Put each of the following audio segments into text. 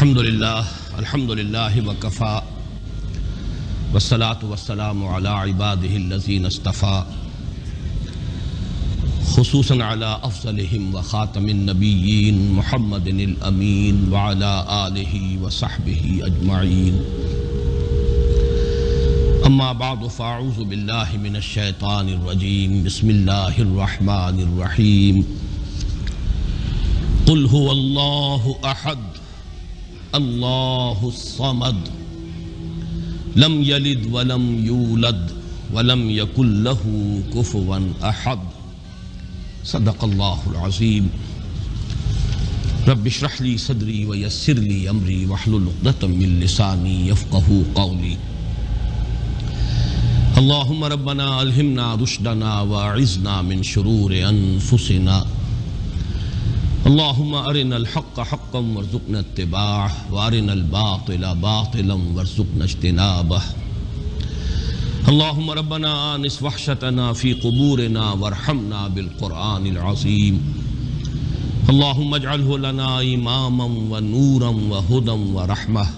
الحمد للہ وکفا والصلاة والسلام علی عباده الذین اصطفى خصوصاً علی افضلہم وخاتم النبیین محمد الامین وعلی آلہ وصحبہ اجمعین اما بعد فاعوذ باللہ من الشیطان الرجیم بسم اللہ الرحمن الرحیم قل هو اللہ احد اللہ الصمد لم یلد ولم یولد ولم یکن لہ کفوا احد صدق اللہ العظیم رب اشرح لی صدری ویسر لی امری واحلل عقدۃ من لسانی یفقہوا قولی اللہم ربنا الہمنا رشدنا واعذنا من شرور انفسنا اللہم ارنا الحق حقا وارزقنا اتباعه وارنا الباطل باطلا وارزقنا اجتنابه اللہم ربنا آنس وحشتنا فی قبورنا وارحمنا بالقرآن العظیم اللہم اجعله لنا اماما ونورا وہدا ورحمہ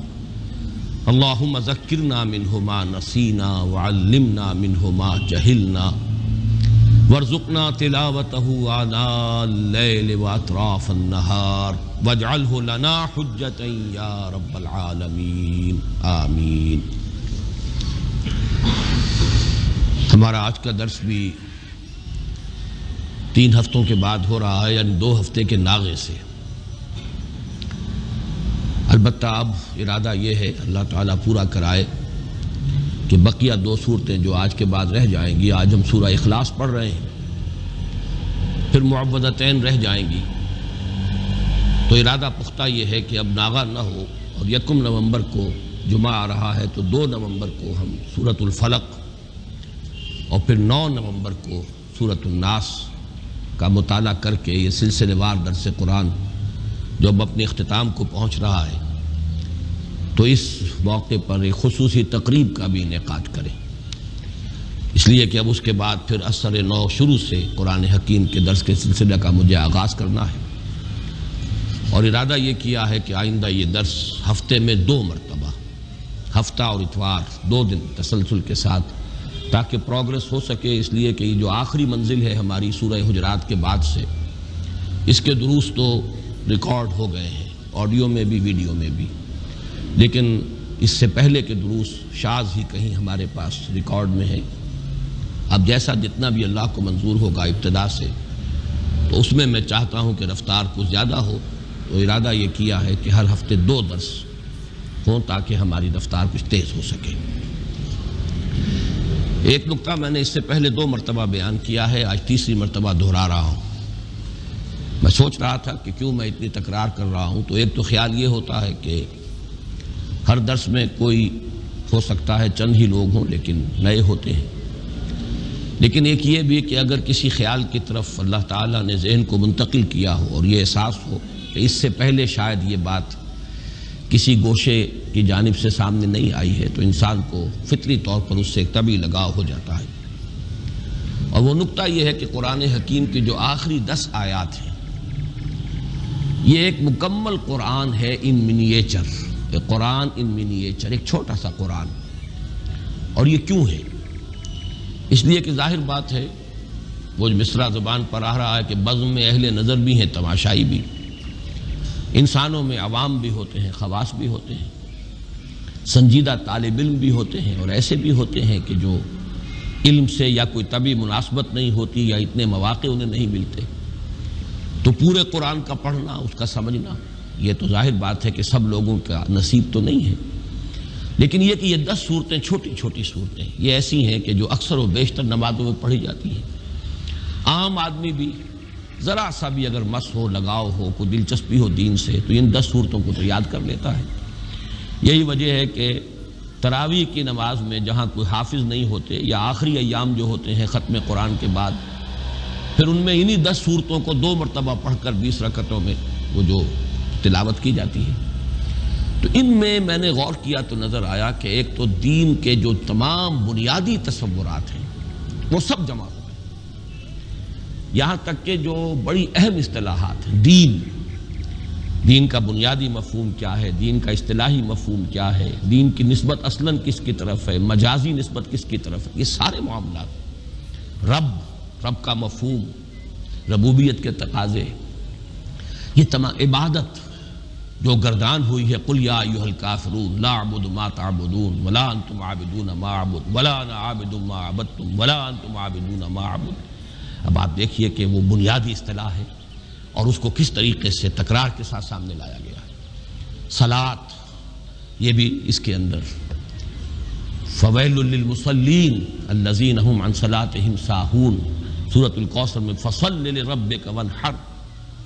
اللہم ذکرنا منہ ما نسینا وعلمنا منہ ما جہلنا وارزقنا تلاوته آناء اللیل واطراف النہار واجعلہ لنا حجتا یا رب العالمین آمین۔ ہمارا آج کا درس بھی 3 ہفتوں کے بعد ہو رہا ہے، یعنی 2 ہفتے کے ناغے سے۔ البتہ اب ارادہ یہ ہے اللہ تعالیٰ پورا کرائے کہ بقیہ 2 صورتیں جو آج کے بعد رہ جائیں گی، آج ہم سورہ اخلاص پڑھ رہے ہیں، پھر معوذتین رہ جائیں گی، تو ارادہ پختہ یہ ہے کہ اب ناغہ نہ ہو، اور 1 نومبر کو جمعہ آ رہا ہے تو 2 نومبر کو ہم سورۃ الفلق اور پھر 9 نومبر کو سورۃ الناس کا مطالعہ کر کے یہ سلسلے وار درس قرآن جو اب اپنے اختتام کو پہنچ رہا ہے، تو اس موقع پر ایک خصوصی تقریب کا بھی انعقاد کریں، اس لیے کہ اب اس کے بعد پھر اثر نو شروع سے قرآن حکیم کے درس کے سلسلہ کا مجھے آغاز کرنا ہے، اور ارادہ یہ کیا ہے کہ آئندہ یہ درس ہفتے میں 2 مرتبہ، ہفتہ اور اتوار 2 دن تسلسل کے ساتھ، تاکہ پروگرس ہو سکے، اس لیے کہ یہ جو آخری منزل ہے ہماری سورہ حجرات کے بعد سے، اس کے دروس تو ریکارڈ ہو گئے ہیں، آڈیو میں بھی ویڈیو میں بھی، لیکن اس سے پہلے کے دروس شاذ ہی کہیں ہمارے پاس ریکارڈ میں ہے۔ اب جیسا جتنا بھی اللہ کو منظور ہوگا ابتدا سے، تو اس میں چاہتا ہوں کہ رفتار کچھ زیادہ ہو، تو ارادہ یہ کیا ہے کہ ہر ہفتے 2 درس ہوں تاکہ ہماری رفتار کچھ تیز ہو سکے۔ ایک نکتہ میں نے اس سے پہلے 2 مرتبہ بیان کیا ہے، آج 3ری مرتبہ دہرا رہا ہوں۔ میں سوچ رہا تھا کہ کیوں میں اتنی تکرار کر رہا ہوں، تو ایک تو خیال یہ ہوتا ہے کہ ہر درس میں کوئی ہو سکتا ہے چند ہی لوگ ہوں لیکن نئے ہوتے ہیں، لیکن ایک یہ بھی کہ اگر کسی خیال کی طرف اللہ تعالیٰ نے ذہن کو منتقل کیا ہو اور یہ احساس ہو کہ اس سے پہلے شاید یہ بات کسی گوشے کی جانب سے سامنے نہیں آئی ہے، تو انسان کو فطری طور پر اس سے ایک طبعی لگاؤ ہو جاتا ہے۔ اور وہ نکتہ یہ ہے کہ قرآن حکیم کی جو آخری 10 آیات ہیں، یہ ایک مکمل قرآن ہے ان منیچر، قرآن ان منیچر، ایک چھوٹا سا قرآن۔ اور یہ کیوں ہے؟ اس لیے کہ ظاہر بات ہے، وہ جو مصرع زبان پر آ رہا ہے کہ بزم میں اہل نظر بھی ہیں، تماشائی بھی، انسانوں میں عوام بھی ہوتے ہیں، خواص بھی ہوتے ہیں، سنجیدہ طالب علم بھی ہوتے ہیں، اور ایسے بھی ہوتے ہیں کہ جو علم سے یا کوئی طبعی مناسبت نہیں ہوتی یا اتنے مواقع انہیں نہیں ملتے، تو پورے قرآن کا پڑھنا، اس کا سمجھنا، یہ تو ظاہر بات ہے کہ سب لوگوں کا نصیب تو نہیں ہے۔ لیکن یہ کہ یہ 10 صورتیں چھوٹی چھوٹی صورتیں یہ ایسی ہیں کہ جو اکثر و بیشتر نمازوں میں پڑھی جاتی ہیں، عام آدمی بھی ذرا سا بھی اگر مس ہو، لگاؤ ہو، کوئی دلچسپی ہو دین سے، تو ان 10 صورتوں کو تو یاد کر لیتا ہے۔ یہی وجہ ہے کہ تراویح کی نماز میں جہاں کوئی حافظ نہیں ہوتے، یا آخری ایام جو ہوتے ہیں ختم قرآن کے بعد، پھر ان میں انہی 10 صورتوں کو 2 مرتبہ پڑھ کر 20 رکعتوں میں وہ جو تلاوت کی جاتی ہے۔ تو ان میں نے غور کیا تو نظر آیا کہ ایک تو دین کے جو تمام بنیادی تصورات ہیں وہ سب جمع ہو گئے، یہاں تک کہ جو بڑی اہم اصطلاحات ہیں، دین، دین کا بنیادی مفہوم کیا ہے، دین کا اصطلاحی مفہوم کیا ہے، دین کی نسبت اصلاً کس کی طرف ہے، مجازی نسبت کس کی طرف ہے، یہ سارے معاملات، رب کا مفہوم، ربوبیت کے تقاضے، یہ تمام عبادت جو گردان ہوئی ہے، قل یا ایھا الکافرون لا اعبد ما تعبدون ولا انتم عابدون ما اعبد ولا انا عابد ما عبدتم ولا انتم عابدون ما اعبد۔ اب آپ دیکھیے کہ وہ بنیادی اصطلاح ہے اور اس کو کس طریقے سے تکرار کے ساتھ سامنے لایا گیا ہے۔ صلاۃ، یہ بھی اس کے اندر، فویل للمصلین الذین هم عن صلاتهم ساہون، سورۃ الکوثر میں فصل لربک وانحر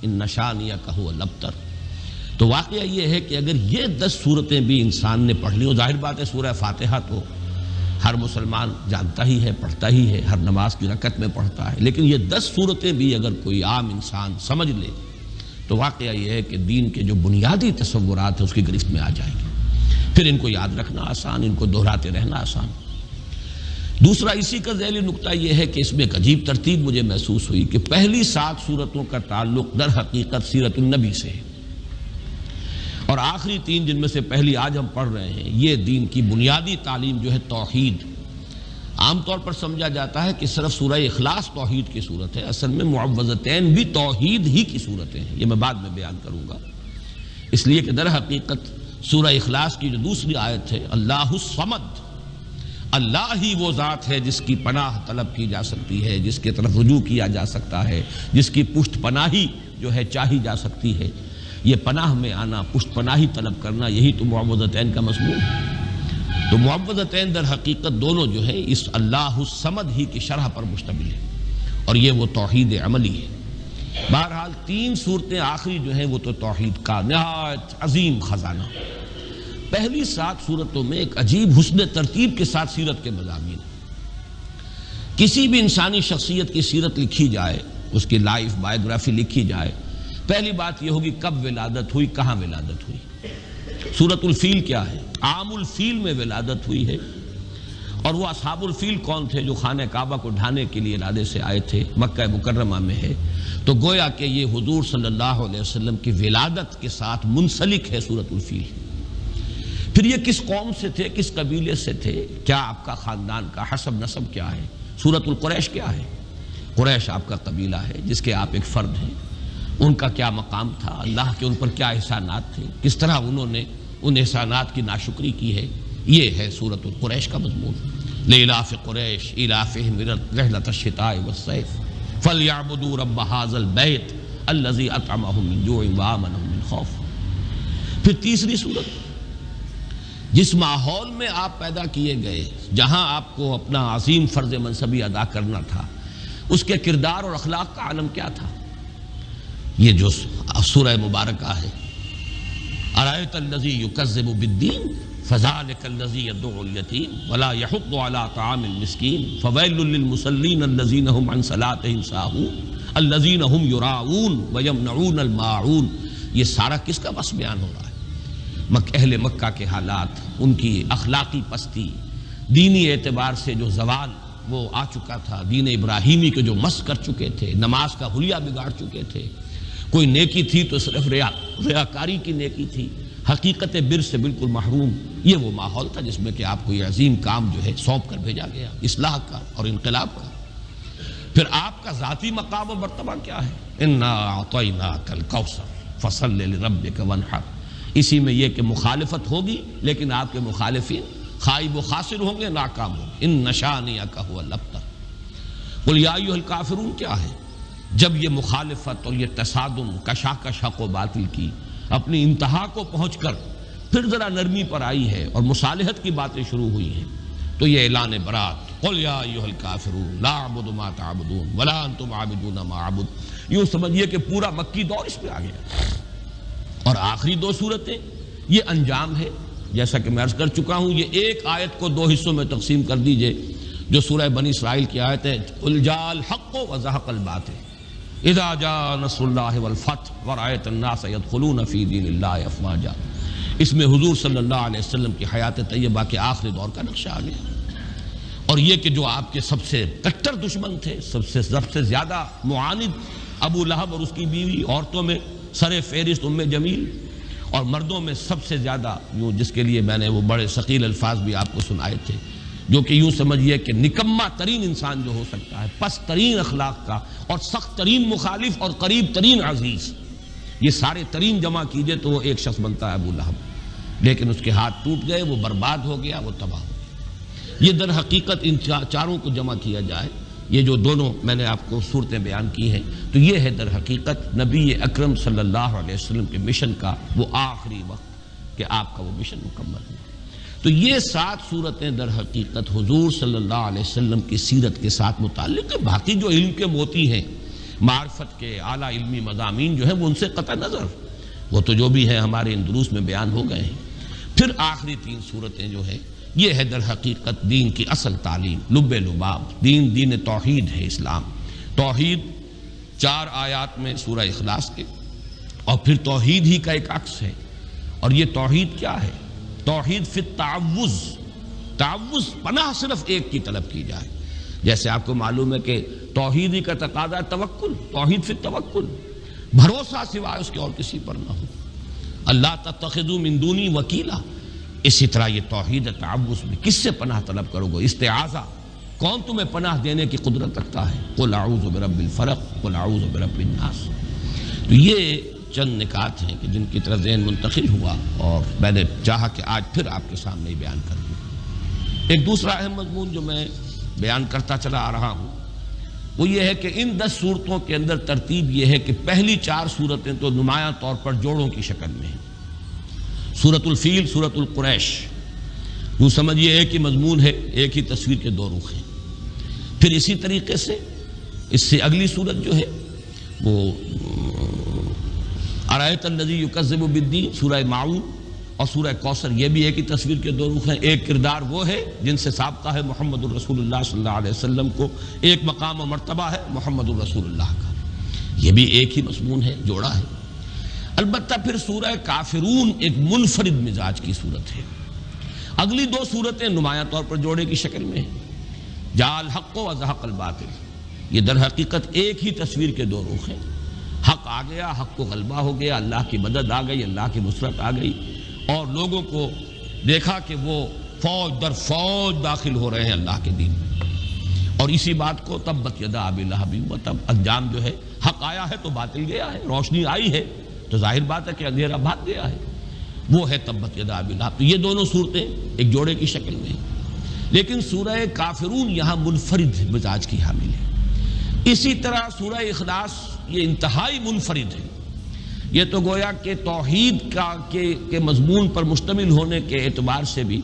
ان شانئک هو الابتر۔ تو واقعہ یہ ہے کہ اگر یہ 10 صورتیں بھی انسان نے پڑھ لی، اور ظاہر بات ہے سورہ فاتحہ تو ہر مسلمان جانتا ہی ہے، پڑھتا ہی ہے، ہر نماز کی رکعت میں پڑھتا ہے، لیکن یہ 10 صورتیں بھی اگر کوئی عام انسان سمجھ لے تو واقعہ یہ ہے کہ دین کے جو بنیادی تصورات ہیں اس کی گرفت میں آ جائیں گے، پھر ان کو یاد رکھنا آسان، ان کو دہراتے رہنا آسان۔ دوسرا اسی کا ذیلی نقطہ یہ ہے کہ اس میں ایک عجیب ترتیب مجھے محسوس ہوئی کہ پہلی 7 صورتوں کا تعلق در حقیقت سیرت النبی سے ہے، اور آخری 3 جن میں سے پہلی آج ہم پڑھ رہے ہیں، یہ دین کی بنیادی تعلیم جو ہے توحید۔ عام طور پر سمجھا جاتا ہے کہ صرف سورہ اخلاص توحید کی صورت ہے، اصل میں معوذتین بھی توحید ہی کی صورتیں ہیں، یہ میں بعد میں بیان کروں گا، اس لیے کہ در حقیقت سورہ اخلاص کی جو دوسری آیت ہے، اللہ الصمد، اللہ ہی وہ ذات ہے جس کی پناہ طلب کی جا سکتی ہے، جس کی طرف رجوع کیا جا سکتا ہے، جس کی پشت پناہی جو ہے چاہی جا سکتی ہے۔ یہ پناہ میں آنا، پشت پناہی طلب کرنا، یہی تو معوذتین کا مضمون ہے۔ تو معوذتین در حقیقت دونوں جو ہے اس اللہ الصمد ہی کی شرح پر مشتمل ہے، اور یہ وہ توحید عملی ہے۔ بہرحال 3 صورتیں آخری جو ہیں وہ تو توحید کا نہایت عظیم خزانہ۔ پہلی 7 صورتوں میں ایک عجیب حسن ترتیب کے ساتھ سیرت کے مضامین۔ کسی بھی انسانی شخصیت کی سیرت لکھی جائے، اس کی لائف بایوگرافی لکھی جائے، پہلی بات یہ ہوگی کب ولادت ہوئی، کہاں ولادت ہوئی۔ سورۃ الفیل کیا ہے؟ عام الفیل میں ولادت ہوئی ہے، اور وہ اصحاب الفیل کون تھے؟ جو خانہ کعبہ کو ڈھانے کے لیے ارادے سے آئے تھے، مکہ مکرمہ میں ہے، تو گویا کہ یہ حضور صلی اللہ علیہ وسلم کی ولادت کے ساتھ منسلک ہے سورۃ الفیل۔ پھر یہ کس قوم سے تھے، کس قبیلے سے تھے، کیا آپ کا خاندان کا حسب نسب کیا ہے؟ سورۃ القریش کیا ہے؟ قریش آپ کا قبیلہ ہے جس کے آپ ایک فرد ہیں، ان کا کیا مقام تھا، اللہ کے ان پر کیا احسانات تھے، کس طرح انہوں نے ان احسانات کی ناشکری کی ہے، یہ ہے سورۃ القریش کا مضمون۔ لإلاف قریش إلافهم رحلة الشتاء والصيف فليعبدوا رب هذا البيت الذي أطعمهم من جوع وآمنهم من خوف۔ پھر تیسری صورت، جس ماحول میں آپ پیدا کیے گئے، جہاں آپ کو اپنا عظیم فرض منصبی ادا کرنا تھا، اس کے کردار اور اخلاق کا عالم کیا تھا، یہ جو سورہ مبارکہ ہے۔ ارأیت الذی یکذب بالدین فذلک الذی یدعو الیتیم ولا یحض علی طعام المسکین فویل للمصلین الذین هم عن صلاتهم ساہون الذین هم یراؤون ویمنعون الماعون۔ یہ سارا کس کا بس بیان ہو رہا ہے؟ اہل مکہ کے حالات، ان کی اخلاقی پستی، دینی اعتبار سے جو زوال وہ آ چکا تھا، دین ابراہیمی کے جو مس کر چکے تھے، نماز کا حلیہ بگاڑ چکے تھے، کوئی نیکی تھی تو صرف ریاکاری کی نیکی تھی، حقیقت بر سے بالکل محروم۔ یہ وہ ماحول تھا جس میں کہ آپ کو یہ عظیم کام جو ہے سونپ کر بھیجا گیا، اصلاح کا اور انقلاب کا۔ پھر آپ کا ذاتی مقام و مرتبہ کیا ہے؟ انا اعطیناک الکوثر فصل لربک وانحر۔ اسی میں یہ کہ مخالفت ہوگی، لیکن آپ کے مخالفین خائب و خاسر ہوں گے، ناکام ہوں گے۔ ان شانئک هو الابتر۔ قل یا ایھا الکافرون کیا ہے؟ جب یہ مخالفت اور یہ تصادم، کشاکش حق و باطل کی اپنی انتہا کو پہنچ کر پھر ذرا نرمی پر آئی ہے اور مصالحت کی باتیں شروع ہوئی ہیں، تو یہ اعلان برات، قل یا ایھا الکافرون لا اعبد ما تعبدون ولا انتم عابدون ما اعبد۔ یوں سمجھیے کہ پورا مکی دور اس پہ آ گیا۔ اور آخری 2 صورتیں یہ انجام ہے، جیسا کہ میں عرض کر چکا ہوں، یہ ایک آیت کو 2 حصوں میں تقسیم کر دیجئے، جو سورہ بنی اسرائیل کی آیت ہے، قل جاء الحق وزهق الباطل اذا جاء نصر اللہ والفتح ورأیت الناس يدخلون فی دین اللہ افواجا۔ اس میں حضور صلی اللہ علیہ وسلم کی حیات طیبہ کے آخری دور کا نقشہ آ گیا، اور یہ کہ جو آپ کے سب سے کٹر دشمن تھے، سب سے زیادہ معاند ابو لہب اور اس کی بیوی، عورتوں میں سر فہرست ام جمیل، اور مردوں میں سب سے زیادہ یوں جس کے لیے میں نے وہ بڑے ثقیل الفاظ بھی آپ کو سنائے تھے، جو کہ یوں سمجھیے کہ نکما ترین انسان جو ہو سکتا ہے، پست ترین اخلاق کا اور سخت ترین مخالف اور قریب ترین عزیز، یہ سارے ترین جمع کیجئے تو وہ ایک شخص بنتا ہے ابو لہب، لیکن اس کے ہاتھ ٹوٹ گئے، وہ برباد ہو گیا، وہ تباہ ہو گیا۔ یہ در حقیقت ان چاروں کو جمع کیا جائے، یہ جو دونوں میں نے آپ کو صورتیں بیان کی ہیں، تو یہ ہے در حقیقت نبی اکرم صلی اللہ علیہ وسلم کے مشن کا وہ آخری وقت کہ آپ کا وہ مشن مکمل ہوا۔ تو یہ 7 صورتیں در حقیقت حضور صلی اللہ علیہ وسلم کی سیرت کے ساتھ متعلق ہیں۔ باقی جو علم کے موتی ہیں، معرفت کے اعلیٰ علمی مضامین جو ہیں، وہ ان سے قطع نظر، وہ تو جو بھی ہے ہمارے ان دروس میں بیان ہو گئے ہیں۔ پھر آخری 3 صورتیں جو ہیں، یہ ہے در حقیقت دین کی اصل تعلیم، لب لباب، دین توحید ہے اسلام۔ توحید 4 آیات میں سورہ اخلاص کے، اور پھر توحید ہی کا ایک عکس ہے۔ اور یہ توحید کیا ہے؟ توحید فی التعوذ، تعوذ پناہ صرف ایک کی طلب کی جائے۔ جیسے آپ کو معلوم ہے کہ توحید ہی کا تقاضا ہے توکل، توحید فی التوکل، بھروسہ سوائے اس کے اور کسی پر نہ ہو، اللہ تتخذوا من دونی وکیلا۔ اسی طرح یہ توحید تعوذ میں کس سے پناہ طلب کرو گے؟ استعاذہ، کون تمہیں پناہ دینے کی قدرت رکھتا ہے؟ قل اعوذ برب الفلق، قل اعوذ برب الناس۔ تو یہ چند نکات ہیں کہ جن کی طرف ذہن منتقل ہوا، اور میں نے چاہا کہ آج پھر آپ کے سامنے ہی بیان کر دوں۔ ایک دوسرا اہم مضمون جو میں بیان کرتا چلا آ رہا ہوں وہ یہ ہے کہ ان 10 صورتوں کے اندر ترتیب یہ ہے کہ پہلی 4 صورتیں تو نمایاں طور پر جوڑوں کی شکل میں ہیں۔ سورۃ الفیل، سورۃ القریش، یوں سمجھیے ایک ہی مضمون ہے، ایک ہی تصویر کے 2 رخ ہیں۔ پھر اسی طریقے سے اس سے اگلی صورت جو ہے وہ ارایت الذی یکذب بالدین، سورہ معون اور سورہ کوثر، یہ بھی ایک ہی تصویر کے 2 رخ ہیں۔ ایک کردار وہ ہے جن سے سابقہ ہے محمد الرسول اللہ صلی اللہ علیہ وسلم کو، ایک مقام و مرتبہ ہے محمد الرسول اللہ کا، یہ بھی ایک ہی مضمون ہے، جوڑا ہے۔ البتہ پھر سورہ کافرون ایک منفرد مزاج کی صورت ہے۔ اگلی 2 صورتیں نمایاں طور پر جوڑے کی شکل میں ہیں، جاء الحق وزهق الباطل، یہ در حقیقت ایک ہی تصویر کے 2 رخ ہیں۔ حق آ گیا، حق کو غلبہ ہو گیا، اللہ کی مدد آ گئی، اللہ کی نصرت آ گئی، اور لوگوں کو دیکھا کہ وہ فوج در فوج داخل ہو رہے ہیں اللہ کے دین میں۔ اور اسی بات کو تبت یدا ابی لہب وتب، انجام جو ہے حق آیا ہے تو باطل گیا ہے، روشنی آئی ہے تو ظاہر بات ہے کہ اندھیرا بھاگ گیا ہے، وہ ہے تبت یدا ابی لہب۔ تو یہ دونوں صورتیں ایک جوڑے کی شکل میں ہیں، لیکن سورہ کافرون یہاں منفرد مزاج کی حامل ہے۔ اسی طرح سورہ اخلاص یہ انتہائی منفرد ہے، یہ تو گویا کہ توحید کے مضمون پر مشتمل ہونے کے اعتبار سے بھی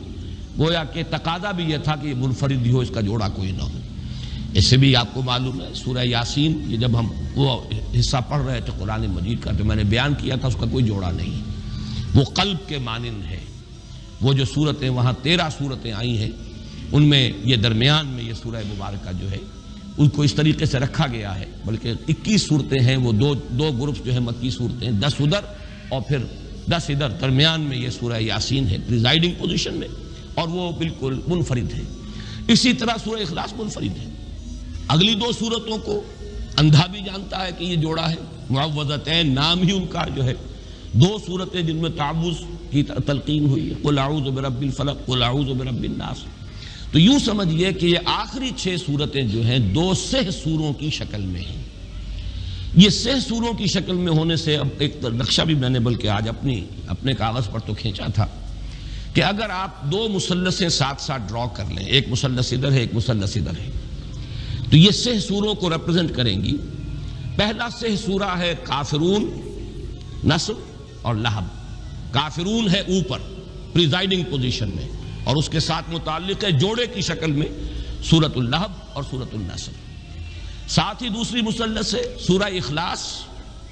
گویا کہ تقاضا بھی یہ تھا کہ یہ منفرد ہی ہو، اس کا جوڑا کوئی نہ ہو۔ اس سے بھی آپ کو معلوم ہے سورہ یاسین، یہ جب ہم وہ حصہ پڑھ رہے تھے قرآن مجید کا تو میں نے بیان کیا تھا اس کا کوئی جوڑا نہیں، وہ قلب کے مانند ہے۔ وہ جو صورتیں وہاں 13 صورتیں آئی ہیں، ان میں یہ درمیان میں یہ سورہ مبارکہ جو ہے ان کو اس طریقے سے رکھا گیا ہے، بلکہ 21 صورتیں ہیں، وہ دو گروپس جو ہیں مکی صورتیں، 10 ادھر اور پھر 10 ادھر، درمیان میں یہ سورہ یاسین ہے پریزائڈنگ پوزیشن میں، اور وہ بالکل منفرد ہے۔ اسی طرح سورہ اخلاص منفرد ہے۔ اگلی 2 صورتوں کو اندھا بھی جانتا ہے کہ یہ جوڑا ہے، معوذتین نام ہی ان کا جو ہے، 2 صورتیں جن میں تعوذ کی تلقین ہوئی ہے، قل اعوذ برب الفلق، قل اعوذ برب الناس۔ تو یوں سمجھئے کہ یہ آخری 6 صورتیں جو ہیں 2 سہ سوروں کی شکل میں ہیں۔ یہ سہ سوروں کی شکل میں ہونے سے اب ایک نقشہ بھی میں نے بلکہ آج اپنے کاغذ پر تو کھینچا تھا کہ اگر آپ 2 مثلثیں ساتھ ساتھ ڈرا کر لیں، ایک مثلث ادھر ہے، ایک مثلث ادھر ہے، تو یہ سہ سوروں کو ریپرزنٹ کریں گی۔ پہلا سہ سورہ ہے کافرون، نصر اور لہب۔ کافرون ہے اوپر پریزائڈنگ پوزیشن میں، اور اس کے ساتھ متعلق ہے جوڑے کی شکل میں سورۃ اللہب اور سورۃ النصر۔ ساتھ ہی دوسری مثلث ہے سورہ اخلاص،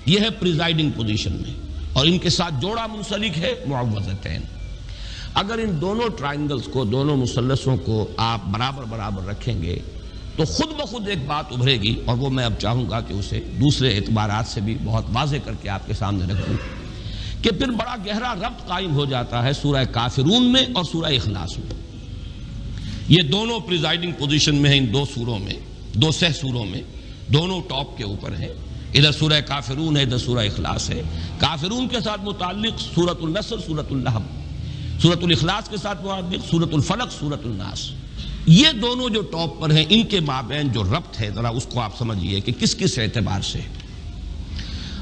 یہ ہے پریزائڈنگ پوزیشن میں، اور ان کے ساتھ جوڑا منسلک ہے معوذتین۔ اگر ان دونوں ٹرائنگلز کو، دونوں مثلثوں کو آپ برابر برابر رکھیں گے تو خود بخود ایک بات ابھرے گی، اور وہ میں اب چاہوں گا کہ اسے دوسرے اعتبارات سے بھی بہت واضح کر کے آپ کے سامنے رکھوں، کہ پھر بڑا گہرا ربط قائم ہو جاتا ہے سورہ کافرون میں اور سورہ اخلاص میں۔ یہ دونوں پریزائڈنگ پوزیشن میں ہیں، ان 2 سوروں میں، 2 سہ سوروں میں، دونوں ٹاپ کے اوپر ہیں، ادھر سورہ کافرون ہے، ادھر سورہ اخلاص ہے۔ کافرون کے ساتھ متعلق سورۃ النصر، سورۃ اللہب، سورۃ الاخلاص کے ساتھ متعلق سورۃ الفلق، سورۃ الناس۔ یہ دونوں جو ٹاپ پر ہیں، ان کے مابین جو ربط ہے ذرا اس کو آپ سمجھیے کہ کس کس اعتبار سے۔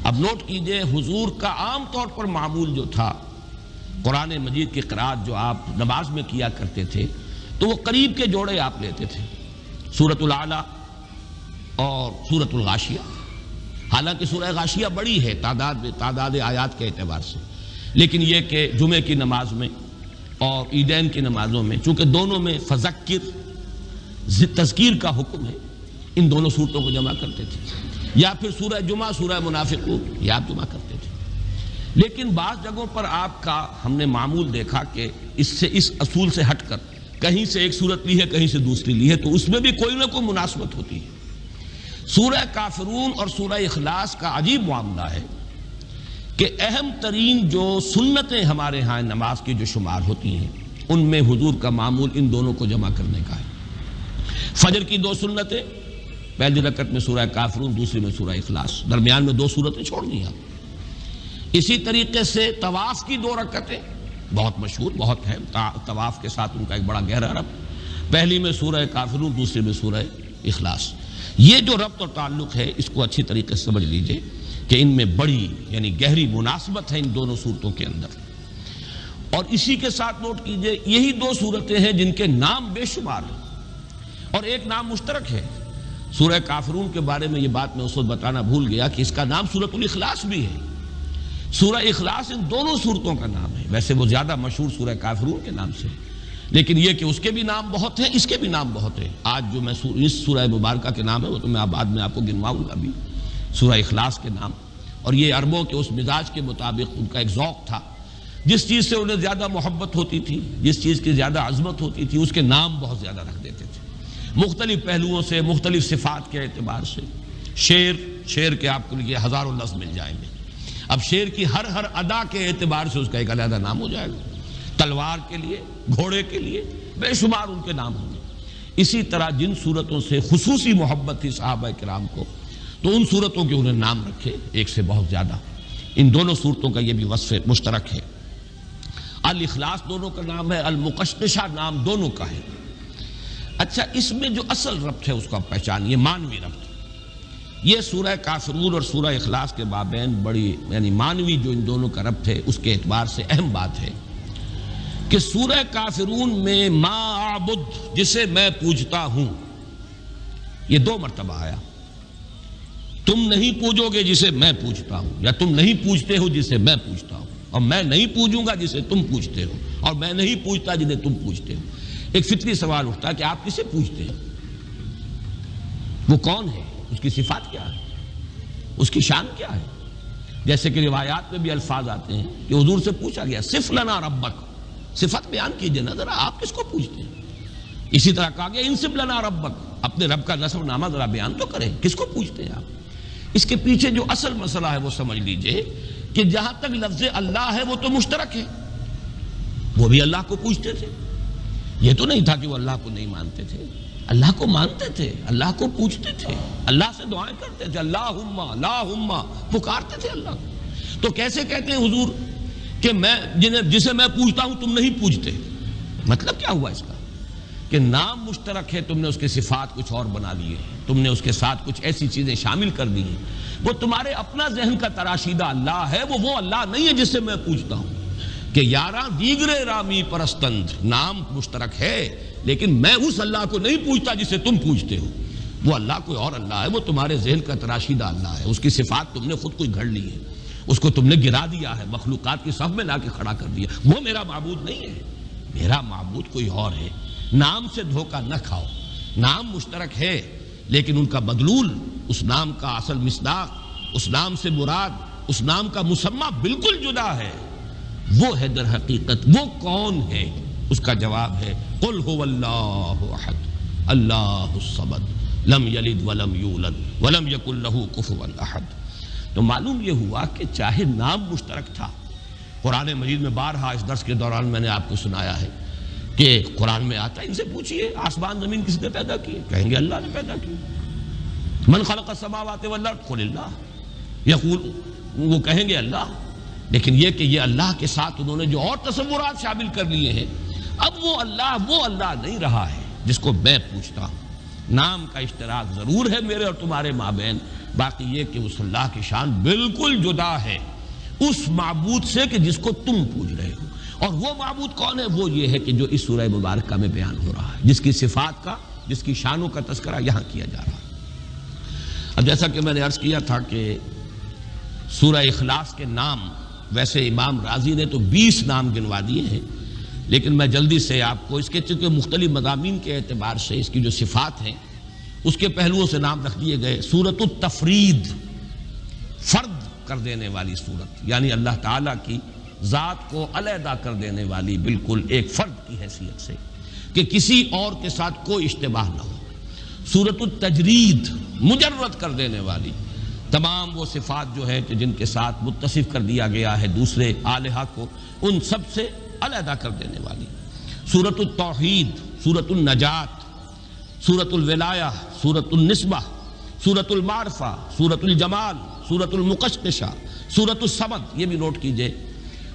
اب نوٹ کیجئے، حضور کا عام طور پر معمول جو تھا، قرآن مجید کی قرأت جو آپ نماز میں کیا کرتے تھے، تو وہ قریب کے جوڑے آپ لیتے تھے، سورۃ الاعلیٰ اور سورۃ الغاشیہ۔ حالانکہ سورہ غاشیہ بڑی ہے تعداد آیات کے اعتبار سے، لیکن یہ کہ جمعے کی نماز میں اور عیدین کی نمازوں میں چونکہ دونوں میں فذکر تذکیر کا حکم ہے، ان دونوں صورتوں کو جمع کرتے تھے، یا پھر سورہ جمعہ، سورہ منافقون، یہ آپ جمع کرتے تھے۔ لیکن بعض جگہوں پر آپ کا ہم نے معمول دیکھا کہ اس اصول سے ہٹ کر کہیں سے ایک صورت لی ہے، کہیں سے دوسری لی ہے، تو اس میں بھی کوئی نہ کوئی مناسبت ہوتی ہے۔ سورہ کافرون اور سورہ اخلاص کا عجیب معاملہ ہے کہ اہم ترین جو سنتیں ہمارے ہاں نماز کی جو شمار ہوتی ہیں، ان میں حضور کا معمول ان دونوں کو جمع کرنے کا ہے۔ فجر کی 2 سنتیں، پہلی رکعت میں سورہ کافرون، دوسری میں سورہ اخلاص، درمیان میں 2 سورتیں چھوڑ دی آپ۔ اسی طریقے سے طواف کی 2 رکعتیں بہت مشہور، بہت ہے، طواف کے ساتھ ان کا ایک بڑا گہرا ربط، پہلی میں سورہ کافرون، دوسری میں سورہ اخلاص۔ یہ جو ربط اور تعلق ہے، اس کو اچھی طریقے سے سمجھ لیجئے کہ ان میں بڑی یعنی گہری مناسبت ہے ان دونوں صورتوں کے اندر۔ اور اسی کے ساتھ نوٹ کیجئے، یہی 2 صورتیں ہیں جن کے نام بے شمار ہیں اور ایک نام مشترک ہے۔ سورہ کافرون کے بارے میں یہ بات میں اس وقت بتانا بھول گیا کہ اس کا نام سورۃ الاخلاص بھی ہے۔ سورہ اخلاص ان دونوں صورتوں کا نام ہے، ویسے وہ زیادہ مشہور سورہ کافرون کے نام سے، لیکن یہ کہ اس کے بھی نام بہت ہیں، اس کے بھی نام بہت ہیں۔ آج جو میں اس سورہ مبارکہ کے نام ہے وہ تو میں بعد میں آپ کو گنواؤں گا بھی، سورہ اخلاص کے نام۔ اور یہ عربوں کے اس مزاج کے مطابق ان کا ایک ذوق تھا، جس چیز سے انہیں زیادہ محبت ہوتی تھی، جس چیز کی زیادہ عظمت ہوتی تھی، اس کے نام بہت زیادہ رکھ دیتے تھے، مختلف پہلوؤں سے، مختلف صفات کے اعتبار سے۔ شیر کے آپ کو لیے ہزاروں لفظ مل جائیں گے، اب شیر کی ہر ادا کے اعتبار سے اس کا ایک علیحدہ نام ہو جائے گا، تلوار کے لیے، گھوڑے کے لیے، بے شمار ان کے نام ہوں گے۔ اسی طرح جن صورتوں سے خصوصی محبت تھی صحابہ کرام کو، تو ان صورتوں کے انہیں نام رکھے، ایک سے بہت زیادہ۔ ان دونوں صورتوں کا یہ بھی وصف مشترک ہے۔ الاخلاص دونوں کا نام ہے، المقشقشہ نام دونوں کا ہے۔ اچھا، اس میں جو اصل ربط ہے اس کو آپ پہچانیے، مانوی ربط۔ یہ سورہ کافرون اور سورہ اخلاص کے مابین بڑی یعنی مانوی جو ان دونوں کا ربط ہے، اس کے اعتبار سے اہم بات ہے کہ سورہ کافرون میں ما اعبد، جسے میں پوجتا ہوں، یہ 2 مرتبہ آیا۔ تم نہیں پوجو گے جسے میں پوجتا ہوں، یا تم نہیں پوجتے ہو جسے میں پوجتا ہوں، اور میں نہیں پوجوں گا جسے تم پوجتے ہو، اور میں نہیں پوجتا جنہیں تم پوجتے ہو۔ ایک فطری سوال اٹھتا ہے کہ آپ کسے پوجتے ہیں؟ وہ کون ہے؟ اس کی صفات کیا ہے؟ اس کی شان کیا ہے؟ جیسے کہ روایات میں بھی الفاظ آتے ہیں کہ حضور سے پوچھا گیا صف لنا ربک، صفت بیان کیجئے نا ذرا، آپ کس کو پوچھتے ہیں؟ اسی طرح کہا گیا انصب لنا ربک، اپنے رب کا نسب نامہ ذرا بیان تو کریں، کس کو پوچھتے ہیں آپ؟ اس کے پیچھے جو اصل مسئلہ ہے وہ سمجھ لیجئے کہ جہاں تک لفظ اللہ ہے وہ تو مشترک ہے، وہ بھی اللہ کو پوچھتے تھے۔ یہ تو نہیں تھا کہ وہ اللہ کو نہیں مانتے تھے، اللہ کو مانتے تھے، اللہ کو پوچھتے تھے، اللہ سے دعائیں کرتے تھے، اللہم اللہم پکارتے تھے اللہ کو۔ تو کیسے کہتے ہیں حضور کہ میں جسے میں پوچھتا ہوں تم نہیں پوچھتے؟ مطلب کیا ہوا اس کا کہ نام مشترک ہے، تم نے اس کے صفات کچھ اور بنا لیے، تم نے اس کے ساتھ کچھ ایسی چیزیں شامل کر دی ہیں، وہ تمہارے اپنا ذہن کا تراشیدہ اللہ ہے، وہ اللہ نہیں ہے جس سے میں پوچھتا ہوں۔ کہ یاراں دیگرے رامی پرستند، نام مشترک ہے لیکن میں اس اللہ کو نہیں پوچھتا جسے تم پوچھتے ہو، وہ اللہ کوئی اور اللہ ہے، وہ تمہارے ذہن کا تراشیدہ اللہ ہے، اس کی صفات تم نے خود کوئی گھڑ لی ہے، اس کو تم نے گرا دیا ہے، مخلوقات کی صف میں لا کے کھڑا کر دیا، وہ میرا معبود نہیں ہے، میرا معبود کوئی اور ہے۔ نام سے دھوکہ نہ کھاؤ، نام مشترک ہے لیکن ان کا مدلول، اس نام کا اصل مصداق، اس نام سے مراد، اس نام کا مسمى بالکل جدا ہے۔ وہ ہے در حقیقت، وہ کون ہے؟ اس کا جواب ہے قل هو اللہ احد اللہ الصمد لم یلد ولم یولد ولم یکن له کفوا احد۔ تو معلوم یہ ہوا کہ چاہے نام مشترک تھا، قرآن مجید میں بارہا اس درس کے دوران میں نے آپ کو سنایا ہے کہ قرآن میں آتا ہے، ان سے پوچھئے آسمان زمین کس نے پیدا کیے؟ کہیں گے اللہ نے پیدا کی۔ من خلق السماوات والارض قل اللہ۔ یقول، وہ کہیں گے اللہ، لیکن یہ کہ یہ اللہ کے ساتھ انہوں نے جو اور تصورات شامل کر لیے ہیں، اب وہ اللہ نہیں رہا ہے جس کو میں پوچھتا ہوں۔ نام کا اشتراک ضرور ہے میرے اور تمہارے مابین، باقی یہ کہ اس اللہ کی شان بالکل جدا ہے اس معبود سے کہ جس کو تم پوج رہے ہو۔ اور وہ معبود کون ہے؟ وہ یہ ہے کہ جو اس سورہ مبارکہ میں بیان ہو رہا ہے، جس کی صفات کا، جس کی شانوں کا تذکرہ یہاں کیا جا رہا ہے۔ اب جیسا کہ میں نے عرض کیا تھا کہ سورہ اخلاص کے نام ویسے امام رازی نے تو 20 نام گنوا دیے ہیں، لیکن میں جلدی سے آپ کو اس کے چونکہ مختلف مضامین کے اعتبار سے اس کی جو صفات ہیں اس کے پہلوؤں سے نام رکھ دیے گئے۔ سورۃ التفرید، فرد کر دینے والی سورت، یعنی اللہ تعالیٰ کی ذات کو علیحدہ کر دینے والی، بالکل ایک فرد کی حیثیت سے کہ کسی اور کے ساتھ کوئی اشتباہ نہ ہو۔ سورۃ التجرید، مجرد کر دینے والی، تمام وہ صفات جو ہیں کہ جن کے ساتھ متصف کر دیا گیا ہے دوسرے الہہ کو، ان سب سے علیحدہ کر دینے والی۔ سورۃ التوحید، سورۃ النجات، سورۃ الولایہ، سورۃ النسبہ، سورۃ المعرفہ، سورۃ الجمال، سورۃ المقشقشہ، سورۃ الصمد۔ یہ بھی نوٹ کیجئے،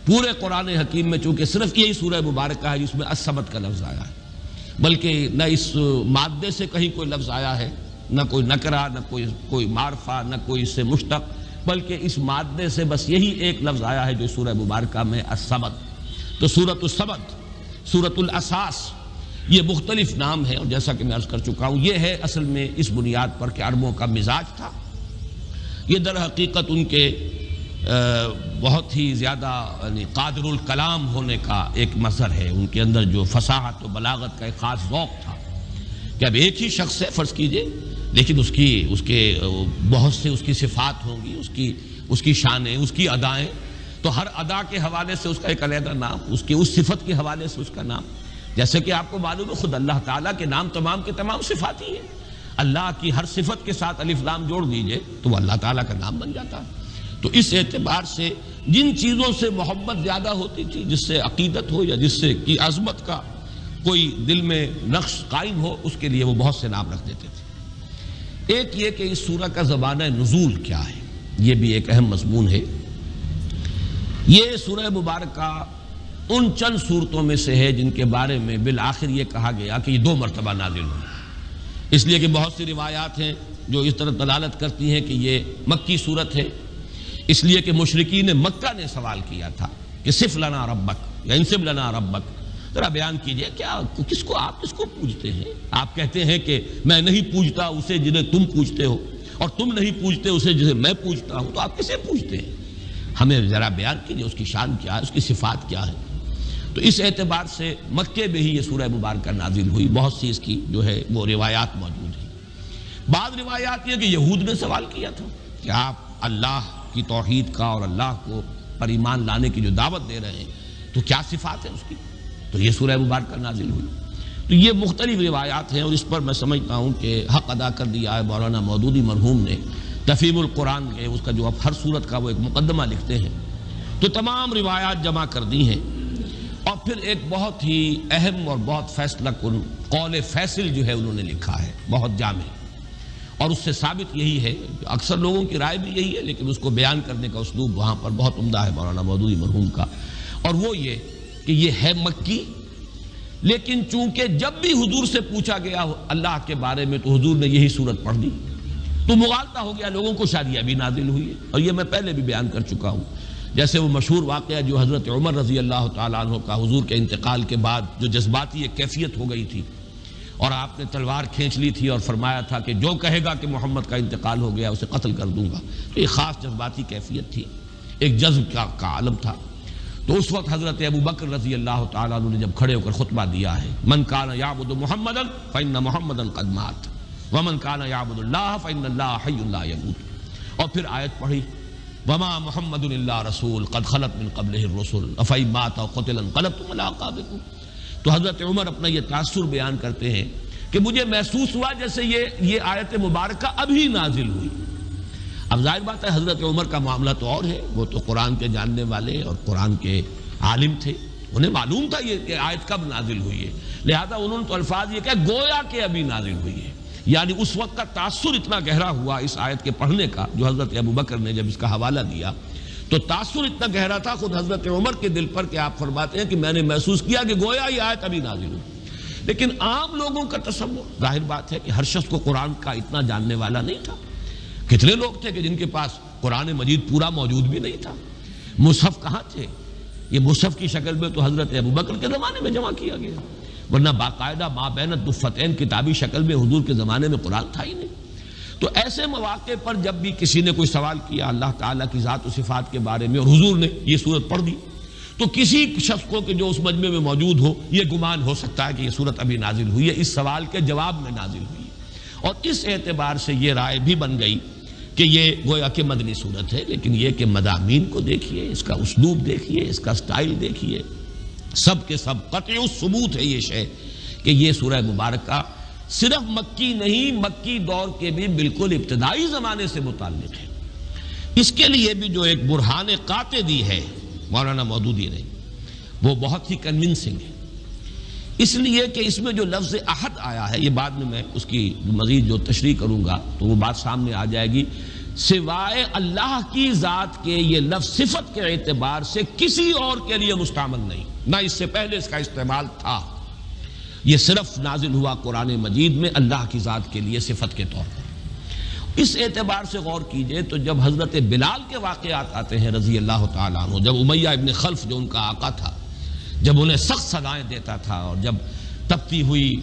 پورے قرآن حکیم میں چونکہ صرف یہی سورہ مبارکہ ہے جس میں الصمد کا لفظ آیا ہے، بلکہ نہ اس مادے سے کہیں کوئی لفظ آیا ہے، نہ کوئی نکرہ، نہ کوئی معرفہ، نہ کوئی اس سے مشتق، بلکہ اس مادے سے بس یہی ایک لفظ آیا ہے جو سورہ مبارکہ میں الصمد۔ تو سورۃ الصمد، سورۃ الاساس، یہ مختلف نام ہیں، اور جیسا کہ میں عرض کر چکا ہوں یہ ہے اصل میں اس بنیاد پر کہ عربوں کا مزاج تھا، یہ در حقیقت ان کے بہت ہی زیادہ یعنی قادر الکلام ہونے کا ایک مظہر ہے، ان کے اندر جو فصاحت و بلاغت کا ایک خاص ذوق تھا کہ اب ایک ہی شخص ہے فرض کیجئے، لیکن اس کے بہت سے اس کی صفات ہوں گی، اس کی شانیں، اس کی ادائیں، تو ہر ادا کے حوالے سے اس کا ایک علیحدہ نام، اس صفت کے حوالے سے اس کا نام، جیسے کہ آپ کو معلوم ہے خود اللہ تعالیٰ کے نام تمام کے تمام صفات ہی ہیں، اللہ کی ہر صفت کے ساتھ الف لام جوڑ دیجئے تو وہ اللہ تعالیٰ کا نام بن جاتا ہے۔ تو اس اعتبار سے جن چیزوں سے محبت زیادہ ہوتی تھی، جس سے عقیدت ہو یا جس سے کی عظمت کا کوئی دل میں نقش قائم ہو، اس کے لیے وہ بہت سے نام رکھ دیتے تھے۔ ایک یہ کہ اس سورہ کا زمانہ نزول کیا ہے، یہ بھی ایک اہم مضمون ہے۔ یہ سورہ مبارکہ ان چند صورتوں میں سے ہے جن کے بارے میں بالآخر یہ کہا گیا کہ یہ 2 مرتبہ نازل ہوئی، اس لیے کہ بہت سی روایات ہیں جو اس طرح دلالت کرتی ہیں کہ یہ مکی صورت ہے، اس لیے کہ مشرکین مکہ نے سوال کیا تھا کہ صف لنا ربک یا انصب لنا ربک، ذرا بیان کیجئے کیا آپ کس کو پوجتے ہیں؟ آپ کہتے ہیں کہ میں نہیں پوجتا اسے جنہیں تم پوجتے ہو، اور تم نہیں پوجتے اسے جسے میں پوجتا ہوں، تو آپ کسے پوجتے ہیں؟ ہمیں ذرا بیان کیجئے اس کی شان کیا ہے، اس کی صفات کیا ہے۔ تو اس اعتبار سے مکے میں ہی یہ سورہ مبارکہ نازل ہوئی، بہت سی اس کی جو ہے وہ روایات موجود ہیں۔ بعض روایات یہ کہ یہود نے سوال کیا تھا کہ آپ اللہ کی توحید کا اور اللہ کو پر ایمان لانے کی جو دعوت دے رہے ہیں تو کیا صفات ہیں اس کی، تو یہ سورہ مبارکہ نازل ہوئی۔ تو یہ مختلف روایات ہیں، اور اس پر میں سمجھتا ہوں کہ حق ادا کر دیا ہے مولانا مودودی مرحوم نے تفہیم القرآن میں، اس کا جو اب ہر سورت کا وہ ایک مقدمہ لکھتے ہیں، تو تمام روایات جمع کر دی ہیں، اور پھر ایک بہت ہی اہم اور بہت فیصلہ کن قول فیصل جو ہے انہوں نے لکھا ہے، بہت جامع، اور اس سے ثابت یہی ہے، اکثر لوگوں کی رائے بھی یہی ہے، لیکن اس کو بیان کرنے کا اسلوب وہاں پر بہت عمدہ ہے مولانا مودودی مرحوم کا، اور وہ یہ کہ یہ ہے مکی، لیکن چونکہ جب بھی حضور سے پوچھا گیا اللہ کے بارے میں تو حضور نے یہی صورت پڑھ دی، تو مغالطہ ہو گیا لوگوں کو، شاید یہ بھی نازل ہوئی ہے، اور یہ میں پہلے بھی بیان کر چکا ہوں، جیسے وہ مشہور واقعہ جو حضرت عمر رضی اللہ تعالیٰ عنہ کا حضور کے انتقال کے بعد جو جذباتی ایک کیفیت ہو گئی تھی، اور آپ نے تلوار کھینچ لی تھی اور فرمایا تھا کہ جو کہے گا کہ محمد کا انتقال ہو گیا اسے قتل کر دوں گا، تو یہ خاص جذباتی کیفیت تھی، ایک جذب کا عالم تھا۔ تو اس وقت حضرت ابو بکر رضی اللہ تعالیٰ عنہ نے جب کھڑے ہو کر خطبہ دیا ہے، من کان یعبد محمدا فإن محمدا قد مات ومن کان یعبد اللہ فإن اللہ حی لا یموت، اور پھر آیت پڑھی وما محمد الا رسول قد خلت من قبلہ الرسل افإن مات او قتل انقلبتم علی اعقابکم۔ تو حضرت عمر اپنا یہ تاثر بیان کرتے ہیں کہ مجھے محسوس ہوا جیسے یہ آیت مبارکہ ابھی نازل ہوئی۔ اب ظاہر بات ہے حضرت عمر کا معاملہ تو اور ہے، وہ تو قرآن کے جاننے والے اور قرآن کے عالم تھے، انہیں معلوم تھا یہ آیت کب نازل ہوئی ہے، لہذا انہوں نے تو الفاظ یہ کہ گویا کہ ابھی نازل ہوئی ہے، یعنی اس وقت کا تاثر اتنا گہرا ہوا اس آیت کے پڑھنے کا، جو حضرت ابوبکر نے جب اس کا حوالہ دیا تو تاثر اتنا گہرا تھا خود حضرت عمر کے دل پر کہ آپ فرماتے ہیں کہ میں نے محسوس کیا کہ گویا یہ آیت ابھی نازل ہوئی۔ لیکن عام لوگوں کا تصور، ظاہر بات ہے کہ ہر شخص کو قرآن کا اتنا جاننے والا نہیں تھا۔ کتنے لوگ تھے کہ جن کے پاس قرآن مجید پورا موجود بھی نہیں تھا، مصحف کہاں تھے؟ یہ مصحف کی شکل میں تو حضرت ابوبکر کے زمانے میں جمع کیا گیا، ورنہ باقاعدہ ما بین الدفتین کتابی شکل میں حضور کے زمانے میں قرآن تھا ہی نہیں۔ تو ایسے مواقع پر جب بھی کسی نے کوئی سوال کیا اللہ تعالیٰ کی ذات و صفات کے بارے میں اور حضور نے یہ صورت پڑھ دی، تو کسی شخص کو کہ جو اس مجمع میں موجود ہو یہ گمان ہو سکتا ہے کہ یہ صورت ابھی نازل ہوئی ہے، اس سوال کے جواب میں نازل ہوئی ہے۔ اور اس اعتبار سے یہ رائے بھی بن گئی کہ یہ گویا کہ مدنی صورت ہے، لیکن یہ کہ مضامین کو دیکھیے، اس کا اسلوب دیکھیے، اس کا سٹائل دیکھیے، سب کے سب قطعی ثبوت ہے یہ شے کہ یہ سورہ مبارکہ صرف مکی نہیں، مکی دور کے بھی بالکل ابتدائی زمانے سے متعلق ہے۔ اس کے لیے بھی جو ایک برہان قاطع دی ہے مولانا مودودی نے، وہ بہت ہی کنونسنگ ہے، اس لیے کہ اس میں جو لفظ احد آیا ہے، یہ بعد میں اس کی مزید جو تشریح کروں گا تو وہ بات سامنے آ جائے گی، سوائے اللہ کی ذات کے یہ لفظ صفت کے اعتبار سے کسی اور کے لیے مستعمل نہیں، نہ اس سے پہلے اس کا استعمال تھا، یہ صرف نازل ہوا قرآن مجید میں اللہ کی ذات کے لیے صفت کے طور پر۔ اس اعتبار سے غور کیجئے تو جب حضرت بلال کے واقعات آتے ہیں رضی اللہ تعالیٰ عنہ، جب امیہ ابن خلف جو ان کا آقا تھا، جب انہیں سخت سزائیں دیتا تھا اور جب تپتی ہوئی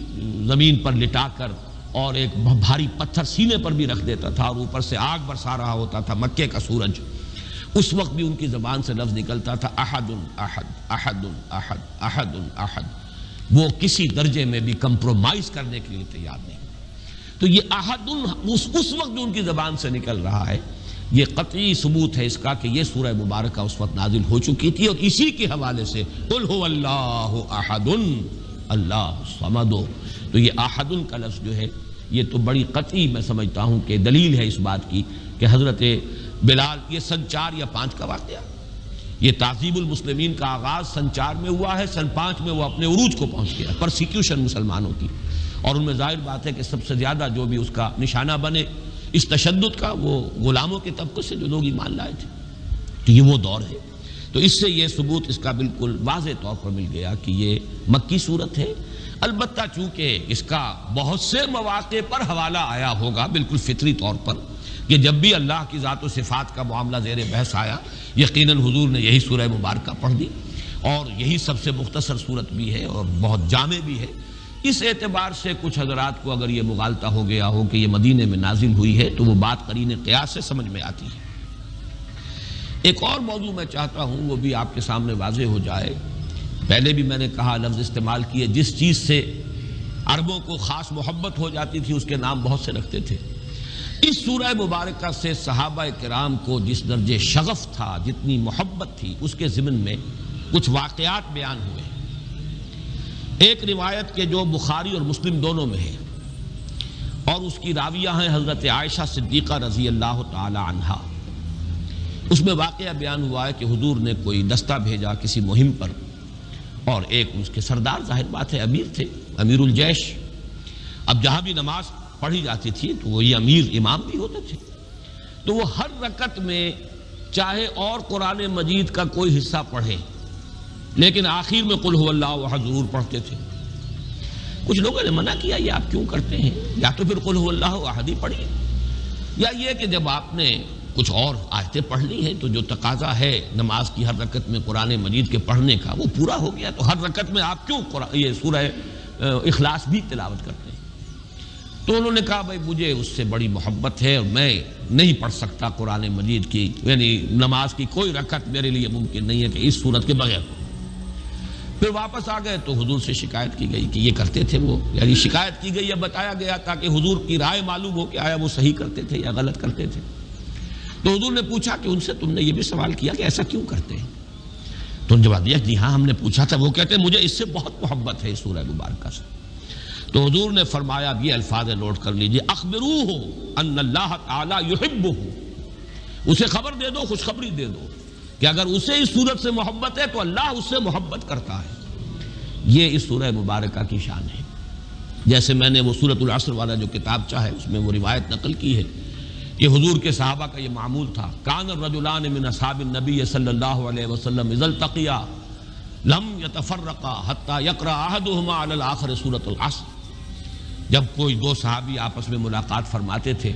زمین پر لٹا کر اور ایک بھاری پتھر سینے پر بھی رکھ دیتا تھا اور اوپر سے آگ برسا رہا ہوتا تھا مکے کا سورج، اس وقت بھی ان کی زبان سے لفظ نکلتا تھا احد احد احد احد احد احد، وہ کسی درجے میں بھی کمپرومائز کرنے کے لیے تیار نہیں۔ تو یہ احد اس وقت جو ان کی زبان سے نکل رہا ہے، یہ قطعی ثبوت ہے اس کا کہ یہ سورہ مبارکہ اس وقت نازل ہو چکی تھی، اور اسی کے حوالے سے قل هو اللہ احد اللہ الصمد، تو یہ احد کا لفظ جو ہے یہ تو بڑی قطعی میں سمجھتا ہوں کہ دلیل ہے اس بات کی کہ حضرت بلال، یہ سن 4 یا 5 کا واقعہ، یہ تعذیب المسلمین کا آغاز سن 4 میں ہوا ہے، سن 5 میں وہ اپنے عروج کو پہنچ گیا، پرسیکیوشن مسلمانوں کی، اور ان میں ظاہر بات ہے کہ سب سے زیادہ جو بھی اس کا نشانہ بنے اس تشدد کا، وہ غلاموں کے طبقے سے جو لوگ ایمان لائے تھے، تو یہ وہ دور ہے۔ تو اس سے یہ ثبوت اس کا بالکل واضح طور پر مل گیا کہ یہ مکی صورت ہے، البتہ چونکہ اس کا بہت سے مواقع پر حوالہ آیا ہوگا بالکل فطری طور پر کہ جب بھی اللہ کی ذات و صفات کا معاملہ زیر بحث آیا، یقیناً حضور نے یہی سورہ مبارکہ پڑھ دی، اور یہی سب سے مختصر صورت بھی ہے اور بہت جامع بھی ہے۔ اس اعتبار سے کچھ حضرات کو اگر یہ مغالطہ ہو گیا ہو کہ یہ مدینے میں نازل ہوئی ہے تو وہ بات قرین قیاس سے سمجھ میں آتی ہے۔ ایک اور موضوع میں چاہتا ہوں وہ بھی آپ کے سامنے واضح ہو جائے، پہلے بھی میں نے کہا لفظ استعمال کیے، جس چیز سے عربوں کو خاص محبت ہو جاتی تھی اس کے نام بہت سے رکھتے تھے، اس سورہ مبارکہ سے صحابہ کرام کو جس درجے شغف تھا، جتنی محبت تھی، اس کے ضمن میں کچھ واقعات بیان ہوئے۔ ایک روایت کے جو بخاری اور مسلم دونوں میں ہے اور اس کی راویہ ہیں حضرت عائشہ صدیقہ رضی اللہ تعالی عنہا، اس میں واقعہ بیان ہوا ہے کہ حضور نے کوئی دستہ بھیجا کسی مہم پر، اور ایک اس کے سردار ظاہر بات ہے امیر تھے، امیر الجیش، اب جہاں بھی نماز پڑھی جاتی تھی تو وہی امیر امام بھی ہوتے تھے، تو وہ ہر رکعت میں چاہے اور قرآن مجید کا کوئی حصہ پڑھے لیکن آخر میں قل هو اللہ احد ضرور پڑھتے تھے۔ کچھ لوگوں نے منع کیا یہ آپ کیوں کرتے ہیں، یا تو پھر قل هو اللہ احد ہی پڑھیے، یا یہ کہ جب آپ نے کچھ اور آیتیں پڑھ لی ہیں تو جو تقاضا ہے نماز کی ہر رکعت میں قرآن مجید کے پڑھنے کا وہ پورا ہو گیا، تو ہر رکعت میں آپ کیوں یہ سورہ اخلاص بھی تلاوت کرتے ہیں؟ تو انہوں نے کہا بھائی مجھے اس سے بڑی محبت ہے اور میں نہیں پڑھ سکتا قرآن مجید کی، یعنی نماز کی کوئی رکعت میرے لیے ممکن نہیں ہے کہ اس صورت کے بغیر۔ پھر واپس آ گئے تو حضور سے شکایت کی گئی کہ یہ کرتے تھے وہ، یعنی شکایت کی گئی یا بتایا گیا تاکہ حضور کی رائے معلوم ہو کہ آیا وہ صحیح کرتے تھے یا غلط کرتے تھے۔ تو حضور نے پوچھا کہ ان سے تم نے یہ بھی سوال کیا کہ ایسا کیوں کرتے ہیں؟ تو انہوں نے جواب دیا جی ہاں ہم نے پوچھا تھا، وہ کہتے ہیں مجھے اس سے بہت محبت ہے اس سورہ مبارکہ سے۔ تو حضور نے فرمایا یہ الفاظ نوٹ کر لیجئے، اخبروہ ان اللہ تعالی یحبہ، اسے خبر دے دو، خوشخبری دے دو کہ اگر اسے اس سورت سے محبت ہے تو اللہ اس سے محبت کرتا ہے۔ یہ اس سورہ مبارکہ کی شان ہے۔ جیسے میں نے وہ سورۃ العصر والا جو کتاب چاہے اس میں وہ روایت نقل کی ہے کہ حضور کے صحابہ کا یہ معمول تھا، کان الرجلان من اصحاب النبی صلی اللہ علیہ وسلم اذا التقیا لم يتفرقا حتى يقرأ احدهما على الاخر سورۃ العصر۔ جب کوئی دو صحابی آپس میں ملاقات فرماتے تھے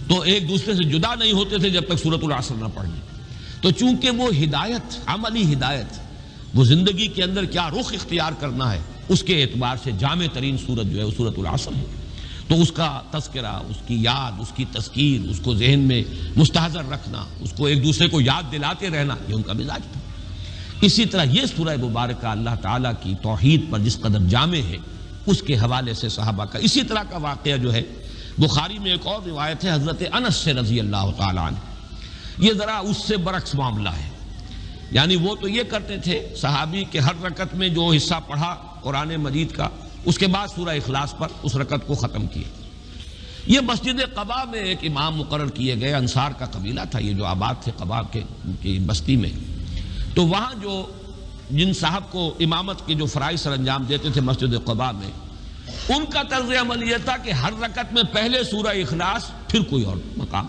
تو ایک دوسرے سے جدا نہیں ہوتے تھے جب تک سورۃ العصر نہ پڑھ لیں۔ تو چونکہ وہ ہدایت، عملی ہدایت، وہ زندگی کے اندر کیا رخ اختیار کرنا ہے، اس کے اعتبار سے جامع ترین سورت جو ہے وہ سورۃ العصر ہے۔ تو اس کا تذکرہ، اس کی یاد، اس کی تذکیر، اس کو ذہن میں مستحضر رکھنا، اس کو ایک دوسرے کو یاد دلاتے رہنا، یہ ان کا مزاج تھا۔ اسی طرح یہ سورہ مبارکہ اللہ تعالیٰ کی توحید پر جس قدر جامع ہے، اس کے حوالے سے صحابہ کا اسی طرح کا واقعہ جو ہے بخاری میں ایک اور روایت ہے حضرت انس سے رضی اللہ تعالیٰ عنہ، یہ ذرا اس سے برعکس معاملہ ہے۔ یعنی وہ تو یہ کرتے تھے صحابی کہ ہر رکعت میں جو حصہ پڑھا قرآن مجید کا، اس کے بعد سورہ اخلاص پر اس رکعت کو ختم کیا۔ یہ مسجد قباء میں ایک امام مقرر کیے گئے، انصار کا قبیلہ تھا یہ جو آباد تھے قباء کی بستی میں، تو وہاں جو جن صاحب کو امامت کے جو فرائض سر انجام دیتے تھے مسجد قباء میں، ان کا طرز عمل یہ تھا کہ ہر رکعت میں پہلے سورہ اخلاص پھر کوئی اور مقام۔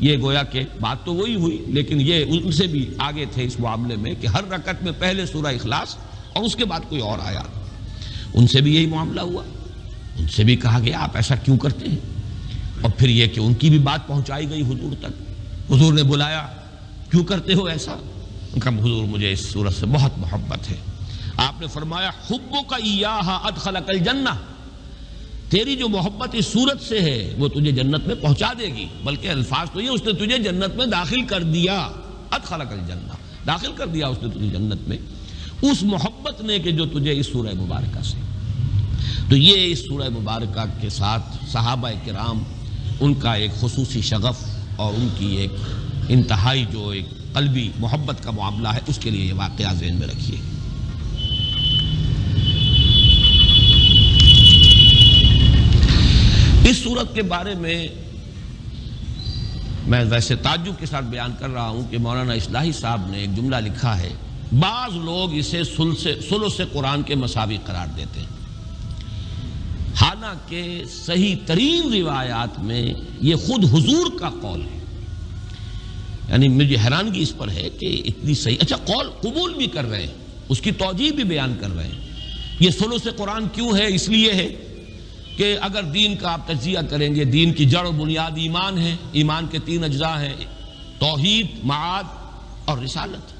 یہ گویا کہ بات تو وہی ہوئی، لیکن یہ ان سے بھی آگے تھے اس معاملے میں کہ ہر رکعت میں پہلے سورہ اخلاص اور اس کے بعد کوئی اور آیات۔ ان سے بھی یہی معاملہ ہوا، ان سے بھی کہا گیا آپ ایسا کیوں کرتے ہیں، اور پھر یہ کہ ان کی بھی بات پہنچائی گئی حضور تک۔ حضور نے بلایا، کیوں کرتے ہو ایسا؟ ان کا حضور مجھے اس صورت سے بہت محبت ہے۔ آپ نے فرمایا حبک ایہا ادخلک الجنہ، تیری جو محبت اس صورت سے ہے وہ تجھے جنت میں پہنچا دے گی، بلکہ الفاظ تو یہ اس نے تجھے جنت میں داخل کر دیا، ادخلک الجنہ، داخل کر دیا اس نے تجھے جنت میں، اس محبت نے کہ جو تجھے اس سورہ مبارکہ سے۔ تو یہ اس سورہ مبارکہ کے ساتھ صحابہ کرام ان کا ایک خصوصی شغف اور ان کی ایک انتہائی جو ایک قلبی محبت کا معاملہ ہے، اس کے لیے یہ واقعہ ذہن میں رکھیے۔ اس صورت کے بارے میں ویسے تعجب کے ساتھ بیان کر رہا ہوں کہ مولانا اصلاحی صاحب نے ایک جملہ لکھا ہے، بعض لوگ اسے ثلث قرآن کے مساوی قرار دیتے ہیں، حالانکہ صحیح ترین روایات میں یہ خود حضور کا قول ہے۔ یعنی مجھے حیرانگی اس پر ہے کہ اتنی صحیح، اچھا قول قبول بھی کر رہے ہیں، اس کی توجیہ بھی بیان کر رہے ہیں۔ یہ ثلث قرآن کیوں ہے؟ اس لیے ہے کہ اگر دین کا آپ تجزیہ کریں گے، دین کی جڑ و بنیاد ایمان ہے، ایمان کے 3 اجزاء ہیں، توحید، معاد اور رسالت۔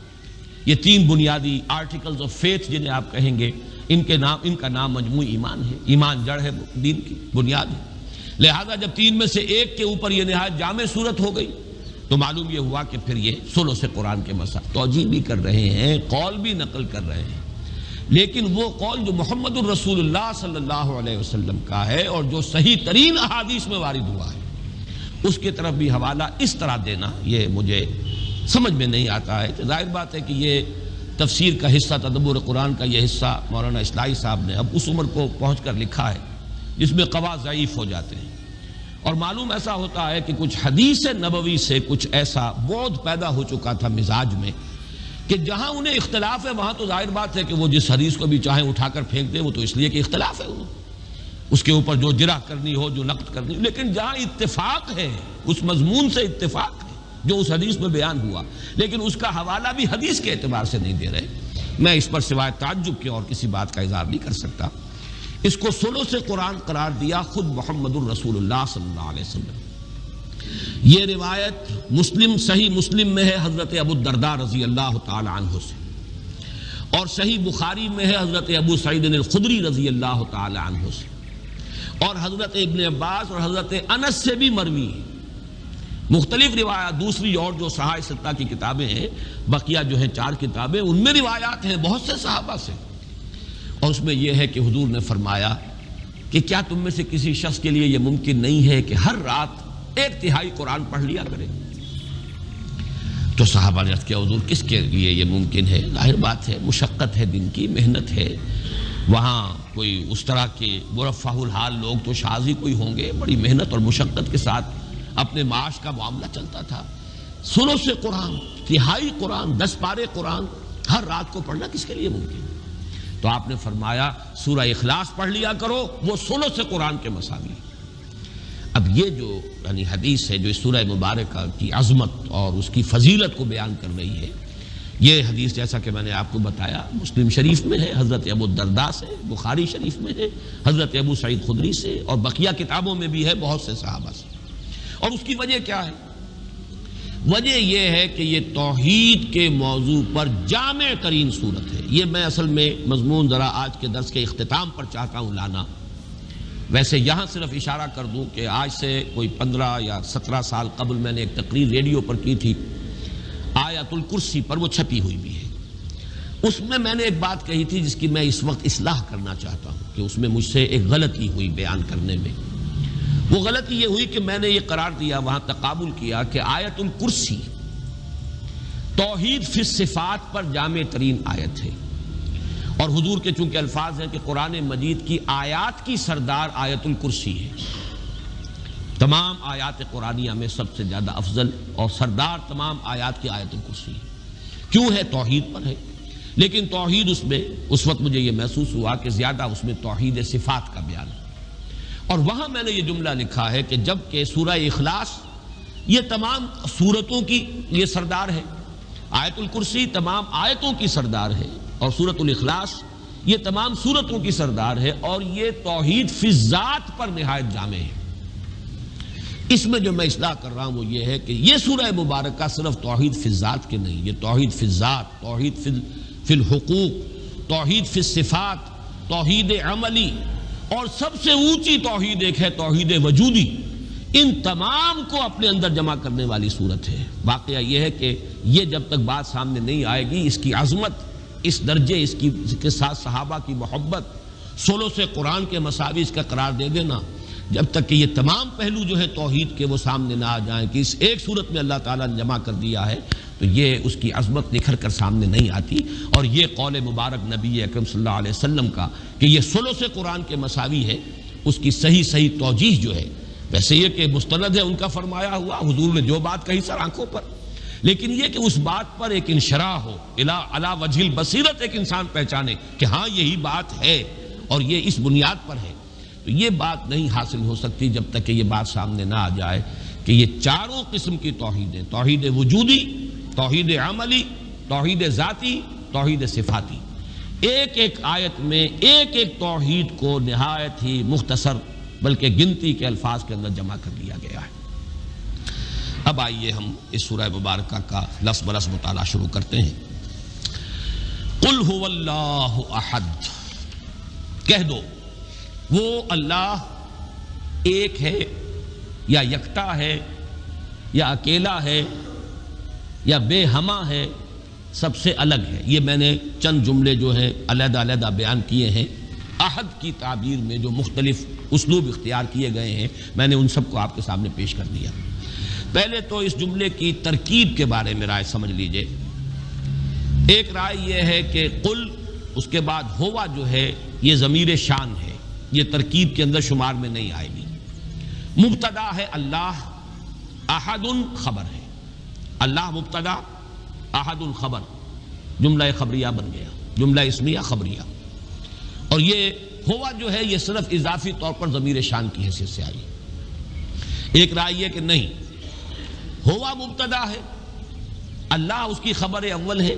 یہ 3 بنیادی آرٹیکلز آف فیتھ جنہیں آپ کہیں گے، ان کا نام مجموعی ایمان ہے۔ ایمان جڑ ہے، دین کی بنیاد ہے۔ لہذا جب 3 میں سے ایک کے اوپر یہ نہایت جامع صورت ہو گئی تو معلوم یہ ہوا کہ پھر یہ ثلث قرآن کے مسائل توجیہ بھی کر رہے ہیں، قول بھی نقل کر رہے ہیں، لیکن وہ قول جو محمد الرسول اللہ صلی اللہ علیہ وسلم کا ہے اور جو صحیح ترین احادیث میں وارد ہوا ہے، اس کی طرف بھی حوالہ اس طرح دینا یہ مجھے سمجھ میں نہیں آتا ہے۔ ظاہر بات ہے کہ یہ تفسیر کا حصہ، تدبر قرآن کا یہ حصہ مولانا اصلاحی صاحب نے اب اس عمر کو پہنچ کر لکھا ہے جس میں قوا ضعیف ہو جاتے ہیں، اور معلوم ایسا ہوتا ہے کہ کچھ حدیث نبوی سے کچھ ایسا بعد پیدا ہو چکا تھا مزاج میں کہ جہاں انہیں اختلاف ہے وہاں تو ظاہر بات ہے کہ وہ جس حدیث کو بھی چاہیں اٹھا کر پھینک دیں، وہ تو اس لیے کہ اختلاف ہے انہیں، اس کے اوپر جو جرح کرنی ہو، جو نقد کرنی ہو، لیکن جہاں اتفاق ہے اس مضمون سے اتفاق ہے جو اس حدیث میں بیان ہوا، لیکن اس کا حوالہ بھی حدیث کے اعتبار سے نہیں دے رہے، میں اس پر سوائے تعجب کے اور کسی بات کا اظہار نہیں کر سکتا۔ اس کو ثلث قرآن قرار دیا خود محمد الرسول اللہ صلی اللہ علیہ وسلم۔ یہ روایت مسلم، صحیح مسلم میں ہے حضرت ابو الدرداء رضی اللہ تعالی عنہ سے، اور صحیح بخاری میں ہے حضرت ابو سعید الخدری رضی اللہ تعالی عنہ سے، اور حضرت ابن عباس اور حضرت انس سے بھی مروی ہے۔ مختلف روایات دوسری اور جو صحائف ستہ کی کتابیں ہیں، بقیہ جو ہیں 4 کتابیں، ان میں روایات ہیں بہت سے صحابہ سے، اور اس میں یہ ہے کہ حضور نے فرمایا کہ کیا تم میں سے کسی شخص کے لیے یہ ممکن نہیں ہے کہ ہر رات 1/3 قرآن پڑھ لیا کرے؟ تو صحابہ نے عرض کیا حضور کس کے لیے یہ ممکن ہے؟ ظاہر بات ہے مشقت ہے، دن کی محنت ہے، وہاں کوئی اس طرح کے مرفہ الحال لوگ تو شاذ ہی کوئی ہوں گے، بڑی محنت اور مشقت کے ساتھ اپنے معاش کا معاملہ چلتا تھا۔ ثلث قرآن، 1/3 قرآن، 10 پارے قرآن ہر رات کو پڑھنا کس کے لیے ممکن ہے؟ تو آپ نے فرمایا سورہ اخلاص پڑھ لیا کرو، وہ ثلث قرآن کے مساوی۔ اب یہ جو یعنی حدیث ہے جو اس سورہ مبارکہ کی عظمت اور اس کی فضیلت کو بیان کر رہی ہے، یہ حدیث جیسا کہ میں نے آپ کو بتایا مسلم شریف میں ہے، حضرت ابو الدرداء سے، بخاری شریف میں ہے، حضرت ابو سعید خدری سے، اور بقیہ کتابوں میں بھی ہے بہت سے صحابہ سے۔ اور اس کی وجہ کیا ہے؟ وجہ یہ ہے کہ یہ توحید کے موضوع پر جامع ترین صورت ہے۔ یہ میں اصل میں مضمون ذرا آج کے درس کے اختتام پر چاہتا ہوں لانا۔ ویسے یہاں صرف اشارہ کر دوں کہ آج سے کوئی 15 یا 17 سال قبل میں نے ایک تقریر ریڈیو پر کی تھی آیت الکرسی پر، وہ چھپی ہوئی بھی ہے۔ اس میں نے ایک بات کہی تھی جس کی میں اس وقت اصلاح کرنا چاہتا ہوں کہ اس میں مجھ سے ایک غلطی ہوئی بیان کرنے میں۔ وہ غلطی یہ ہوئی کہ میں نے یہ قرار دیا، وہاں تقابل کیا کہ آیت الکرسی توحید فی الصفات پر جامع ترین آیت ہے، اور حضور کے چونکہ الفاظ ہیں کہ قرآن مجید کی آیات کی سردار آیت الکرسی ہے، تمام آیات قرآنیہ میں سب سے زیادہ افضل اور سردار تمام آیات کی آیت الکرسی ہے۔ کیوں ہے؟ توحید پر ہے، لیکن توحید اس میں اس وقت مجھے یہ محسوس ہوا کہ زیادہ اس میں توحید صفات کا بیان ہے، اور وہاں میں نے یہ جملہ لکھا ہے کہ جب کہ سورہ اخلاص یہ تمام سورتوں کی یہ سردار ہے، آیت الکرسی تمام آیتوں کی سردار ہے، اور سورۃ الاخلاص یہ تمام سورتوں کی سردار ہے، اور یہ توحید فی الذات پر نہایت جامع ہے۔ اس میں جو میں اصلاح کر رہا ہوں وہ یہ ہے کہ یہ سورہ مبارکہ صرف توحید فی الذات کے نہیں، یہ توحید فی الذات، توحید فی الحقوق، توحید فی الصفات، توحید عملی، اور سب سے اونچی توحید ایک ہے توحید وجودی، ان تمام کو اپنے اندر جمع کرنے والی صورت ہے۔ واقعہ یہ ہے کہ یہ جب تک بات سامنے نہیں آئے گی، اس کی عظمت، اس درجے، اس کے ساتھ صحابہ کی محبت، ثلث قرآن کے مساوی اس کا قرار دے دینا، جب تک کہ یہ تمام پہلو جو ہے توحید کے وہ سامنے نہ آ جائیں کہ اس ایک صورت میں اللہ تعالیٰ نے جمع کر دیا ہے، تو یہ اس کی عظمت نکھر کر سامنے نہیں آتی۔ اور یہ قول مبارک نبی اکرم صلی اللہ علیہ وسلم کا کہ یہ ثلث قرآن کے مساوی ہے، اس کی صحیح توجیہ جو ہے، ویسے یہ کہ مستند ہے ان کا فرمایا ہوا، حضور نے جو بات کہی سر آنکھوں پر، لیکن یہ کہ اس بات پر ایک انشراح ہو، علی وجہ البصیرت ایک انسان پہچانے کہ ہاں یہی بات ہے اور یہ اس بنیاد پر ہے، تو یہ بات نہیں حاصل ہو سکتی جب تک کہ یہ بات سامنے نہ آ جائے کہ یہ چاروں قسم کی توحیدیں، توحید وجودی، توحید عملی، توحید ذاتی، توحید صفاتی، ایک ایک آیت میں ایک ایک توحید کو نہایت ہی مختصر بلکہ گنتی کے الفاظ کے اندر جمع کر دیا گیا ہے۔ اب آئیے ہم اس سورہ مبارکہ کا لفظ برس مطالعہ شروع کرتے ہیں۔ قل هو اللہ احد، کہہ دو وہ اللہ ایک ہے یا یکتا ہے یا اکیلا ہے یا بے ہمہ ہے، سب سے الگ ہے۔ یہ میں نے چند جملے جو ہیں علیحدہ علیحدہ بیان کیے ہیں، احد کی تعبیر میں جو مختلف اسلوب اختیار کیے گئے ہیں میں نے ان سب کو آپ کے سامنے پیش کر دیا۔ پہلے تو اس جملے کی ترکیب کے بارے میں رائے سمجھ لیجئے۔ ایک رائے یہ ہے کہ قل، اس کے بعد ہوا جو ہے یہ ضمیر شان ہے، یہ ترکیب کے اندر شمار میں نہیں آئے گی۔ مبتدا ہے اللہ، احد خبر ہے، اللہ مبتدا، احد خبر، جملہ خبریہ بن گیا، جملہ اسمیہ خبریہ۔ اور یہ ہوا جو ہے یہ صرف اضافی طور پر ضمیر شان کی حیثیت سے آئی۔ ایک رائے یہ کہ نہیں، ہوا مبتدا ہے، اللہ اس کی خبر اول ہے،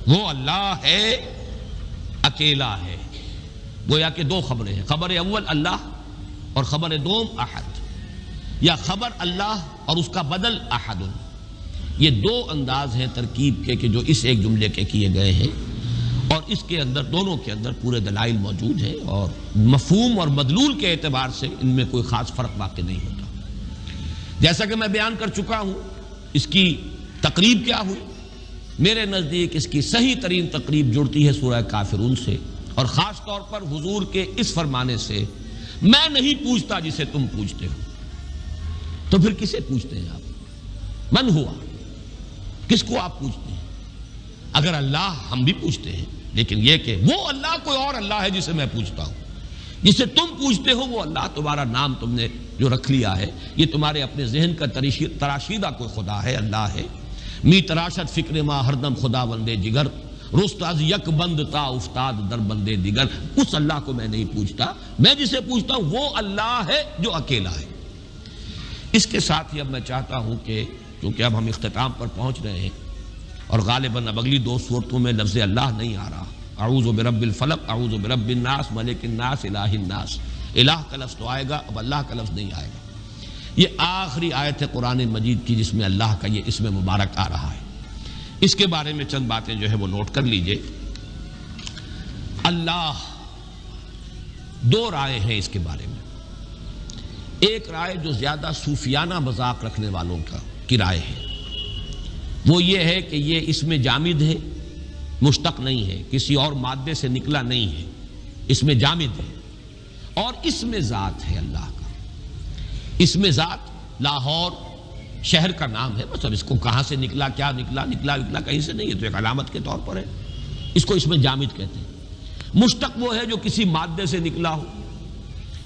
وہ اللہ ہے، اکیلا ہے، گویا کہ دو خبریں ہیں، خبر اول اللہ اور خبر دوم احد، یا خبر اللہ اور اس کا بدل احد۔ یہ دو انداز ہیں ترکیب کے کہ جو اس ایک جملے کے کیے گئے ہیں، اور اس کے اندر دونوں کے اندر پورے دلائل موجود ہیں، اور مفہوم اور مدلول کے اعتبار سے ان میں کوئی خاص فرق واقع نہیں ہوتا۔ جیسا کہ میں بیان کر چکا ہوں، اس کی تقریب کیا ہوئی؟ میرے نزدیک اس کی صحیح ترین تقریب جڑتی ہے سورہ کافرون سے، اور خاص طور پر حضور کے اس فرمانے سے، میں نہیں پوچھتا جسے تم پوچھتے ہو۔ تو پھر کسے پوچھتے ہیں آپ؟ من ہوا، کس کو آپ پوچھتے ہیں؟ اگر اللہ ہم بھی پوچھتے ہیں، لیکن یہ کہ وہ اللہ کوئی اور اللہ ہے جسے میں پوچھتا ہوں، جسے تم پوچھتے ہو وہ اللہ، تمہارا نام تم نے جو رکھ لیا ہے، یہ تمہارے اپنے ذہن کا تراشیدہ کوئی خدا ہے، اللہ ہے۔ می تراشت فکر ما ہر دم خدا وندے جگر، رست از یک بند تا افتاد در بندے دیگر. اس اللہ کو میں نہیں پوچھتا، میں جسے پوچھتا ہوں وہ اللہ ہے جو اکیلا ہے. اس کے ساتھ ہی اب میں چاہتا ہوں کہ چونکہ اب ہم اختتام پر پہنچ رہے ہیں اور غالباً اب اگلی دو صورتوں میں لفظ اللہ نہیں آ رہا، اعوذ برب الفلق، اعوذ برب الناس، ملک الناس، الہ الناس، الہ کا لفظ تو آئے گا، اب اللہ کا لفظ نہیں آئے گا. یہ آخری آیت ہے قرآن مجید کی جس میں اللہ کا یہ اسم مبارک آ رہا ہے. اس کے بارے میں چند باتیں جو ہے وہ نوٹ کر لیجئے. اللہ، دو رائے ہیں اس کے بارے میں. ایک رائے جو زیادہ صوفیانہ مذاق رکھنے والوں کی رائے ہے، وہ یہ ہے کہ یہ اسم جامد ہے، مشتق نہیں ہے، کسی اور مادے سے نکلا نہیں ہے، اسم جامد ہے. اور اسم ذات ہے اللہ کا. اسم ذات لاہور شہر کا نام ہے، بس اب اس کو کہاں سے نکلا، کیا نکلا کہیں سے نہیں ہے، تو ایک علامت کے طور پر ہے. اس کو اسم جامد کہتے ہیں. مشتق وہ ہے جو کسی مادے سے نکلا ہو،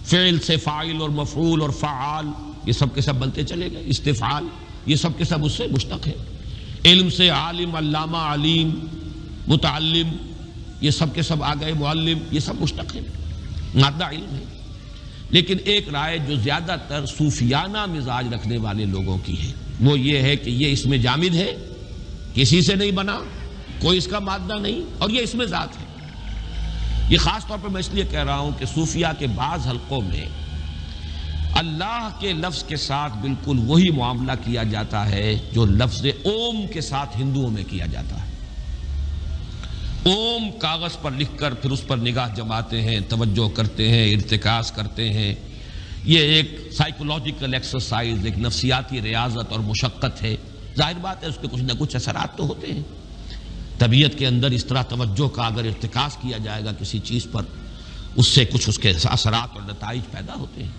فعل سے فاعل اور مفعول اور فعال یہ سب کے سب بنتے چلے گئے، استفعال یہ سب کے سب اس سے مشتق ہے. علم سے عالم، علامہ، علیم، متعلم یہ سب کے سب آ گئے، معلم یہ سب مشتق ہے، مادہ علم ہے. لیکن ایک رائے جو زیادہ تر صوفیانہ مزاج رکھنے والے لوگوں کی ہے وہ یہ ہے کہ یہ اسم جامد ہے، کسی سے نہیں بنا، کوئی اس کا مادہ نہیں، اور یہ اسم ذات ہے. یہ خاص طور پر میں اس لیے کہہ رہا ہوں کہ صوفیہ کے بعض حلقوں میں اللہ کے لفظ کے ساتھ بالکل وہی معاملہ کیا جاتا ہے جو لفظ اوم کے ساتھ ہندوؤں میں کیا جاتا ہے. اوم کاغذ پر لکھ کر پھر اس پر نگاہ جماتے ہیں، توجہ کرتے ہیں، ارتکاز کرتے ہیں. یہ ایک سائیکولوجیکل ایکسرسائز، ایک نفسیاتی ریاضت اور مشقت ہے. ظاہر بات ہے اس کے کچھ نہ کچھ اثرات تو ہوتے ہیں. طبیعت کے اندر اس طرح توجہ کا اگر ارتکاز کیا جائے گا کسی چیز پر، اس سے کچھ اس کے اثرات اور نتائج پیدا ہوتے ہیں.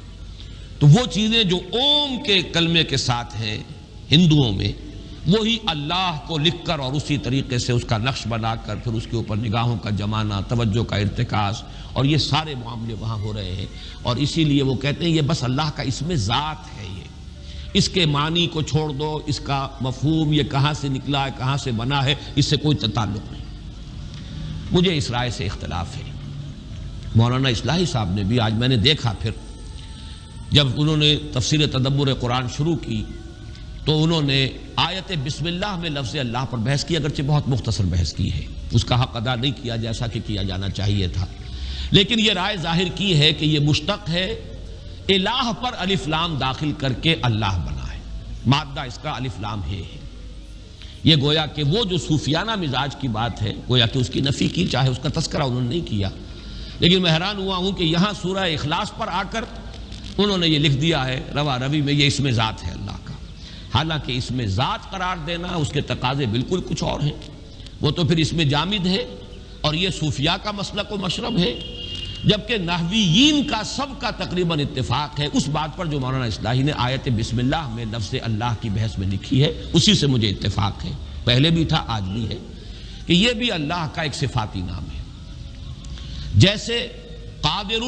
تو وہ چیزیں جو اوم کے کلمے کے ساتھ ہیں ہندوؤں میں، وہی اللہ کو لکھ کر اور اسی طریقے سے اس کا نقش بنا کر پھر اس کے اوپر نگاہوں کا جمانا، توجہ کا ارتکاز، اور یہ سارے معاملے وہاں ہو رہے ہیں. اور اسی لیے وہ کہتے ہیں یہ بس اللہ کا اسم ذات ہے. یہ اس کے معنی کو چھوڑ دو، اس کا مفہوم یہ کہاں سے نکلا ہے، کہاں سے بنا ہے، اس سے کوئی تعلق نہیں. مجھے اس رائے سے اختلاف ہے. مولانا اصلاحی صاحب نے بھی، آج میں نے دیکھا پھر جب انہوں نے تفسیر تدبر قرآن شروع کی تو انہوں نے آیت بسم اللہ میں لفظ اللہ پر بحث کی، اگرچہ بہت مختصر بحث کی ہے، اس کا حق ادا نہیں کیا جیسا کہ کیا جانا چاہیے تھا. لیکن یہ رائے ظاہر کی ہے کہ یہ مشتق ہے، الہ پر الف لام داخل کر کے اللہ بنا ہے، مادہ اس کا الف لام ہے. یہ گویا کہ وہ جو صوفیانہ مزاج کی بات ہے گویا کہ اس کی نفی کی، چاہے اس کا تذکرہ انہوں نے نہیں کیا. لیکن میں حیران ہوا ہوں کہ یہاں سورہ اخلاص پر آ کر انہوں نے یہ لکھ دیا ہے روا روی میں یہ اسم ذات ہے اللہ کا. حالانکہ اسم ذات قرار دینا اس کے تقاضے بالکل کچھ اور ہیں. وہ تو پھر اسم جامد ہے اور یہ صوفیاء کا مسلک و مشرب ہے. جبکہ نحویین کا سب کا تقریباً اتفاق ہے اس بات پر جو مولانا اصلاحی نے آیت بسم اللہ میں لفظ اللہ کی بحث میں لکھی ہے، اسی سے مجھے اتفاق ہے. پہلے بھی تھا، آج بھی ہے، کہ یہ بھی اللہ کا ایک صفاتی نام ہے. جیسے قادر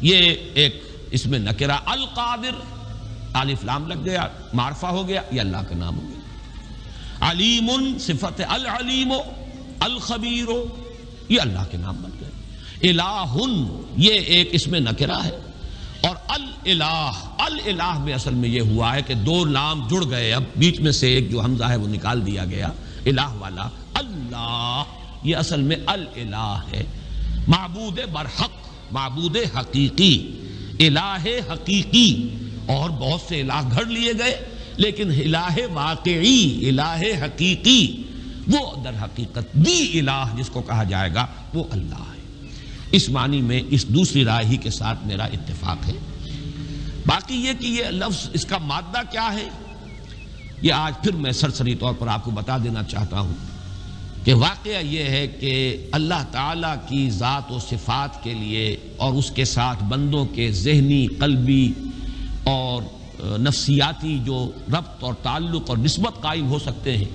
یہ ایک اس میں نکرہ، القادر الف لام لگ گیا، معرفہ ہو گیا، یہ اللہ کا نام ہو گیا. علیم صفت العلیم، الخبیر یہ اللہ کے نام بن گئے. الہ یہ ایک اس میں نکرہ ہے. اور الالہ میں اصل میں یہ ہوا ہے کہ دو نام جڑ گئے، اب بیچ میں سے ایک جو حمزہ ہے وہ نکال دیا گیا، الہ والا. اللہ یہ اصل میں الالہ ہے، معبود برحق، معبود حقیقی، الہ حقیقی. اور بہت سے الہ گھڑ لیے گئے، لیکن الہ واقعی، الہ حقیقی وہ در حقیقت دی الہ جس کو کہا جائے گا وہ اللہ ہے. اس معنی میں اس دوسری رائے ہی کے ساتھ میرا اتفاق ہے. باقی یہ کہ یہ لفظ اس کا مادہ کیا ہے، یہ آج پھر میں سرسری طور پر آپ کو بتا دینا چاہتا ہوں کہ واقعہ یہ ہے کہ اللہ تعالیٰ کی ذات و صفات کے لیے اور اس کے ساتھ بندوں کے ذہنی، قلبی اور نفسیاتی جو ربط اور تعلق اور نسبت قائم ہو سکتے ہیں،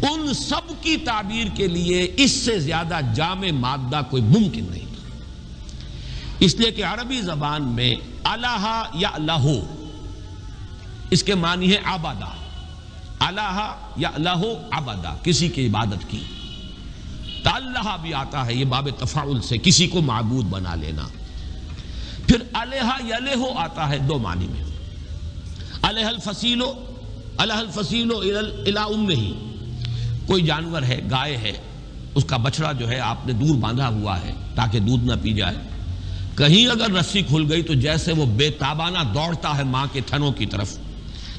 ان سب کی تعبیر کے لیے اس سے زیادہ جامع مادہ کوئی ممکن نہیں تھا. اس لیے کہ عربی زبان میں الہ یا الہ اس کے معنی ہے عبادہ. الہ یا الہ عبادہ، کسی کی عبادت کی. تعلہ بھی آتا ہے، یہ باب تفاعل سے کسی کو معبود بنا لینا۔ پھر الہ یلہ آتا ہے دو معنی میں، الہ الفصیل الی امہ، کوئی جانور ہے، گائے ہے، اس کا بچڑا جو ہے آپ نے دور باندھا ہوا ہے تاکہ دودھ نہ پی جائے، کہیں اگر رسی کھل گئی تو جیسے وہ بے تابانہ دوڑتا ہے ماں کے تھنوں کی طرف،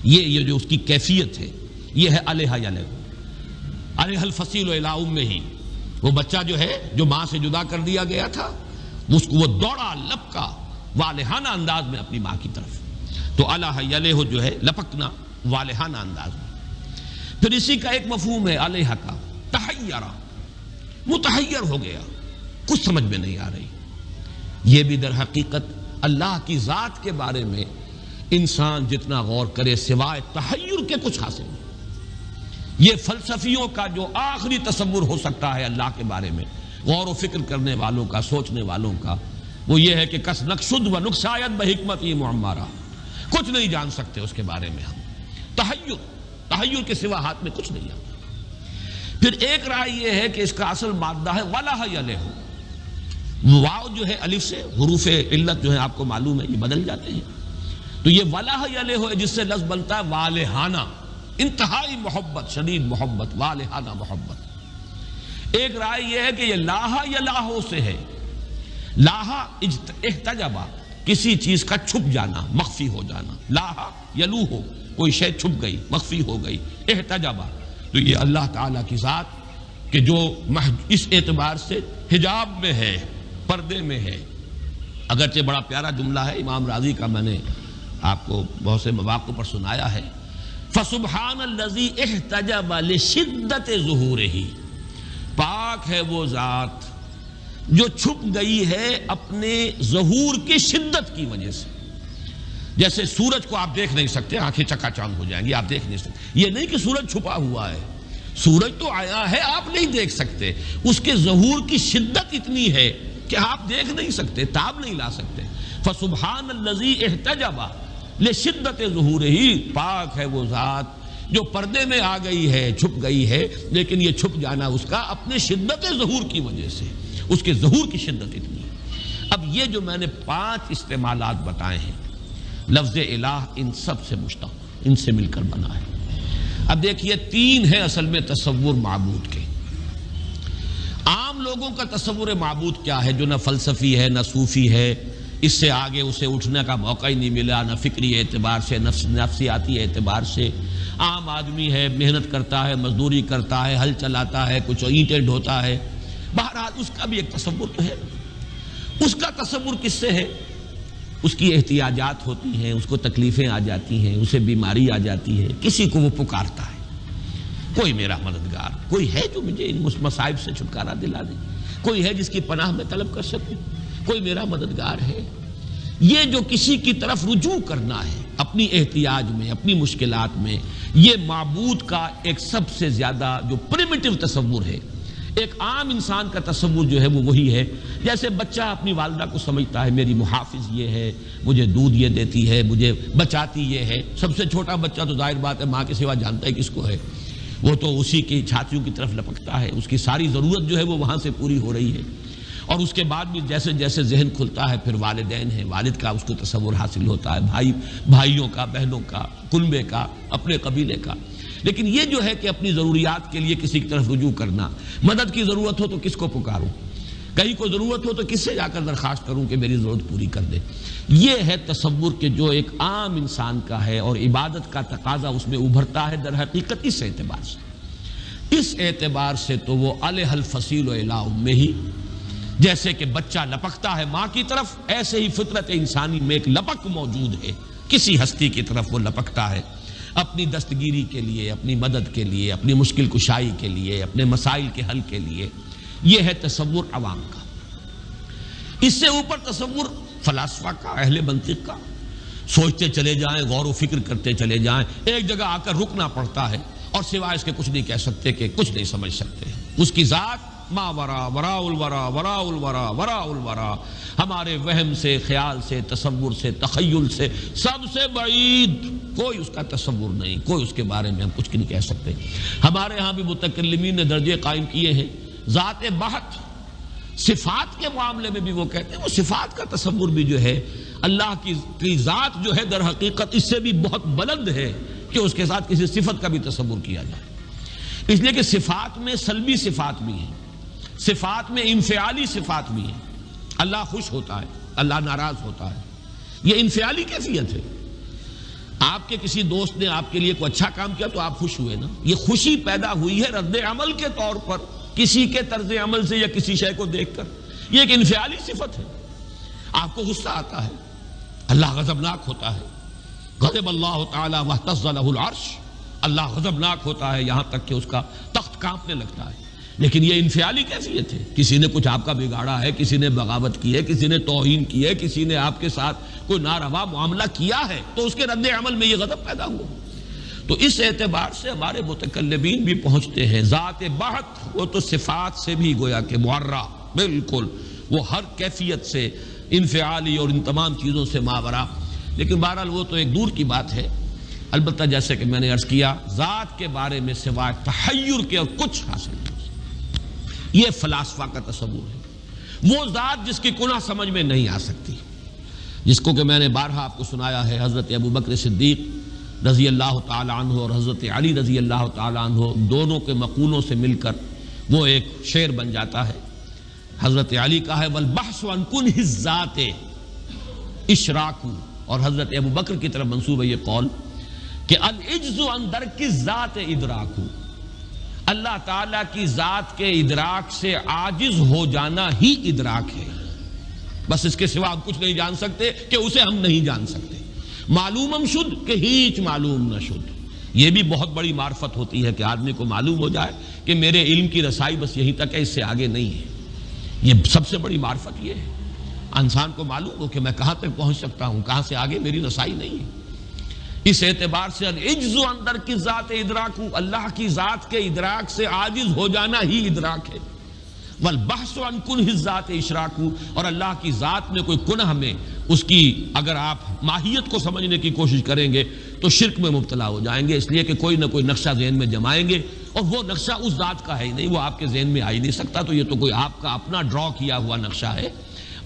یہ جو اس کی کیفیت ہے، یہ ہے الہ یلہ، الہ الفصیل الی امہ۔ وہ بچہ جو ہے جو ماں سے جدا کر دیا گیا تھا، اس کو وہ دوڑا لپکا والہانہ انداز میں اپنی ماں کی طرف، تو الہ یلہ جو ہے لپکنا والہانہ انداز میں۔ پھر اسی کا ایک مفہوم ہے الہ کا تحیرہ، متحیر ہو گیا، کچھ سمجھ میں نہیں آ رہی۔ یہ بھی در حقیقت اللہ کی ذات کے بارے میں انسان جتنا غور کرے سوائے تحیر کے کچھ حاصل نہیں۔ یہ فلسفیوں کا جو آخری تصور ہو سکتا ہے اللہ کے بارے میں، غور و فکر کرنے والوں کا، سوچنے والوں کا، وہ یہ ہے کہ کس نقصد و نقصایت بحکمتی معمارہ، کچھ نہیں جان سکتے اس کے بارے میں ہم، تحیر کے سوا ہاتھ میں کچھ نہیں آتا۔ پھر ایک رائے یہ ہے کہ اس کا اصل مادہ ہے والہ یلہ، واو جو ہے الف سے، حروف علت جو ہے آپ کو معلوم ہے یہ بدل جاتے ہیں، تو یہ والہ یلہ ہے جس سے لفظ بنتا ہے والہانہ، انتہائی محبت، شدید محبت، والہانہ محبت۔ ایک رائے یہ ہے کہ یہ لاہ یا لاہو سے ہے، لاہ احتجبہ، کسی چیز کا چھپ جانا، مخفی ہو جانا، لاہ یلوہ، کوئی شے چھپ گئی، مخفی ہو گئی، احتجبہ، تو یہ اللہ تعالیٰ کی ذات کہ جو اس اعتبار سے حجاب میں ہے، پردے میں ہے۔ اگرچہ بڑا پیارا جملہ ہے امام راضی کا، میں نے آپ کو بہت سے مواقع پر سنایا ہے، فَسُبْحَانَ الَّذِي احْتَجَبَ لِشِدَّةِ ظُهُورِهِ، پاک ہے وہ ذات جو چھپ گئی ہے اپنے ظہور کی شدت کی وجہ سے۔ جیسے سورج کو آپ دیکھ نہیں سکتے، آنکھیں چکا چاند ہو جائیں گی، آپ دیکھ نہیں سکتے، یہ نہیں کہ سورج چھپا ہوا ہے، سورج تو آیا ہے، آپ نہیں دیکھ سکتے، اس کے ظہور کی شدت اتنی ہے کہ آپ دیکھ نہیں سکتے، تاب نہیں لا سکتے۔ فَسُبْحَانَ الَّذِي احْتَجَبَ لِشِدَّةِ ظُهُورِهِ، پاک ہے وہ ذات جو پردے میں آ گئی ہے، چھپ گئی ہے، لیکن یہ چھپ جانا اس کا اپنے شدت ظہور کی وجہ سے، اس کے ظہور کی شدت اتنی ہے۔ اب یہ جو میں نے 5 استعمالات بتائے ہیں، لفظ الہ ان سب سے مشتق، ان سے مل کر بنا ہے۔ اب دیکھیے 3 ہیں اصل میں تصور معبود کے۔ عام لوگوں کا تصور معبود کیا ہے، جو نہ فلسفی ہے نہ صوفی ہے، اس سے آگے اسے اٹھنے کا موقع ہی نہیں ملا، نہ فکری اعتبار سے، نفسیاتی اعتبار سے۔ عام آدمی ہے، محنت کرتا ہے، مزدوری کرتا ہے، ہل چلاتا ہے، کچھ اینٹیں ڈھوتا ہے، بہرحال اس کا بھی ایک تصور تو ہے۔ اس کا تصور کس سے ہے؟ اس کی احتیاجات ہوتی ہیں، اس کو تکلیفیں آ جاتی ہیں، اسے بیماری آ جاتی ہے، کسی کو وہ پکارتا ہے، کوئی میرا مددگار، کوئی ہے جو مجھے ان مصائب سے چھٹکارا دلا دے، کوئی ہے جس کی پناہ میں طلب کر سکوں، کوئی میرا مددگار ہے۔ یہ جو کسی کی طرف رجوع کرنا ہے اپنی احتیاج میں، اپنی مشکلات میں، یہ معبود کا ایک سب سے زیادہ جو پریمیٹو تصور ہے۔ ایک عام انسان کا تصور جو ہے وہ وہی ہے، جیسے بچہ اپنی والدہ کو سمجھتا ہے میری محافظ یہ ہے، مجھے دودھ یہ دیتی ہے، مجھے بچاتی یہ ہے۔ سب سے چھوٹا بچہ تو ظاہر بات ہے ماں کے سوا جانتا ہے کس کو ہے، وہ تو اسی کی چھاتیوں کی طرف لپکتا ہے، اس کی ساری ضرورت جو ہے وہ وہاں سے پوری ہو رہی ہے۔ اور اس کے بعد بھی جیسے جیسے ذہن کھلتا ہے پھر والدین ہیں، والد کا اس کو تصور حاصل ہوتا ہے، بھائیوں کا، بہنوں کا، کنبے کا، اپنے قبیلے کا۔ لیکن یہ جو ہے کہ اپنی ضروریات کے لیے کسی کی طرف رجوع کرنا، مدد کی ضرورت ہو تو کس کو پکاروں، کہیں کو ضرورت ہو تو کس سے جا کر درخواست کروں کہ میری ضرورت پوری کر دے، یہ ہے تصور کہ جو ایک عام انسان کا ہے، اور عبادت کا تقاضا اس میں ابھرتا ہے در حقیقت اس اعتبار سے۔ اس اعتبار سے تو وہ الہ الفصیل الی امہ، جیسے کہ بچہ لپکتا ہے ماں کی طرف، ایسے ہی فطرت انسانی میں ایک لپک موجود ہے، کسی ہستی کی طرف وہ لپکتا ہے اپنی دستگیری کے لیے، اپنی مدد کے لیے، اپنی مشکل کشائی کے لیے، اپنے مسائل کے حل کے لیے۔ یہ ہے تصور عوام کا۔ اس سے اوپر تصور فلاسفہ کا، اہل منطق کا، سوچتے چلے جائیں، غور و فکر کرتے چلے جائیں، ایک جگہ آ کر رکنا پڑتا ہے، اور سوائے اس کے کچھ نہیں کہہ سکتے کہ کچھ نہیں سمجھ سکتے۔ اس کی ذات ما ورا، وراء الورا، وراء الورا، وراء الورا، ہمارے وہم سے، خیال سے، تصور سے، تخیل سے سب سے بعید، کوئی اس کا تصور نہیں، کوئی اس کے بارے میں ہم کچھ نہیں کہہ سکتے۔ ہمارے ہاں بھی متکلمین نے درجے قائم کیے ہیں ذات بحت صفات کے معاملے میں بھی وہ کہتے ہیں وہ صفات کا تصور بھی جو ہے اللہ کی ذات جو ہے در حقیقت اس سے بھی بہت بلند ہے کہ اس کے ساتھ کسی صفت کا بھی تصور کیا جائے، اس لیے کہ صفات میں سلبی صفات بھی ہیں، صفات میں انفعالی صفات بھی ہیں۔ اللہ خوش ہوتا ہے، اللہ ناراض ہوتا ہے، یہ انفعالی کیفیت ہے۔ آپ کے کسی دوست نے آپ کے لیے کوئی اچھا کام کیا تو آپ خوش ہوئے نا، یہ خوشی پیدا ہوئی ہے رد عمل کے طور پر کسی کے طرز عمل سے یا کسی شے کو دیکھ کر، یہ ایک انفعالی صفت ہے۔ آپ کو غصہ آتا ہے، اللہ غضبناک ہوتا ہے، غضب اللہ تعالی واہتز لہ العرش، اللہ غضبناک ہوتا ہے یہاں تک کہ اس کا تخت کانپنے لگتا ہے، لیکن یہ انفعالی کیفیت ہے۔ کسی نے کچھ آپ کا بگاڑا ہے، کسی نے بغاوت کی ہے، کسی نے توہین کی ہے، کسی نے آپ کے ساتھ کوئی ناروا معاملہ کیا ہے تو اس کے رد عمل میں یہ غضب پیدا ہوا۔ تو اس اعتبار سے ہمارے متکلمین بھی پہنچتے ہیں ذات بحت وہ تو صفات سے بھی گویا کہ معرہ، بالکل وہ ہر کیفیت سے انفعالی اور ان تمام چیزوں سے ماورا، لیکن بہرحال وہ تو ایک دور کی بات ہے۔ البتہ جیسے کہ میں نے عرض کیا ذات کے بارے میں سوائے تحیر کے اور کچھ حاصل نہیں، یہ فلاسفہ کا تصور ہے، وہ ذات جس کی کنہ سمجھ میں نہیں آ سکتی، جس کو کہ میں نے بارہا آپ کو سنایا ہے۔ حضرت ابوبکر صدیق رضی اللہ تعالی عنہ اور حضرت علی رضی اللہ تعالی عنہ دونوں کے مقولوں سے مل کر وہ ایک شعر بن جاتا ہے۔ حضرت علی کا ہے والبحث عن کنہ الذات اشراک، اور حضرت ابوبکر کی طرف منسوب ہے یہ قول کہ العجز عن درک الذات ادراک، اللہ تعالیٰ کی ذات کے ادراک سے عاجز ہو جانا ہی ادراک ہے، بس اس کے سوا ہم کچھ نہیں جان سکتے کہ اسے ہم نہیں جان سکتے۔ معلومم شد کہ ہیچ معلوم نہ شد، یہ بھی بہت بڑی معرفت ہوتی ہے کہ آدمی کو معلوم ہو جائے کہ میرے علم کی رسائی بس یہیں تک ہے، اس سے آگے نہیں ہے۔ یہ سب سے بڑی معرفت یہ ہے، انسان کو معلوم ہو کہ میں کہاں تک پہنچ سکتا ہوں، کہاں سے آگے میری رسائی نہیں ہے۔ اس اعتبار سے العجز عن درک الذات ادراک، اللہ کی ذات کے ادراک سے عاجز ہو جانا ہی ادراک ہے۔ والبحث عن کنہ الذات اشراک، اور اللہ کی ذات میں کوئی کنہ میں اس کی اگر آپ ماہیت کو سمجھنے کی کوشش کریں گے تو شرک میں مبتلا ہو جائیں گے، اس لیے کہ کوئی نہ کوئی نقشہ ذہن میں جمائیں گے اور وہ نقشہ اس ذات کا ہے ہی نہیں، وہ آپ کے ذہن میں آ ہی نہیں سکتا، تو یہ تو کوئی آپ کا اپنا ڈرا کیا ہوا نقشہ ہے،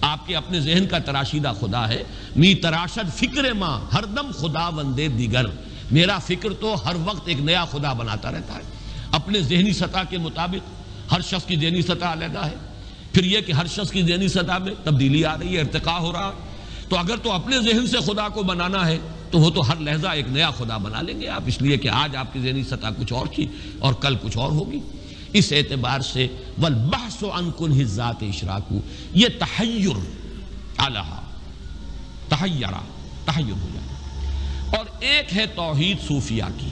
آپ کے اپنے ذہن کا تراشیدہ خدا ہے۔ می تراشد فکر ماں ہر دم خدا بندے دیگر، میرا فکر تو ہر وقت ایک نیا خدا بناتا رہتا ہے اپنے ذہنی سطح کے مطابق۔ ہر شخص کی ذہنی سطح علیحدہ ہے، پھر یہ کہ ہر شخص کی ذہنی سطح میں تبدیلی آ رہی ہے، ارتقاء ہو رہا ہے، تو اگر تو اپنے ذہن سے خدا کو بنانا ہے تو وہ تو ہر لحظہ ایک نیا خدا بنا لیں گے آپ، اس لیے کہ آج آپ کی ذہنی سطح کچھ اور تھی اور کل کچھ اور ہوگی۔ اس اعتبار سے والبحث عن کنہ الذات اشراک، یہ تحیر الہا، تحیر ہو جائے۔ اور ایک ہے توحید صوفیہ کی،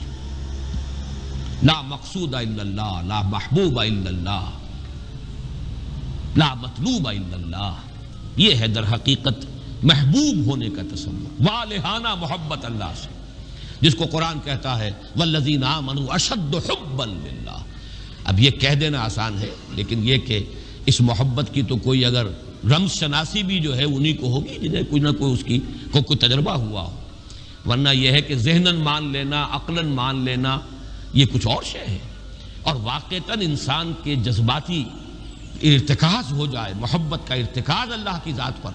لا مقصود الا اللہ، لا محبوب الا اللہ، لا مطلوب الا اللہ، یہ ہے در حقیقت محبوب ہونے کا تصور، والہانہ محبت اللہ سے، جس کو قرآن کہتا ہے والذین آمنوا اشد حبا للہ۔ اب یہ کہہ دینا آسان ہے، لیکن یہ کہ اس محبت کی تو کوئی اگر رمز شناسی بھی جو ہے انہی کو ہوگی جنہیں کوئی نہ کوئی اس کی کوئی تجربہ ہوا ہو، ورنہ یہ ہے کہ ذہناً مان لینا، عقلاً مان لینا یہ کچھ اور شے ہے، اور واقعتاً انسان کے جذباتی ارتکاز ہو جائے، محبت کا ارتکاز اللہ کی ذات پر،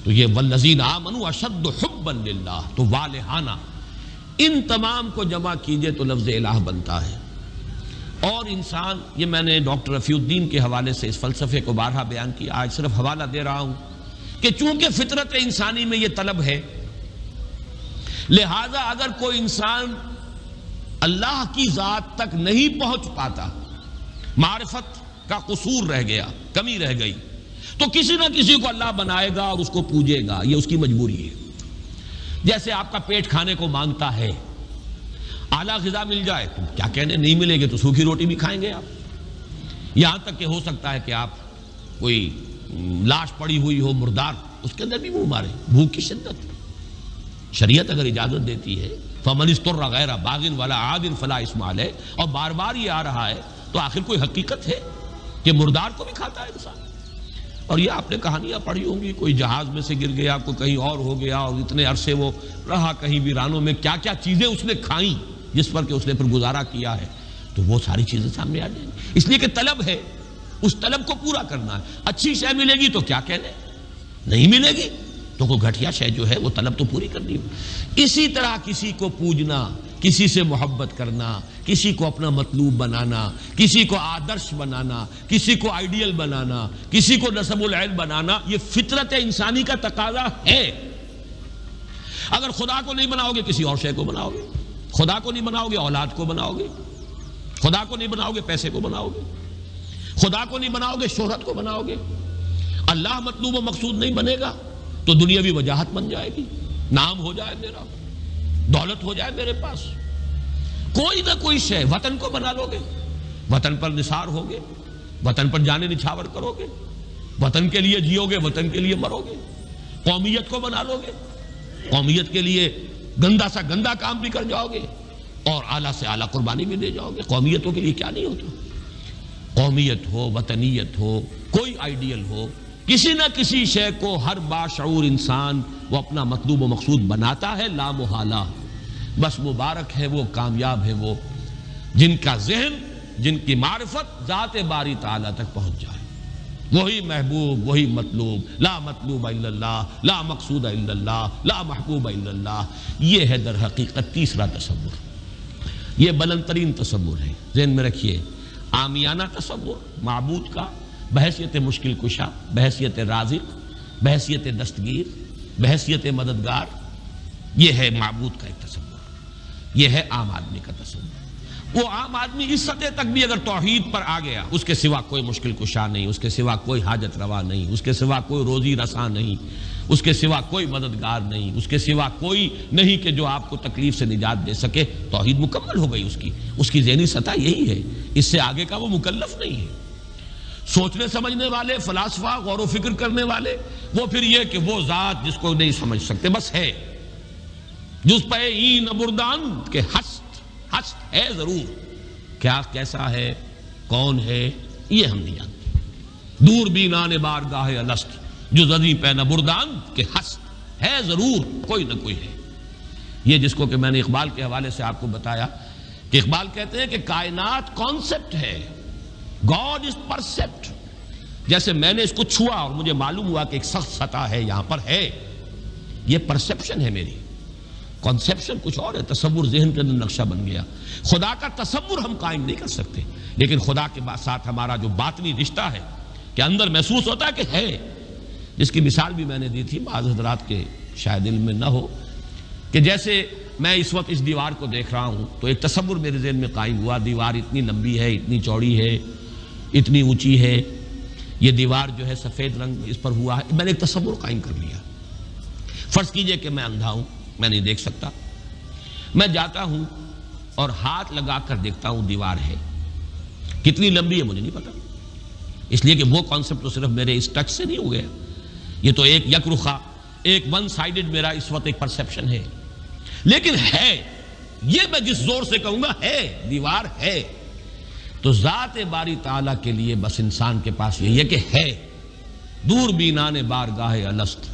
تو یہ والذین آمنوا اشد حبا للہ، تو والہانہ، ان تمام کو جمع کیجئے تو لفظ الہ بنتا ہے۔ اور انسان، یہ میں نے ڈاکٹر رفیع الدین کے حوالے سے اس فلسفے کو بارہا بیان کیا، آج صرف حوالہ دے رہا ہوں کہ چونکہ فطرت انسانی میں یہ طلب ہے، لہذا اگر کوئی انسان اللہ کی ذات تک نہیں پہنچ پاتا، معرفت کا قصور رہ گیا، کمی رہ گئی، تو کسی نہ کسی کو اللہ بنائے گا اور اس کو پوجے گا، یہ اس کی مجبوری ہے۔ جیسے آپ کا پیٹ کھانے کو مانگتا ہے، اعلیٰ غذا مل جائے تو کیا کہنے، نہیں ملے گے تو سوکھی روٹی بھی کھائیں گے آپ، یہاں تک کہ ہو سکتا ہے کہ آپ کوئی لاش پڑی ہوئی ہو مردار، اس کے اندر بھی منہ مارے، بھوک کی شدت۔ شریعت اگر اجازت دیتی ہے فَمَنِ اسْتُرَّ غَيْرَ بَاغٍ وَلَا عَادٍ فَلَا إِثْمَ عَلَيْهِ، اور بار بار یہ آ رہا ہے تو آخر کوئی حقیقت ہے کہ مردار کو بھی کھاتا ہے انسان۔ اور یہ آپ نے کہانیاں پڑھی ہوں گی، کوئی جہاز میں سے گر گیا، کوئی کہیں اور ہو گیا، اور اتنے عرصے وہ رہا کہیں ویرانوں میں، کیا کیا چیزیں اس نے کھائیں جس پر کہ اس نے پھر گزارا کیا ہے، تو وہ ساری چیزیں سامنے آ جائیں گی۔ اس لیے کہ طلب ہے اس طلب کو پورا کرنا ہے۔ اچھی شے ملے گی تو کیا کہنے، نہیں ملے گی تو کوئی گھٹیا شے جو ہے وہ طلب تو پوری کرنی ہو۔ اسی طرح کسی کو پوجنا، کسی سے محبت کرنا، کسی کو اپنا مطلوب بنانا، کسی کو آدرش بنانا، کسی کو آئیڈیل بنانا، کسی کو نسب العین بنانا، یہ فطرت انسانی کا تقاضا ہے۔ اگر خدا کو نہیں بناؤ گے کسی اور شے کو بناؤ گے، خدا کو نہیں بناؤ گے اولاد کو بناؤ گے، خدا کو نہیں بناؤ گے پیسے کو بناؤ گے، خدا کو نہیں بناؤ گے شہرت کو بناؤ گے۔ اللہ مطلوب و مقصود نہیں بنے گا تو دنیاوی وجاہت بن جائے گی، نام ہو جائے میرا، دولت ہو جائے میرے پاس، کوئی نہ کوئی شے۔ وطن کو بنا لو گے، وطن پر نثار ہوگے، وطن پر جانے نچھاور کرو گے، وطن کے لیے جیو گے، وطن کے لیے مرو گے۔ قومیت کو بنا لو گے، قومیت کے لیے گندا سا گندا کام بھی کر جاؤ گے اور اعلیٰ سے اعلیٰ قربانی بھی دے جاؤ گے۔ قومیتوں کے لیے کیا نہیں ہوتا؟ قومیت ہو، وطنیت ہو، کوئی آئیڈیل ہو، کسی نہ کسی شے کو ہر باشعور انسان وہ اپنا مطلوب و مقصود بناتا ہے لا محالہ۔ بس مبارک ہے وہ، کامیاب ہے وہ جن کا ذہن، جن کی معرفت ذات باری تعالیٰ تک پہنچ جائے۔ وہی محبوب، وہی مطلوب، لا مطلوب الا اللہ، لا مقصود الا اللہ، لا محبوب الا اللہ۔ یہ ہے در حقیقت تیسرا تصور، یہ بلند ترین تصور ہے۔ ذہن میں رکھیے، عامیانہ تصور معبود کا بحیثیت مشکل کشا، بحیثیت رازق، بحیثیت دستگیر، بحیثیت مددگار، یہ ہے معبود کا ایک تصور۔ یہ ہے عام آدمی کا تصور۔ وہ عام آدمی اس سطح تک بھی اگر توحید پر آ گیا، اس کے سوا کوئی مشکل کشا نہیں، اس کے سوا کوئی حاجت روا نہیں، اس کے سوا کوئی روزی رساں نہیں، اس کے سوا کوئی مددگار نہیں، اس کے سوا کوئی نہیں کہ جو آپ کو تکلیف سے نجات دے سکے، توحید مکمل ہو گئی اس کی ذہنی سطح یہی ہے، اس سے آگے کا وہ مکلف نہیں ہے۔ سوچنے سمجھنے والے فلاسفہ، غور و فکر کرنے والے، وہ پھر یہ کہ وہ ذات جس کو نہیں سمجھ سکتے، بس ہے جس پہ این بردان کہ ہست ہے ضرور، کیا کیسا ہے، کون ہے، یہ ہم نہیں جانتے۔ دور بینان بارگاہ الست جو زدی پہ نبردان کہ ہست ہے ضرور، کوئی نہ کوئی ہے۔ یہ جس کو کہ میں نے اقبال کے حوالے سے آپ کو بتایا کہ اقبال کہتے ہیں کہ کائنات کانسیپٹ ہے، گاڈ از پرسیپٹ۔ جیسے میں نے اس کو چھوا اور مجھے معلوم ہوا کہ ایک سخت سطح ہے یہاں پر ہے، یہ پرسیپشن ہے میری، کنسیپشن کچھ اور ہے، تصور ذہن کے اندر نقشہ بن گیا۔ خدا کا تصور ہم قائم نہیں کر سکتے، لیکن خدا کے ساتھ ہمارا جو باطنی رشتہ ہے کہ اندر محسوس ہوتا ہے کہ ہے، جس کی مثال بھی میں نے دی تھی، بعض حضرات کے شاید علم میں نہ ہو، کہ جیسے میں اس وقت اس دیوار کو دیکھ رہا ہوں تو ایک تصور میرے ذہن میں قائم ہوا، دیوار اتنی لمبی ہے، اتنی چوڑی ہے، اتنی اونچی ہے، یہ دیوار جو ہے سفید رنگ اس پر ہوا ہے، میں نے ایک تصور قائم کر لیا۔ فرض کیجئے کہ میں اندھا ہوں، میں نہیں دیکھ سکتا، میں جاتا ہوں اور ہاتھ لگا کر دیکھتا ہوں دیوار ہے، کتنی لمبی ہے مجھے نہیں پتا، اس لیے کہ وہ کانسیپٹ تو صرف میرے اس ٹچ سے نہیں ہو گیا، یہ تو ایک یک رخا، ایک ون سائیڈڈ میرا اس وقت ایک پرسیپشن ہے، لیکن ہے، یہ میں جس زور سے کہوں گا ہے، دیوار ہے۔ تو ذات باری تعالیٰ کے لیے بس انسان کے پاس یہ ہے کہ ہے، دور بینان بارگاہ الست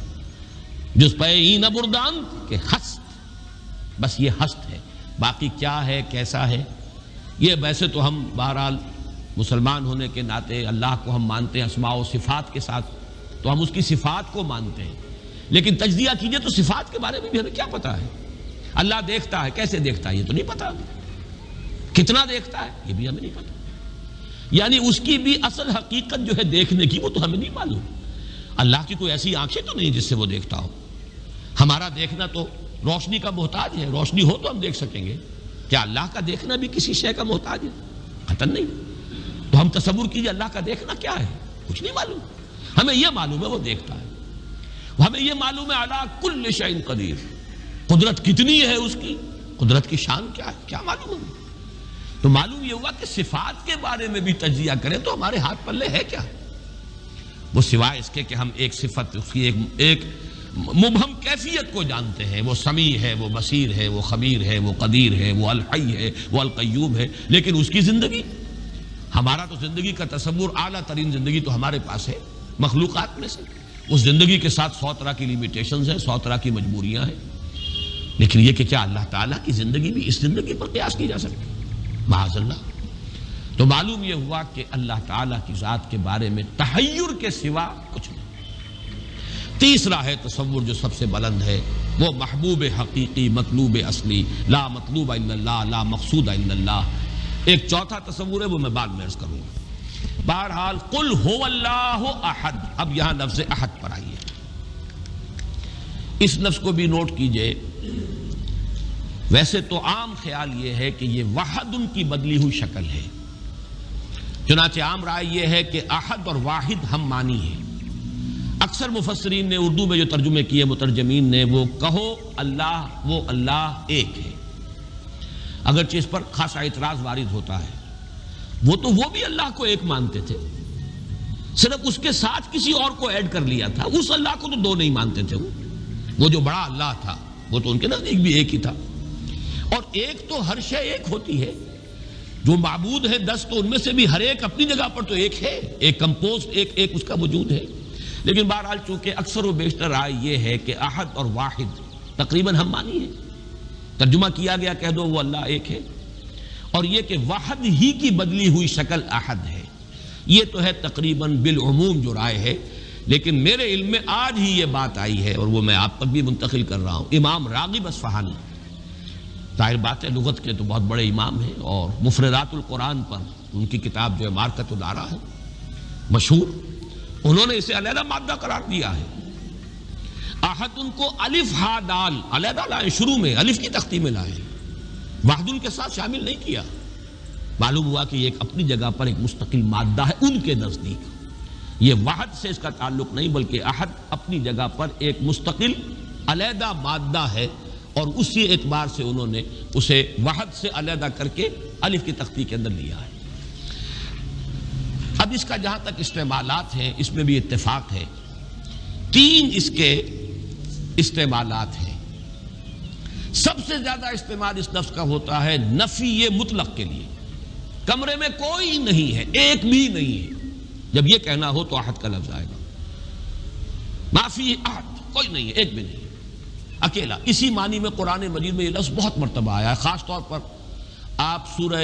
جس پہ این بردان کہ ہست، بس یہ ہست ہے، باقی کیا ہے، کیسا ہے، یہ ویسے تو ہم بہرحال مسلمان ہونے کے ناطے اللہ کو ہم مانتے ہیں اسماء و صفات کے ساتھ، تو ہم اس کی صفات کو مانتے ہیں، لیکن تجزیہ کیجئے تو صفات کے بارے میں بھی ہمیں کیا پتا ہے؟ اللہ دیکھتا ہے، کیسے دیکھتا ہے یہ تو نہیں پتا، کتنا دیکھتا ہے یہ بھی ہمیں نہیں پتا، یعنی اس کی بھی اصل حقیقت جو ہے دیکھنے کی وہ تو ہمیں نہیں معلوم۔ اللہ کی کوئی ایسی آنکھیں تو نہیں جس سے وہ دیکھتا ہو، ہمارا دیکھنا تو روشنی کا محتاج ہے، روشنی ہو تو ہم دیکھ سکیں گے، کیا اللہ کا دیکھنا بھی کسی شے کا محتاج ہے؟ قطعاً نہیں۔ تو ہم تصور کیجئے اللہ کا دیکھنا کیا ہے، کچھ نہیں معلوم، ہمیں یہ معلوم ہے وہ دیکھتا ہے، ہمیں یہ معلوم ہے علی کل شیء قدیر، قدرت کتنی ہے اس کی، قدرت کی شان کیا ہے، کیا معلوم ہے؟ تو معلوم یہ ہوا کہ صفات کے بارے میں بھی تجزیہ کریں تو ہمارے ہاتھ پلے ہے کیا؟ وہ سوائے اس کے کہ ہم ایک صفت اس کی ایک مبہم کیفیت کو جانتے ہیں، وہ سمیع ہے، وہ بصیر ہے، وہ خبیر ہے، وہ قدیر ہے، وہ الحی ہے، وہ القیوم ہے، لیکن اس کی زندگی، ہمارا تو زندگی کا تصور اعلیٰ ترین زندگی تو ہمارے پاس ہے مخلوقات میں سے، اس زندگی کے ساتھ 100 طرح کی لیمیٹیشنز ہیں، 100 طرح کی مجبوریاں ہیں، لیکن یہ کہ کیا اللہ تعالیٰ کی زندگی بھی اس زندگی پر قیاس کی جا سکتی؟ معاذ اللہ۔ تو معلوم یہ ہوا کہ اللہ تعالیٰ کی ذات کے بارے میں تحیر کے سوا کچھ نہیں۔ تیسرا ہے تصور جو سب سے بلند ہے، وہ محبوب حقیقی، مطلوب اصلی، لا مطلوب الا اللہ، لا مقصود الا اللہ۔ ایک چوتھا تصور ہے، وہ میں بعد میں عرض کروں گا۔ بہرحال قل هو اللہ احد، اب یہاں لفظ احد پر آئیے، اس لفظ کو بھی نوٹ کیجئے۔ ویسے تو عام خیال یہ ہے کہ یہ وحد ان کی بدلی ہوئی شکل ہے، چنانچہ عام رائے یہ ہے کہ احد اور واحد ہم معنی ہیں۔ اکثر مفسرین نے اردو میں جو ترجمے کیے مترجمین نے، وہ کہو اللہ، وہ اللہ ایک ہے، اگرچہ اس پر خاصا اعتراض وارد ہوتا ہے۔ وہ بھی اللہ کو ایک مانتے تھے، صرف اس کے ساتھ کسی اور کو ایڈ کر لیا تھا، اس اللہ کو تو دو نہیں مانتے تھے۔ وہ جو بڑا اللہ تھا وہ تو ان کے نزدیک بھی ایک ہی تھا، اور ایک تو ہر شے ایک ہوتی ہے، جو معبود ہے 10 تو ان میں سے بھی ہر ایک اپنی جگہ پر تو ایک ہے، ایک کمپوزڈ ایک اس کا وجود ہے۔ لیکن بہرحال چونکہ اکثر و بیشتر رائے یہ ہے کہ احد اور واحد تقریباً ہم مانی ہے، ترجمہ کیا گیا کہہ دو وہ اللہ ایک ہے، اور یہ کہ واحد ہی کی بدلی ہوئی شکل احد ہے، یہ تو ہے تقریباً بالعموم جو رائے ہے۔ لیکن میرے علم میں آج ہی یہ بات آئی ہے، اور وہ میں آپ تک بھی منتقل کر رہا ہوں۔ امام راغب اصفہانی، ظاہر بات ہے لغت کے تو بہت بڑے امام ہیں، اور مفردات القرآن پر ان کی کتاب جو ہے مارکۃ الآراء ہے مشہور، انہوں نے اسے علیحدہ مادہ قرار دیا ہے۔ احد ان کو الف ہا دال علیحدہ لائے، شروع میں الف کی تختی میں لائے، واحد ان کے ساتھ شامل نہیں کیا۔ معلوم ہوا کہ یہ ایک اپنی جگہ پر ایک مستقل مادہ ہے ان کے نزدیک، یہ واحد سے اس کا تعلق نہیں، بلکہ احد اپنی جگہ پر ایک مستقل علیحدہ مادہ ہے، اور اسی اعتبار سے انہوں نے اسے واحد سے علیحدہ کر کے الف کی تختی کے اندر لیا ہے۔ اب اس کا جہاں تک استعمالات ہیں، اس میں بھی اتفاق ہے، 3 اس کے استعمالات ہیں۔ سب سے زیادہ استعمال اس لفظ کا ہوتا ہے نفی مطلق کے لیے، کمرے میں کوئی نہیں ہے، ایک بھی نہیں ہے، جب یہ کہنا ہو تو احد کا لفظ آئے گا، ما فی احد، کوئی نہیں ہے، ایک بھی نہیں ہے، اکیلا۔ اسی معنی میں قرآن مجید میں یہ لفظ بہت مرتبہ آیا ہے، خاص طور پر آپ سورہ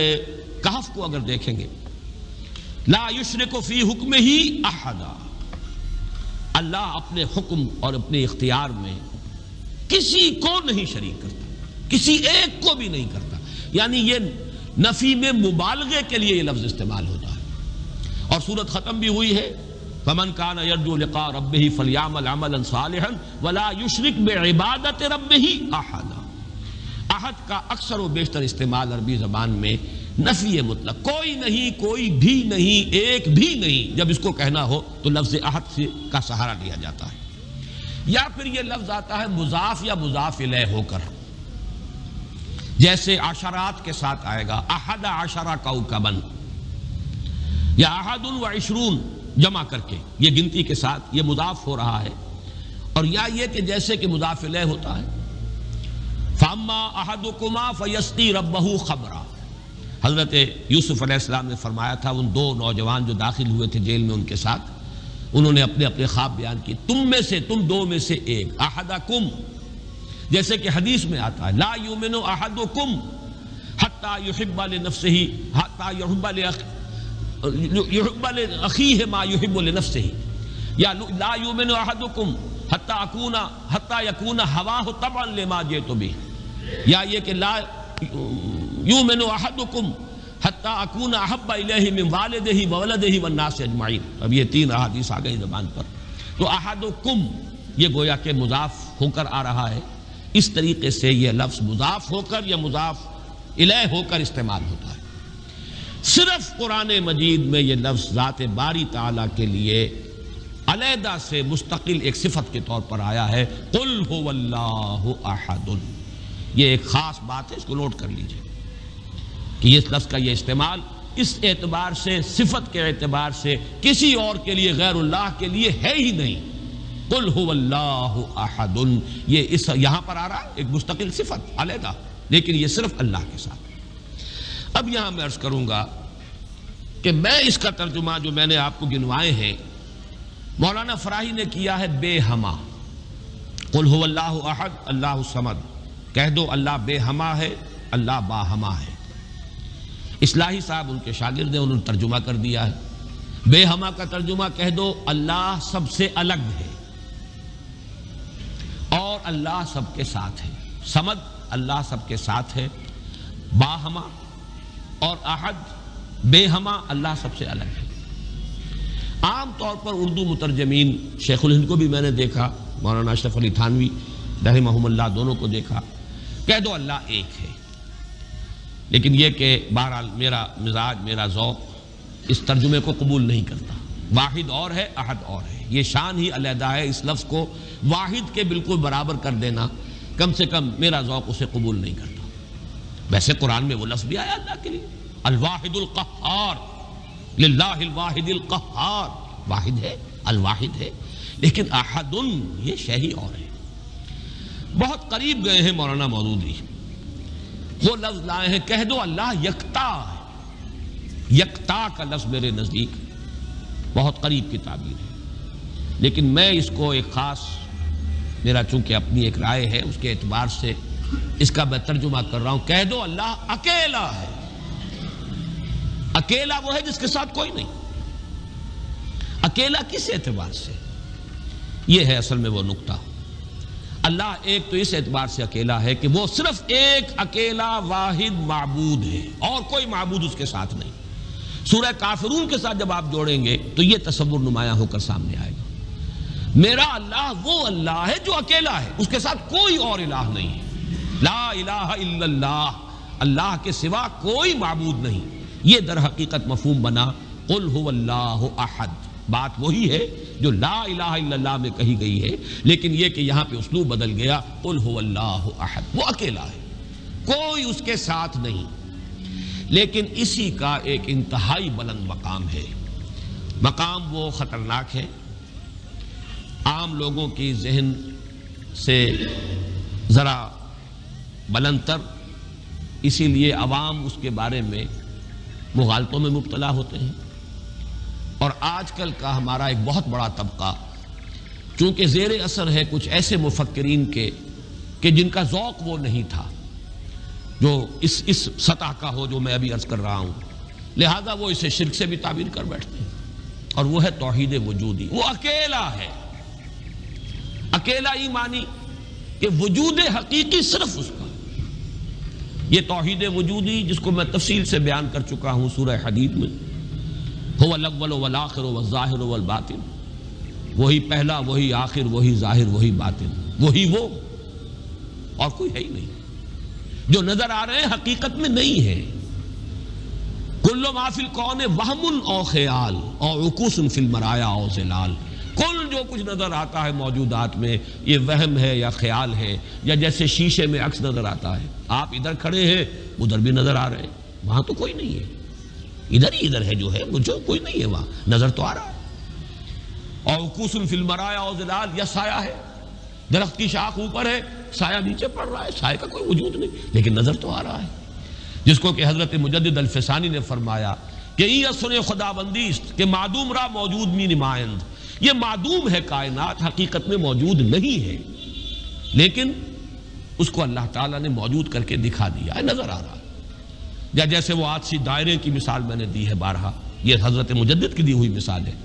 کہف کو اگر دیکھیں گے، لا یشرک فی حکمہ احدا، اللہ اپنے حکم اور اپنے اختیار میں کسی کو نہیں شریک کرتا، کسی ایک کو بھی نہیں کرتا، یعنی یہ نفی میں مبالغے کے لیے یہ لفظ استعمال ہوتا ہے۔ اور سورت ختم بھی ہوئی ہے، فمن کان یرجو لقاء ربہ فلیعمل عملا صالحا ولا یشرک بعبادۃ ربہ احدا۔ احد کا اکثر و بیشتر استعمال عربی زبان میں نفی مطلق، کوئی نہیں، کوئی بھی نہیں، ایک بھی نہیں، جب اس کو کہنا ہو تو لفظ احد سے کا سہارا لیا جاتا ہے۔ یا پھر یہ لفظ آتا ہے مضاف یا مضاف الیہ ہو کر، جیسے عشرات کے ساتھ آئے گا، احد عشر کوكبا، یا احد و عشرون جمع کر کے، یہ گنتی کے ساتھ یہ مضاف ہو رہا ہے۔ اور یا یہ کہ جیسے کہ مضاف الیہ ہوتا ہے، فاما احدکما فیسقی ربہ خمرا، حضرت یوسف علیہ السلام نے فرمایا تھا ان 2 نوجوان جو داخل ہوئے تھے جیل میں ان کے ساتھ، انہوں نے اپنے اپنے خواب بیان کی، تم میں سے، تم 2 میں سے ایک، احدکم، جیسے کہ حدیث میں آتا ہے لا یؤمن احدکم حتی یحب لنفسہ، حتی یحب لاخیہ ما یحب لنفسہ، یا لا یؤمن احدکم حتی یکون ہواہ طبعا لما جئت بہ، یا یہ کہ لا یؤمن احدکم حتی اکون احب الیہ من والدہ وولدہ والناس اجمعین۔ اب یہ 3 احادیث آ گئی زبان پر، تو احدکم یہ گویا کہ مضاف ہو کر آ رہا ہے، اس طریقے سے یہ لفظ مضاف ہو کر یا مضاف الیہ ہو کر استعمال ہوتا ہے۔ صرف قرآن مجید میں یہ لفظ ذات باری تعالیٰ کے لیے علیحدہ سے مستقل ایک صفت کے طور پر آیا ہے، قل هو اللہ احد۔ یہ ایک خاص بات ہے، اس کو نوٹ کر لیجئے کہ اس لفظ کا یہ استعمال اس اعتبار سے، صفت کے اعتبار سے کسی اور کے لیے، غیر اللہ کے لیے ہے ہی نہیں۔ قل هو اللہ احد، یہ یہاں پر آ رہا ہے ایک مستقل صفت علیحدہ، لیکن یہ صرف اللہ کے ساتھ۔ اب یہاں میں عرض کروں گا کہ میں اس کا ترجمہ جو میں نے آپ کو گنوائے ہیں، مولانا فراہی نے کیا ہے بے ہما۔ قل هو اللہ احد اللہ الصمد، کہہ دو اللہ بے ہما ہے، اللہ باہما ہے۔ اصلاحی صاحب ان کے شاگرد ہیں، انہوں نے ترجمہ کر دیا ہے۔ بے ہما کا ترجمہ کہہ دو اللہ سب سے الگ ہے اور اللہ سب کے ساتھ ہے۔ صمد اللہ سب کے ساتھ ہے، باہما اور احد بے ہما اللہ سب سے الگ ہے۔ عام طور پر اردو مترجمین، شیخ الہند کو بھی میں نے دیکھا، مولانا اشرف علی تھانوی رحمہم اللہ دونوں کو دیکھا، کہہ دو اللہ ایک ہے۔ لیکن یہ کہ بہرحال میرا مزاج، میرا ذوق اس ترجمے کو قبول نہیں کرتا۔ واحد اور ہے، احد اور ہے، یہ شان ہی علیحدہ ہے۔ اس لفظ کو واحد کے بالکل برابر کر دینا کم سے کم میرا ذوق اسے قبول نہیں کرتا۔ ویسے قرآن میں وہ لفظ بھی آیا اللہ کے لیے، الواحد القہار، للہ الواحد القہار، واحد ہے، الواحد ہے، لیکن احد یہ شے ہی اور ہے۔ بہت قریب گئے ہیں مولانا مودودی، وہ لفظ لائے ہیں، کہہ دو اللہ یکتا ہے۔ یکتا کا لفظ میرے نزدیک بہت قریب کی تعبیر ہے، لیکن میں اس کو ایک خاص، میرا چونکہ اپنی ایک رائے ہے اس کے اعتبار سے اس کا میں ترجمہ کر رہا ہوں، کہہ دو اللہ اکیلا ہے۔ اکیلا وہ ہے جس کے ساتھ کوئی نہیں۔ اکیلا کس اعتبار سے؟ یہ ہے اصل میں وہ نقطہ۔ اللہ ایک تو اس اعتبار سے اکیلا ہے کہ وہ صرف ایک اکیلا واحد معبود ہے اور کوئی معبود اس کے ساتھ نہیں۔ سورہ کافرون کے ساتھ جب آپ جوڑیں گے تو یہ تصور نمایاں ہو کر سامنے آئے گا۔ میرا اللہ وہ اللہ ہے جو اکیلا ہے، اس کے ساتھ کوئی اور الہ نہیں ہے۔ لا الہ الا اللہ، اللہ کے سوا کوئی معبود نہیں۔ یہ در حقیقت مفہوم بنا قل هو اللہ احد۔ بات وہی ہے جو لا الہ الا اللہ میں کہی گئی ہے، لیکن یہ کہ یہاں پہ اسلوب بدل گیا، قل هو اللہ احد، وہ اکیلا ہے، کوئی اس کے ساتھ نہیں۔ لیکن اسی کا ایک انتہائی بلند مقام ہے۔ مقام وہ خطرناک ہے، عام لوگوں کی ذہن سے ذرا بلند تر، اسی لیے عوام اس کے بارے میں مغالطوں میں مبتلا ہوتے ہیں۔ اور آج کل کا ہمارا ایک بہت بڑا طبقہ چونکہ زیر اثر ہے کچھ ایسے مفکرین کے کہ جن کا ذوق وہ نہیں تھا جو اس سطح کا ہو جو میں ابھی عرض کر رہا ہوں، لہذا وہ اسے شرک سے بھی تعبیر کر بیٹھتے ہیں، اور وہ ہے توحید وجودی۔ وہ اکیلا ہے، اکیلا ہی مانی کہ وجود حقیقی صرف اس کا۔ یہ توحید وجودی جس کو میں تفصیل سے بیان کر چکا ہوں سورہ حدید میں، هو الاول والآخر والظاہر والباطن، وہی پہلا، وہی آخر، وہی ظاہر، وہی باطن، وہی وہ، اور کوئی ہے ہی نہیں۔ جو نظر آ رہے ہیں حقیقت میں نہیں ہے۔ کل ما فی الکون وہم او خیال او عکوس فی المرایا او ظلال، کل جو کچھ نظر آتا ہے موجودات میں یہ وہم ہے یا خیال ہے، یا جیسے شیشے میں عکس نظر آتا ہے، آپ ادھر کھڑے ہیں ادھر بھی نظر آ رہے ہیں، وہاں تو کوئی نہیں ہے، ادھر ہے جو ہے، مجھے کوئی نہیں ہے، وہاں نظر تو آ رہا ہے۔ اور عکوس فی المرایا او ظلال، یا سایہ ہے، درخت کی شاخ اوپر ہے، سایہ نیچے پڑ رہا ہے، سایہ کا کوئی وجود نہیں، لیکن نظر تو آ رہا ہے۔ جس کو کہ حضرت مجدد الفسانی نے فرمایا کہ یہ سن خدا بندیست کہ معدوم را موجود می نمائند، یہ معدوم ہے کائنات، حقیقت میں موجود نہیں ہے، لیکن اس کو اللہ تعالیٰ نے موجود کر کے دکھا دیا ہے، نظر آ رہا ہے۔ یا جیسے وہ آتشی دائرے کی مثال میں نے دی ہے بارہا، یہ حضرت مجدد کی دی ہوئی مثال ہے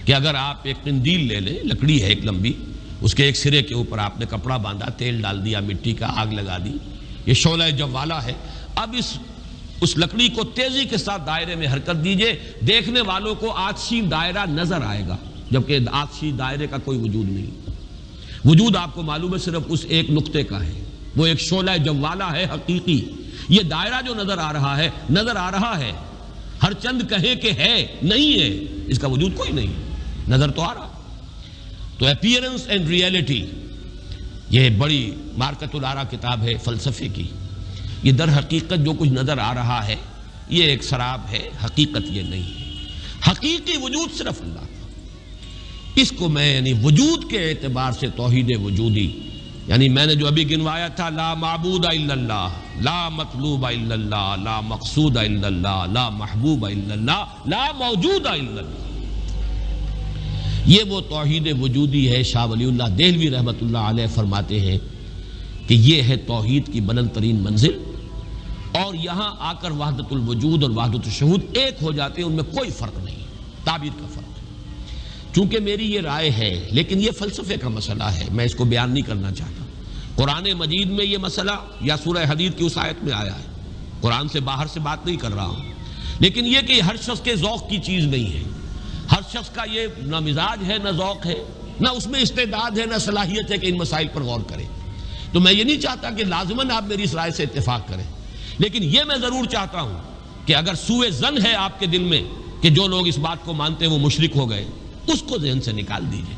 کہ اگر آپ ایک قندیل لے لیں، لکڑی ہے ایک لمبی، اس کے ایک سرے کے اوپر آپ نے کپڑا باندھا، تیل ڈال دیا، مٹی کا آگ لگا دی، یہ شعلہ جوالا ہے، اب اس لکڑی کو تیزی کے ساتھ دائرے میں حرکت دیجئے، دیکھنے والوں کو آتشی دائرہ نظر آئے گا، جبکہ آتشی دائرے کا کوئی وجود نہیں۔ وجود آپ کو معلوم ہے صرف اس ایک نقطے کا ہے، وہ ایک شعلہ جوالا ہے حقیقی۔ یہ دائرہ جو نظر آ رہا ہے، نظر آ رہا ہے، ہر چند کہے کہ ہے، نہیں ہے، اس کا وجود کوئی نہیں، نظر تو آ رہا۔ تو اپیئرنس اینڈ ریئلٹی، یہ بڑی مارکت الارا کتاب ہے فلسفے کی۔ یہ در حقیقت جو کچھ نظر آ رہا ہے یہ ایک سراب ہے، حقیقت یہ نہیں ہے۔ حقیقی وجود صرف اللہ کا۔ اس کو میں یعنی وجود کے اعتبار سے توحید وجودی، یعنی میں نے جو ابھی گنوایا تھا، لا معبود الا اللہ، لا مطلوب الا اللہ، لا مقصود الا اللہ، لا محبوب الا اللہ، لا موجود الا اللہ، یہ وہ توحید وجودی ہے۔ شاہ ولی اللہ دہلوی رحمۃ اللہ علیہ فرماتے ہیں کہ یہ ہے توحید کی بلند ترین منزل، اور یہاں آ کر وحدت الوجود اور وحدت الشہود ایک ہو جاتے ہیں، ان میں کوئی فرق نہیں، تعبیر کا فرق ہے۔ چونکہ میری یہ رائے ہے، لیکن یہ فلسفے کا مسئلہ ہے، میں اس کو بیان نہیں کرنا چاہتا۔ قرآن مجید میں یہ مسئلہ یا سورہ حدید کی اس آیت میں آیا ہے، قرآن سے باہر سے بات نہیں کر رہا ہوں، لیکن یہ کہ ہر شخص کے ذوق کی چیز نہیں ہے، ہر شخص کا یہ نہ مزاج ہے، نہ ذوق ہے، نہ اس میں استعداد ہے، نہ صلاحیت ہے کہ ان مسائل پر غور کرے۔ تو میں یہ نہیں چاہتا کہ لازماً آپ میری اس رائے سے اتفاق کریں، لیکن یہ میں ضرور چاہتا ہوں کہ اگر سوء ظن ہے آپ کے دل میں کہ جو لوگ اس بات کو مانتے ہیں وہ مشرک ہو گئے، اس کو ذہن سے نکال دیجئے،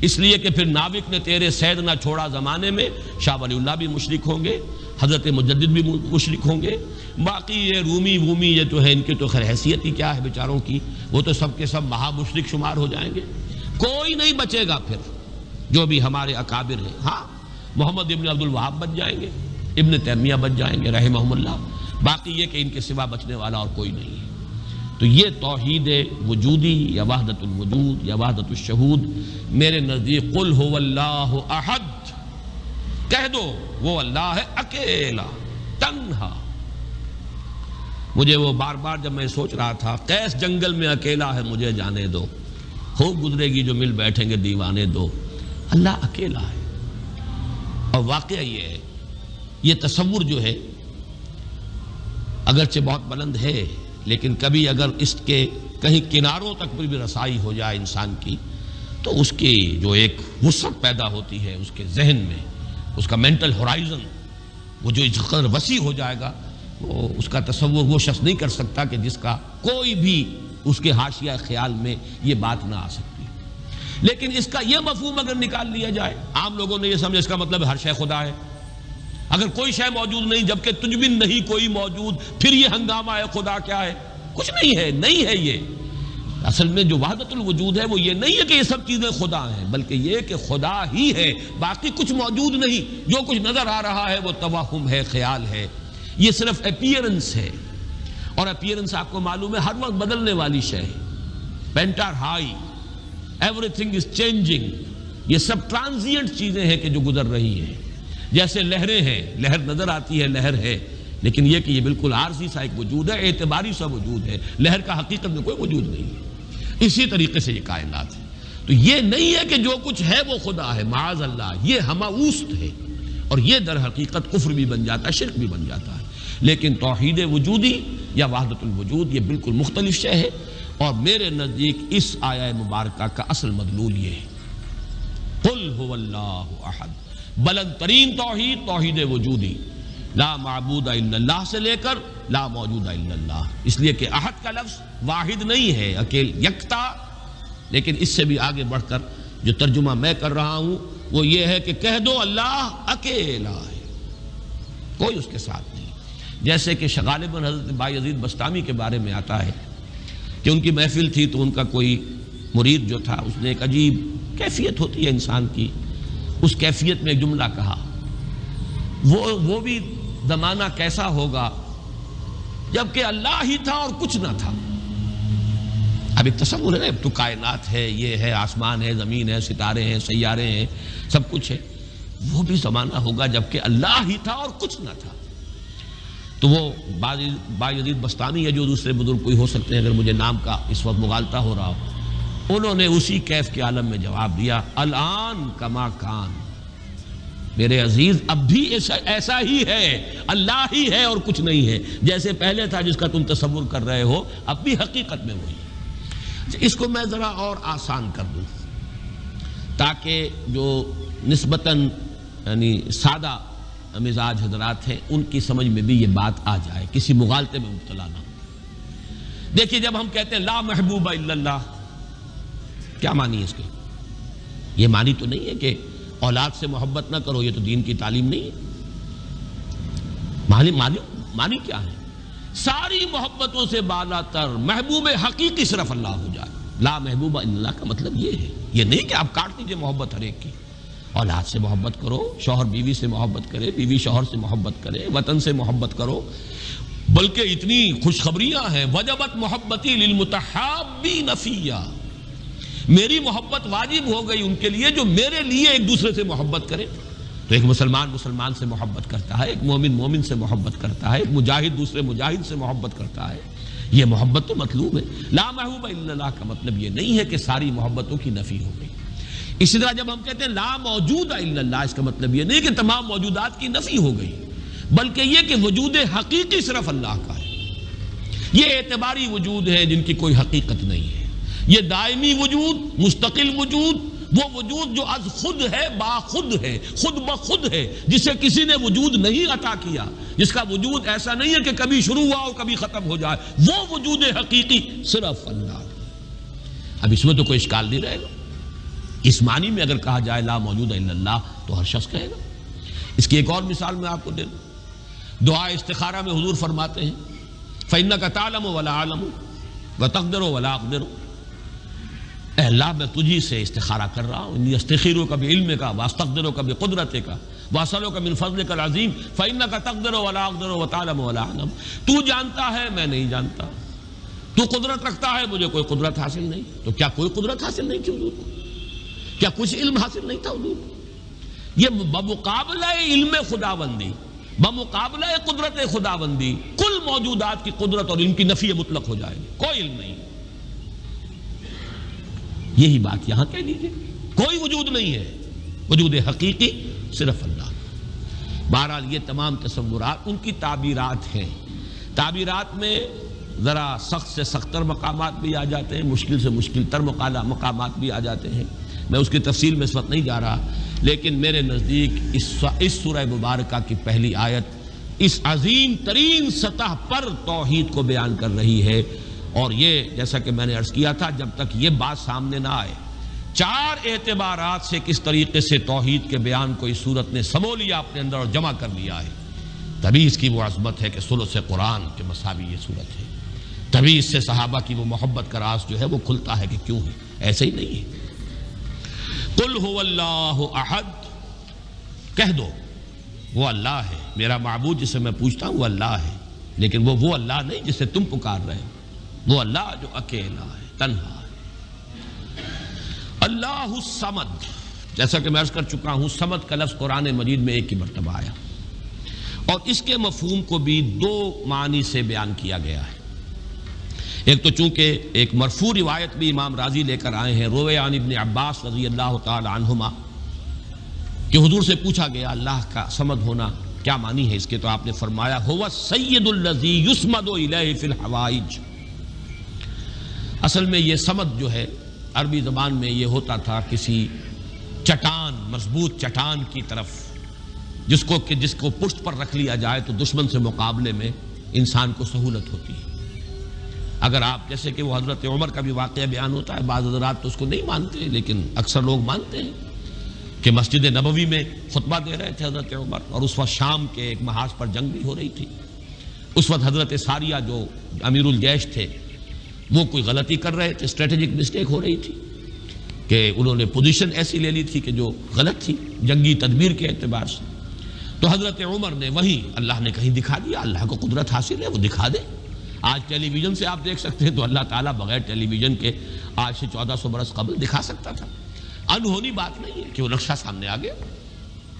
اس لیے کہ پھر ناوک نے تیرے سید نہ چھوڑا زمانے میں، شاہ ولی اللہ بھی مشرک ہوں گے، حضرت مجدد بھی مشرک ہوں گے، باقی یہ رومی یہ تو ہے، ان کی تو خیر حیثیت ہی کیا ہے بیچاروں کی، وہ تو سب کے سب مہا مشرک شمار ہو جائیں گے، کوئی نہیں بچے گا پھر جو بھی ہمارے اکابر ہیں۔ ہاں محمد ابن عبد الوہاب بچ جائیں گے، ابن تیمیہ بچ جائیں گے رحمہم اللہ، باقی یہ کہ ان کے سوا بچنے والا اور کوئی نہیں ہے۔ تو یہ توحید وجودی یا وحدت الوجود یا وحدت الشہود میرے نزدیک قل هو اللہ احد، کہہ دو وہ اللہ ہے اکیلا تنہا۔ مجھے وہ بار بار جب میں سوچ رہا تھا قیس جنگل میں اکیلا ہے مجھے جانے دو، خوب گزرے گی جو مل بیٹھیں گے دیوانے دو، اللہ اکیلا ہے۔ اور واقعہ یہ ہے، یہ تصور جو ہے اگرچہ بہت بلند ہے، لیکن کبھی اگر اس کے کہیں کناروں تک بھی رسائی ہو جائے انسان کی، تو اس کی جو ایک وسعت پیدا ہوتی ہے اس کے ذہن میں، اس کا مینٹل ہورائزن وہ جو اس قدر وسیع ہو جائے گا، وہ اس کا تصور وہ شخص نہیں کر سکتا کہ جس کا کوئی بھی اس کے حاشیہ خیال میں یہ بات نہ آ سکتی۔ لیکن اس کا یہ مفہوم اگر نکال لیا جائے، عام لوگوں نے یہ سمجھا اس کا مطلب ہر شے خدا ہے، اگر کوئی شے موجود نہیں جبکہ تجھ بھی نہیں کوئی موجود، پھر یہ ہنگامہ ہے خدا کیا ہے؟ کچھ نہیں ہے، نہیں ہے۔ یہ اصل میں جو وحدت الوجود ہے وہ یہ نہیں ہے کہ یہ سب چیزیں خدا ہیں، بلکہ یہ کہ خدا ہی ہے، باقی کچھ موجود نہیں، جو کچھ نظر آ رہا ہے وہ توہم ہے، خیال ہے، یہ صرف اپیئرنس ہے، اور اپیئرنس آپ کو معلوم ہے ہر وقت بدلنے والی شے ہے، painter high, every thing is changing, یہ سب ٹرانزینٹ چیزیں ہیں کہ جو گزر رہی ہیں، جیسے لہریں ہیں، لہر نظر آتی ہے لہر ہے، لیکن یہ کہ یہ بالکل عارضی سا ایک وجود ہے، اعتباری سا وجود ہے، لہر کا حقیقت میں کوئی وجود نہیں ہے۔ اسی طریقے سے یہ کائنات ہے، تو یہ نہیں ہے کہ جو کچھ ہے وہ خدا ہے، معاذ اللہ، یہ ہماوست ہے، اور یہ در حقیقت کفر بھی بن جاتا ہے، شرک بھی بن جاتا ہے۔ لیکن توحید وجودی یا وحدت الوجود یہ بالکل مختلف شے ہے، اور میرے نزدیک اس آیہ مبارکہ کا اصل مدلول یہ ہے، قل هو اللہ احد، بلند ترین توحید توحید وجودی، لا معبود الا اللہ سے لے کر لا موجود الا اللہ، اس لیے کہ احد کا لفظ واحد نہیں ہے، اکیل یکتا، لیکن اس سے بھی آگے بڑھ کر جو ترجمہ میں کر رہا ہوں وہ یہ ہے کہ کہہ دو اللہ اکیلا ہے، کوئی اس کے ساتھ نہیں۔ جیسے کہ غالباً حضرت بایزید بسطامی کے بارے میں آتا ہے کہ ان کی محفل تھی تو ان کا کوئی مرید جو تھا اس نے ایک عجیب کیفیت ہوتی ہے انسان کی، اس کیفیت میں ایک جملہ کہا، وہ بھی زمانہ کیسا ہوگا جبکہ اللہ ہی تھا اور کچھ نہ تھا۔ اب ایک تصور ہے نا، اب تو کائنات ہے، یہ ہے، آسمان ہے، زمین ہے، ستارے ہیں، سیارے ہیں، سب کچھ ہے، وہ بھی زمانہ ہوگا جبکہ اللہ ہی تھا اور کچھ نہ تھا۔ تو وہ بایزید بسطامی ہے، جو دوسرے بزرگ کوئی ہو سکتے ہیں اگر مجھے نام کا اس وقت مغالطہ ہو رہا ہو، انہوں نے اسی کیف کے عالم میں جواب دیا، الان کما کان، میرے عزیز اب بھی ایسا ہی ہے، اللہ ہی ہے اور کچھ نہیں ہے، جیسے پہلے تھا جس کا تم تصور کر رہے ہو، اب بھی حقیقت میں وہی ہے۔ اس کو میں ذرا اور آسان کر دوں تاکہ جو نسبتاً یعنی سادہ مزاج حضرات ہیں ان کی سمجھ میں بھی یہ بات آ جائے، کسی مغالطے میں مبتلا نہ ہو۔ دیکھیے جب ہم کہتے ہیں لا محبوب الا اللہ، کیا معنی ہے اس کے؟ یہ معنی تو نہیں ہے کہ اولاد سے محبت نہ کرو، یہ تو دین کی تعلیم نہیں ہے۔ معنی کیا ہے؟ ساری محبتوں سے بالا تر محبوب حقیقی صرف اللہ ہو جائے۔ لا محبوب الا اللہ کا مطلب یہ ہے، یہ نہیں کہ آپ کاٹ دیجئے محبت ہر ایک کی، اولاد سے محبت کرو، شوہر بیوی سے محبت کرے، بیوی شوہر سے محبت کرے، وطن سے محبت کرو، بلکہ اتنی خوشخبریاں ہیں، وجبت محبتی للمتحابین فیہ، میری محبت واجب ہو گئی ان کے لیے جو میرے لیے ایک دوسرے سے محبت کرے۔ تو ایک مسلمان مسلمان سے محبت کرتا ہے، ایک مومن مومن سے محبت کرتا ہے، ایک مجاہد دوسرے مجاہد سے محبت کرتا ہے، یہ محبت تو مطلوب ہے۔ لا محبوب الا اللہ کا مطلب یہ نہیں ہے کہ ساری محبتوں کی نفی ہو گئی۔ اسی طرح جب ہم کہتے ہیں لا موجود الا اللہ، اس کا مطلب یہ نہیں کہ تمام موجودات کی نفی ہو گئی، بلکہ یہ کہ وجود حقیقی صرف اللہ کا ہے۔ یہ اعتباری وجود ہے جن کی کوئی حقیقت نہیں ہے، یہ دائمی وجود، مستقل وجود، وہ وجود جو از خود ہے، با خود ہے، خود بخود ہے، جسے کسی نے وجود نہیں عطا کیا، جس کا وجود ایسا نہیں ہے کہ کبھی شروع ہوا اور کبھی ختم ہو جائے، وہ وجود حقیقی صرف اللہ۔ اب اس میں تو کوئی اشکال نہیں رہے گا۔ اس معنی میں اگر کہا جائے لا موجود الا اللہ تو ہر شخص کہے گا۔ اس کی ایک اور مثال میں آپ کو دے دوں، دعا استخارہ میں حضور فرماتے ہیں فَإِنَّكَ تَعْلَمُ وَلَا أَعْلَمُ وَتَقْدِرُ وَلَا أَقْدِرُ، اے اللہ میں تجھی سے استخارہ کر رہا ہوں، انی استخیرک بعلمک واستقدرک بقدرتک واسألک من فضلک العظیم فإنک تقدر ولا اقدر وتعلم ولا اعلم، تو جانتا ہے میں نہیں جانتا، تو قدرت رکھتا ہے مجھے کوئی قدرت حاصل نہیں۔ تو کیا کوئی قدرت حاصل نہیں تھی حضور کو؟ کیا کچھ علم حاصل نہیں تھا حضور کو؟ یہ بمقابلہ علم خداوندی، بمقابلہ قدرت خداوندی کل موجودات کی قدرت اور علم کی نفی مطلق ہو جائے گی، کوئی علم نہیں۔ یہی بات یہاں کہہ دیجیے، کوئی وجود نہیں ہے، وجود حقیقی صرف اللہ۔ بہرحال یہ تمام تصورات ان کی تعبیرات ہیں، تعبیرات میں ذرا سخت سے سخت تر مقامات بھی آ جاتے ہیں، مشکل سے مشکل تر مقامات بھی آ جاتے ہیں۔ میں اس کی تفصیل میں اس وقت نہیں جا رہا، لیکن میرے نزدیک اس سورہ مبارکہ کی پہلی آیت اس عظیم ترین سطح پر توحید کو بیان کر رہی ہے، اور یہ جیسا کہ میں نے عرض کیا تھا جب تک یہ بات سامنے نہ آئے، چار اعتبارات سے کس طریقے سے توحید کے بیان کو اس صورت نے سمو لیا اپنے اندر اور جمع کر لیا ہے، تبھی اس کی وہ عظمت ہے کہ ثلث قرآن کے مساوی یہ صورت ہے، تبھی اس سے صحابہ کی وہ محبت کا راز جو ہے وہ کھلتا ہے کہ کیوں ہے، ایسے ہی نہیں ہے۔ قل هو اللہ احد، کہہ دو وہ اللہ ہے، میرا معبود جسے میں پوچھتا ہوں وہ اللہ ہے، لیکن وہ اللہ نہیں جسے تم پکار رہے ہو، وہ اللہ جو اکیلا ہے، تنہا ہے۔ اللہ الصمد، جیسا کہ میں عرض کر چکا ہوں صمد کا لفظ قرآن مجید میں ایک ہی مرتبہ آیا، اور اس کے مفہوم کو بھی دو معنی سے بیان کیا گیا ہے۔ ایک تو چونکہ ایک مرفوع روایت بھی امام راضی لے کر آئے ہیں، روی عن ابن عباس رضی اللہ تعالی عنہما، کہ حضور سے پوچھا گیا اللہ کا صمد ہونا کیا معنی ہے اس کے، تو آپ نے فرمایا هو السید الذی یصمد الیہ فی الحوائج۔ اصل میں یہ صمد جو ہے عربی زبان میں یہ ہوتا تھا کسی چٹان، مضبوط چٹان کی طرف جس کو پشت پر رکھ لیا جائے تو دشمن سے مقابلے میں انسان کو سہولت ہوتی ہے۔ اگر آپ جیسے کہ وہ حضرت عمر کا بھی واقعہ بیان ہوتا ہے، بعض حضرات تو اس کو نہیں مانتے لیکن اکثر لوگ مانتے ہیں کہ مسجد نبوی میں خطبہ دے رہے تھے حضرت عمر، اور اس وقت شام کے ایک محاذ پر جنگ بھی ہو رہی تھی۔ اس وقت حضرت ساریہ جو امیر الجیش تھے وہ کوئی غلطی کر رہے تھے، اسٹریٹجک مسٹیک ہو رہی تھی کہ انہوں نے پوزیشن ایسی لے لی تھی کہ جو غلط تھی جنگی تدبیر کے اعتبار سے۔ تو حضرت عمر نے وہی اللہ نے کہیں دکھا دیا، اللہ کو قدرت حاصل ہے وہ دکھا دے۔ آج ٹیلی ویژن سے آپ دیکھ سکتے ہیں تو اللہ تعالیٰ بغیر ٹیلی ویژن کے آج سے 1400 برس قبل دکھا سکتا تھا۔ انہونی بات نہیں ہے کہ وہ نقشہ سامنے آ گیا،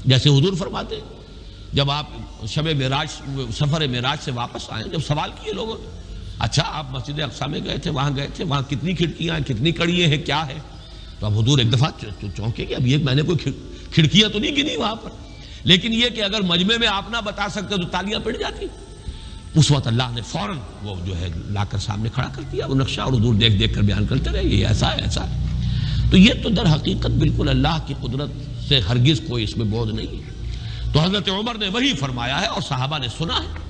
جیسے حضور فرماتے ہیں جب آپ شب معراج سفر معراج سے واپس آئے، جب سوال کیے لوگوں نے اچھا آپ مسجد اقصی میں گئے تھے، وہاں کتنی کھڑکیاں ہیں، کتنی کڑیاں ہیں، کیا ہے؟ تو اب حضور ایک دفعہ چونکے کہ اب یہ میں نے کوئی کھڑکیاں تو نہیں گنی وہاں پر، لیکن یہ کہ اگر مجمع میں آپ نہ بتا سکتے تو تالیاں پڑ جاتی۔ اس وقت اللہ نے فوراً وہ جو ہے لا کر سامنے کھڑا کر دیا وہ نقشہ، اور حضور دیکھ دیکھ کر بیان کرتے رہے یہ ایسا ہے ایسا ہے۔ تو یہ تو در حقیقت بالکل اللہ کی قدرت سے ہرگز کوئی اس میں بوجھ نہیں ہے۔ تو حضرت عمر نے وہی فرمایا ہے اور صحابہ نے سنا ہے،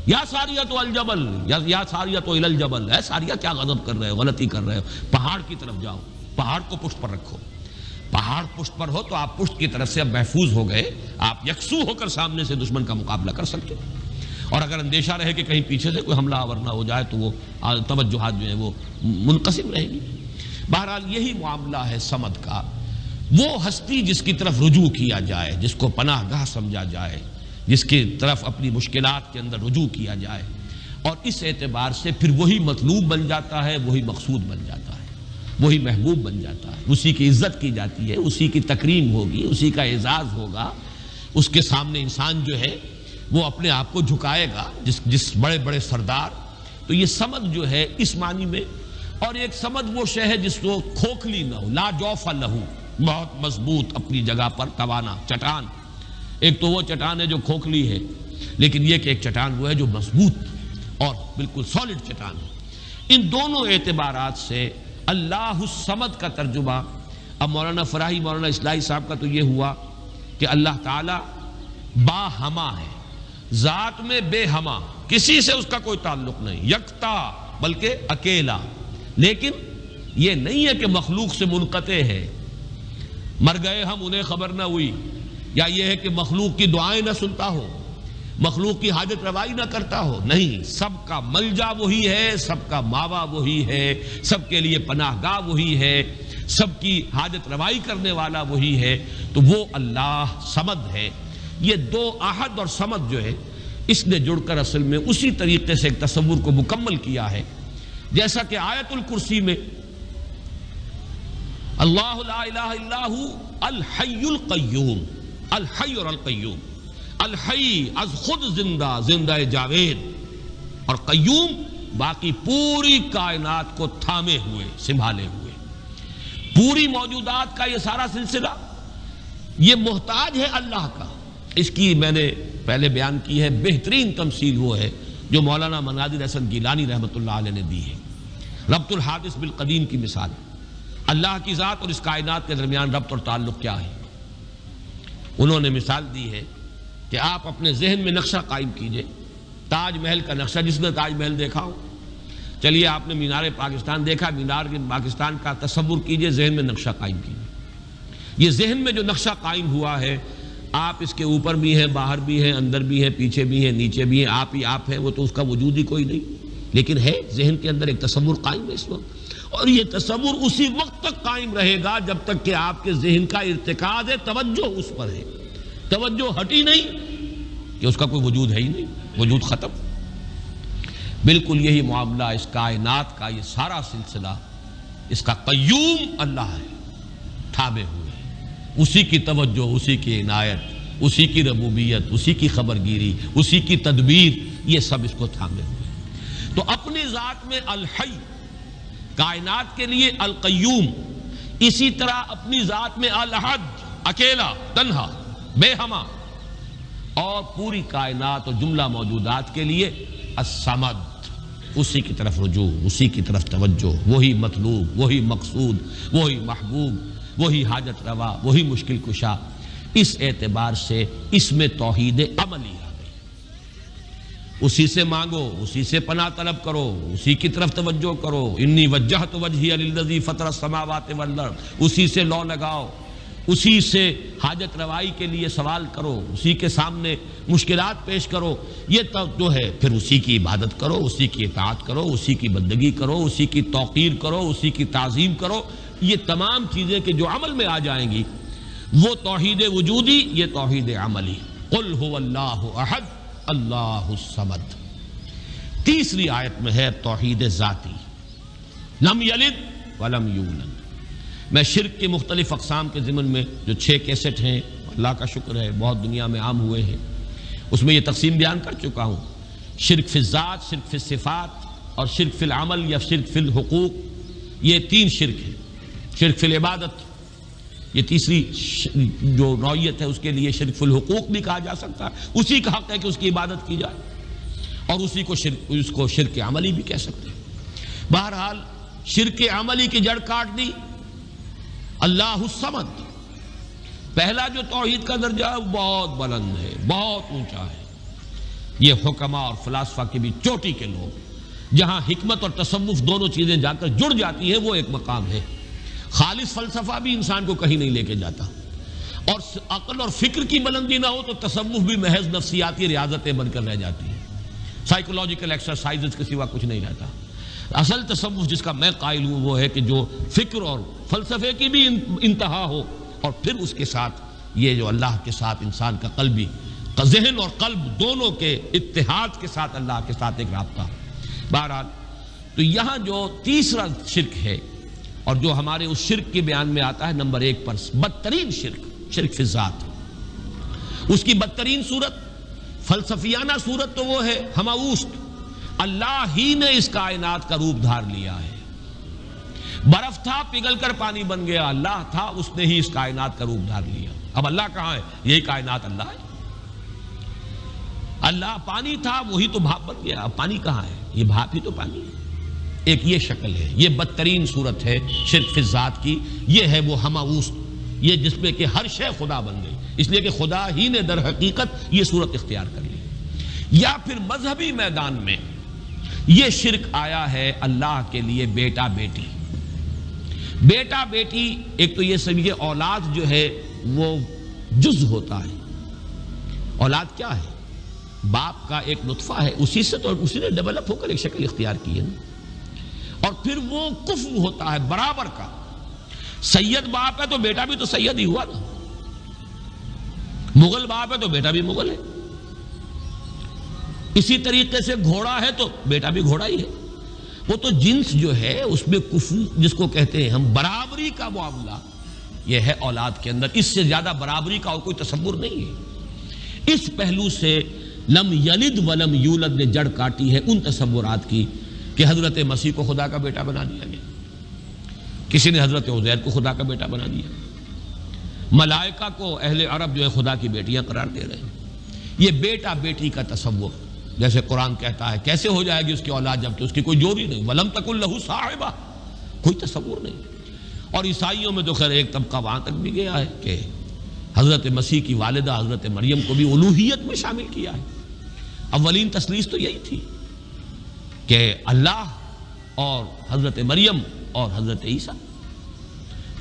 یا ساریۃ الجبل، یا ساریۃ الی الجبل، اے ساریہ کیا غضب کر رہے ہو، غلطی کر رہے ہو، پہاڑ کی طرف جاؤ، پہاڑ کو پشت پر رکھو۔ پہاڑ پشت پر ہو تو آپ پشت کی طرف سے اب محفوظ ہو گئے، آپ یکسو ہو کر سامنے سے دشمن کا مقابلہ کر سکتے، اور اگر اندیشہ رہے کہ کہیں پیچھے سے کوئی حملہ آور نہ ہو جائے تو وہ توجہات جو ہیں وہ منقسم رہیں گی۔ بہرحال یہی معاملہ ہے صمد کا، وہ ہستی جس کی طرف رجوع کیا جائے، جس کو پناہ گاہ سمجھا جائے، جس کی طرف اپنی مشکلات کے اندر رجوع کیا جائے، اور اس اعتبار سے پھر وہی مطلوب بن جاتا ہے، وہی مقصود بن جاتا ہے، وہی محبوب بن جاتا ہے، اسی کی عزت کی جاتی ہے، اسی کی تکریم ہوگی، اسی کا اعزاز ہوگا، اس کے سامنے انسان جو ہے وہ اپنے آپ کو جھکائے گا، جس بڑے بڑے سردار. تو یہ سمد جو ہے اس معنی میں، اور ایک سمد وہ شے ہے جس کو کھوکھلی نہ ہو، لا جوف لہو، بہت مضبوط اپنی جگہ پر توانا چٹان. ایک تو وہ چٹان ہے جو کھوکھلی ہے، لیکن یہ کہ ایک چٹان وہ ہے جو مضبوط اور بالکل سالڈ چٹان ہے. ان دونوں اعتبارات سے اللہ الصمد کا ترجمہ اب مولانا فراہی، مولانا اصلاحی صاحب کا تو یہ ہوا کہ اللہ تعالی با ہما ہے، ذات میں بے ہما، کسی سے اس کا کوئی تعلق نہیں، یکتا بلکہ اکیلا. لیکن یہ نہیں ہے کہ مخلوق سے منقطع ہے، مر گئے ہم انہیں خبر نہ ہوئی، یا یہ ہے کہ مخلوق کی دعائیں نہ سنتا ہو، مخلوق کی حاجت روائی نہ کرتا ہو. نہیں، سب کا ملجا وہی ہے، سب کا ماوا وہی ہے، سب کے لیے پناہ گاہ وہی ہے، سب کی حاجت روائی کرنے والا وہی ہے. تو وہ اللہ صمد ہے. یہ دو احد اور صمد جو ہے اس نے جڑ کر اصل میں اسی طریقے سے ایک تصور کو مکمل کیا ہے، جیسا کہ آیت الکرسی میں اللہ لا الہ الا ہو الحی القیوم، الحی اور القیوم، الحی از خود زندہ، زندہ جاوید، اور قیوم باقی پوری کائنات کو تھامے ہوئے، سنبھالے ہوئے. پوری موجودات کا یہ سارا سلسلہ یہ محتاج ہے اللہ کا. اس کی میں نے پہلے بیان کی ہے، بہترین تمثیل وہ ہے جو مولانا مناظر حسن گیلانی رحمۃ اللہ علیہ نے دی ہے. ربط الحادث بالقدیم کی مثال، اللہ کی ذات اور اس کائنات کے درمیان ربط اور تعلق کیا ہے. انہوں نے مثال دی ہے کہ آپ اپنے ذہن میں نقشہ قائم کیجئے، تاج محل کا نقشہ. جس نے تاج محل دیکھا ہو، چلیے آپ نے مینار پاکستان دیکھا، مینار پاکستان کا تصور کیجئے، ذہن میں نقشہ قائم کیجئے. یہ ذہن میں جو نقشہ قائم ہوا ہے، آپ اس کے اوپر بھی ہیں، باہر بھی ہیں، اندر بھی ہیں، پیچھے بھی ہیں، نیچے بھی ہیں، آپ ہی آپ ہیں. وہ تو اس کا وجود ہی کوئی نہیں، لیکن ہے ذہن کے اندر ایک تصور قائم ہے اس وقت. اور یہ تصور اسی وقت تک قائم رہے گا جب تک کہ آپ کے ذہن کا ارتکاز ہے، توجہ اس پر ہے. توجہ ہٹی نہیں کہ اس کا کوئی وجود ہے ہی نہیں، وجود ختم. بالکل یہی معاملہ اس کائنات کا، یہ سارا سلسلہ اس کا قیوم اللہ ہے، تھامے ہوئے، اسی کی توجہ، اسی کی عنایت، اسی کی ربوبیت، اسی کی خبرگیری، اسی کی تدبیر، یہ سب اس کو تھامے ہوئے. تو اپنی ذات میں الحی، کائنات کے لیے القیوم، اسی طرح اپنی ذات میں الاحد، اکیلا، تنہا، بے ہما، اور پوری کائنات اور جملہ موجودات کے لیے الصمد، اسی کی طرف رجوع، اسی کی طرف توجہ، وہی مطلوب، وہی مقصود، وہی محبوب، وہی حاجت روا، وہی مشکل کشا. اس اعتبار سے اس میں توحید عملی آ گئی. اسی سے مانگو، اسی سے پناہ طلب کرو، اسی کی طرف توجہ کرو. انی وجہت وجہی للذی فطر السماوات والارض، اسی سے لو لگاؤ، اسی سے حاجت روائی کے لیے سوال کرو، اسی کے سامنے مشکلات پیش کرو. یہ جو ہے پھر اسی کی عبادت کرو، اسی کی اطاعت کرو، اسی کی بندگی کرو، اسی کی توقیر کرو، اسی کی تعظیم کرو. یہ تمام چیزیں کہ جو عمل میں آ جائیں گی وہ توحید وجودی، یہ توحید عملی. قل هو اللہ احد اللہ الصمد. تیسری آیت میں ہے توحید ذاتی، لم یلد ولم یولد. میں شرک کے مختلف اقسام کے ضمن میں جو 6 کیسٹ ہیں، اللہ کا شکر ہے بہت دنیا میں عام ہوئے ہیں، اس میں یہ تقسیم بیان کر چکا ہوں. شرک فی الذات، شرک فی الصفات، اور شرک فی العمل یا شرک فی الحقوق. یہ 3 شرک ہیں. شرک فی العبادت، یہ تیسری جو نوعیت ہے، اس کے لیے شرک فی الحقوق بھی کہا جا سکتا ہے. اسی کا حق ہے کہ اس کی عبادت کی جائے، اور اسی کو اس کو شرک عملی بھی کہہ سکتے ہیں. بہرحال شرک عملی کی جڑ کاٹ دی اللہ الصمد. پہلا جو توحید کا درجہ ہے وہ بہت بلند ہے، بہت اونچا ہے. یہ حکما اور فلاسفہ کی بھی چوٹی کے لوگ، جہاں حکمت اور تصوف دونوں چیزیں جا کر جڑ جاتی ہیں، وہ ایک مقام ہے. خالص فلسفہ بھی انسان کو کہیں نہیں لے کے جاتا، اور عقل اور فکر کی بلندی نہ ہو تو تصوف بھی محض نفسیاتی ریاضتیں بن کر رہ جاتی ہیں، سائیکولوجیکل ایکسرسائزز کے سوا کچھ نہیں رہتا. اصل تصوف جس کا میں قائل ہوں وہ ہے کہ جو فکر اور فلسفے کی بھی انتہا ہو، اور پھر اس کے ساتھ یہ جو اللہ کے ساتھ انسان کا قلبی، ذہن اور قلب دونوں کے اتحاد کے ساتھ اللہ کے ساتھ ایک رابطہ. بہرحال تو یہاں جو تیسرا شرک ہے، اور جو ہمارے اس شرک کے بیان میں آتا ہے نمبر 1 پر، بدترین شرک، شرک فی الذات. اس کی بدترین صورت، فلسفیانہ صورت تو وہ ہے ہماوست، اللہ ہی نے اس کائنات کا روپ دھار لیا ہے۔ برف تھا پگھل کر پانی بن گیا، اللہ تھا اس نے ہی اس کائنات کا روپ دھار لیا۔ اب اللہ کہاں ہے؟ یہی کائنات اللہ ہے۔ اللہ پانی تھا وہی تو بھاپ بن گیا، اب پانی کہاں ہے؟ یہ بھاپ ہی تو پانی ہے۔ ایک یہ شکل ہے، یہ بدترین صورت ہے شرک فی الذات کی، یہ ہے وہ ہماوست، یہ جس میں کہ ہر شے خدا بن گئی، اس لیے کہ خدا ہی نے در حقیقت یہ صورت اختیار کر لی۔ یا پھر مذہبی میدان میں یہ شرک آیا ہے اللہ کے لیے بیٹا بیٹی۔ بیٹا بیٹی ایک تو یہ سمجھے اولاد جو ہے وہ جز ہوتا ہے۔ اولاد کیا ہے؟ باپ کا ایک نطفہ ہے، اسی سے تو اسی نے ڈیولپ ہو کر ایک شکل اختیار کی ہے نا۔ اور پھر وہ کفو ہوتا ہے برابر کا، سید باپ ہے تو بیٹا بھی تو سید ہی ہوا نا، مغل باپ ہے تو بیٹا بھی مغل ہے، اسی طریقے سے گھوڑا ہے تو بیٹا بھی گھوڑا ہی ہے۔ وہ تو جنس جو ہے اس میں کفو جس کو کہتے ہیں ہم، برابری کا معاملہ یہ ہے اولاد کے اندر، اس سے زیادہ برابری کا اور کوئی تصور نہیں ہے۔ اس پہلو سے لم یلد ولم یولد نے جڑ کاٹی ہے ان تصورات کی کہ حضرت مسیح کو خدا کا بیٹا بنا دیا گیا، کسی نے حضرت عزیر کو خدا کا بیٹا بنا دیا، ملائکہ کو اہل عرب جو ہے خدا کی بیٹیاں قرار دے رہے ہیں۔ یہ بیٹا بیٹی کا تصور، جیسے قرآن کہتا ہے کیسے ہو جائے گی اس کی اولاد جب کہ اس کی کوئی جوڑی نہیں، ولم تکن لہ صاحبہ، کوئی تصور نہیں۔ اور عیسائیوں میں تو خیر ایک طبقہ وہاں تک بھی گیا ہے کہ حضرت مسیح کی والدہ حضرت مریم کو بھی الوہیت میں شامل کیا ہے۔ اولین تثلیث تو یہی تھی کہ اللہ اور حضرت مریم اور حضرت عیسیٰ،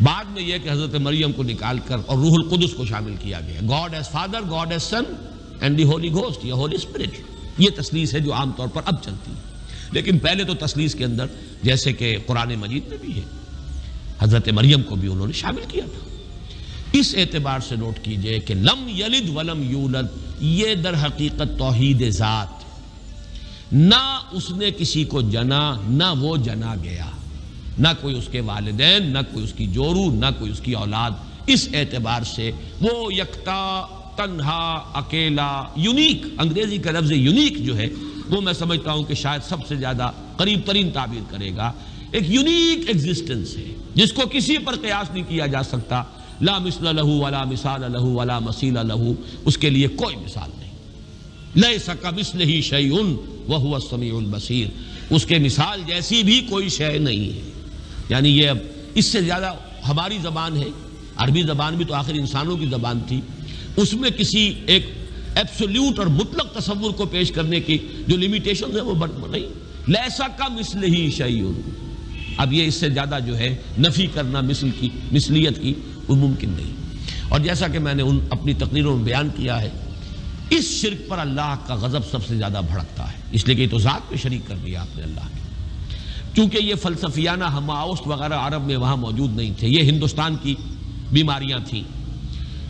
بعد میں یہ کہ حضرت مریم کو نکال کر اور روح القدس کو شامل کیا گیا، God is father, God is son and the Holy Ghost یا ہولی اسپرٹ۔ یہ تثلیث ہے جو عام طور پر اب چلتی ہے، لیکن پہلے تو تثلیث کے اندر جیسے کہ قرآن مجید میں بھی ہے، حضرت مریم کو بھی انہوں نے شامل کیا تھا۔ اس اعتبار سے نوٹ کیجئے کہ لم یلد ولم یولد یہ در حقیقت توحید ذات، نہ اس نے کسی کو جنا نہ وہ جنا گیا، نہ کوئی اس کے والدین، نہ کوئی اس کی جورو، نہ کوئی اس کی اولاد۔ اس اعتبار سے وہ یکتا، تنہا، اکیلا، یونیک، انگریزی کا لفظ یونیک جو ہے وہ میں سمجھتا ہوں کہ شاید سب سے زیادہ قریب ترین تعبیر کرے گا۔ ایک یونیک ایگزسٹنس ہے جس کو کسی پر قیاس نہیں کیا جا سکتا، لا مثل لہ ولا مثال لہ ولا مثیل لہ، اس کے لیے کوئی مثال نہیں۔ لیس کمثلہ شیء وہو السمیع البصیر، اس کے مثال جیسی بھی کوئی شے نہیں ہے۔ یعنی یہ اب اس سے زیادہ ہماری زبان ہے، عربی زبان بھی تو آخر انسانوں کی زبان تھی، اس میں کسی ایک ایبسولوٹ اور مطلق تصور کو پیش کرنے کی جو لیمیٹیشن ہے وہ نہیں۔ لیسا کمثلہ شیء، اب یہ اس سے زیادہ جو ہے نفی کرنا مثل کی، مثلیت کی، وہ ممکن نہیں۔ اور جیسا کہ میں نے اپنی تقریروں میں بیان کیا ہے، اس شرک پر اللہ کا غضب سب سے زیادہ بھڑکتا ہے، اس لیے کہ یہ تو ذات پہ شریک کر دیا آپ نے اللہ کے۔ چونکہ یہ فلسفیانہ ہماوست وغیرہ عرب میں وہاں موجود نہیں تھے، یہ ہندوستان کی بیماریاں تھیں،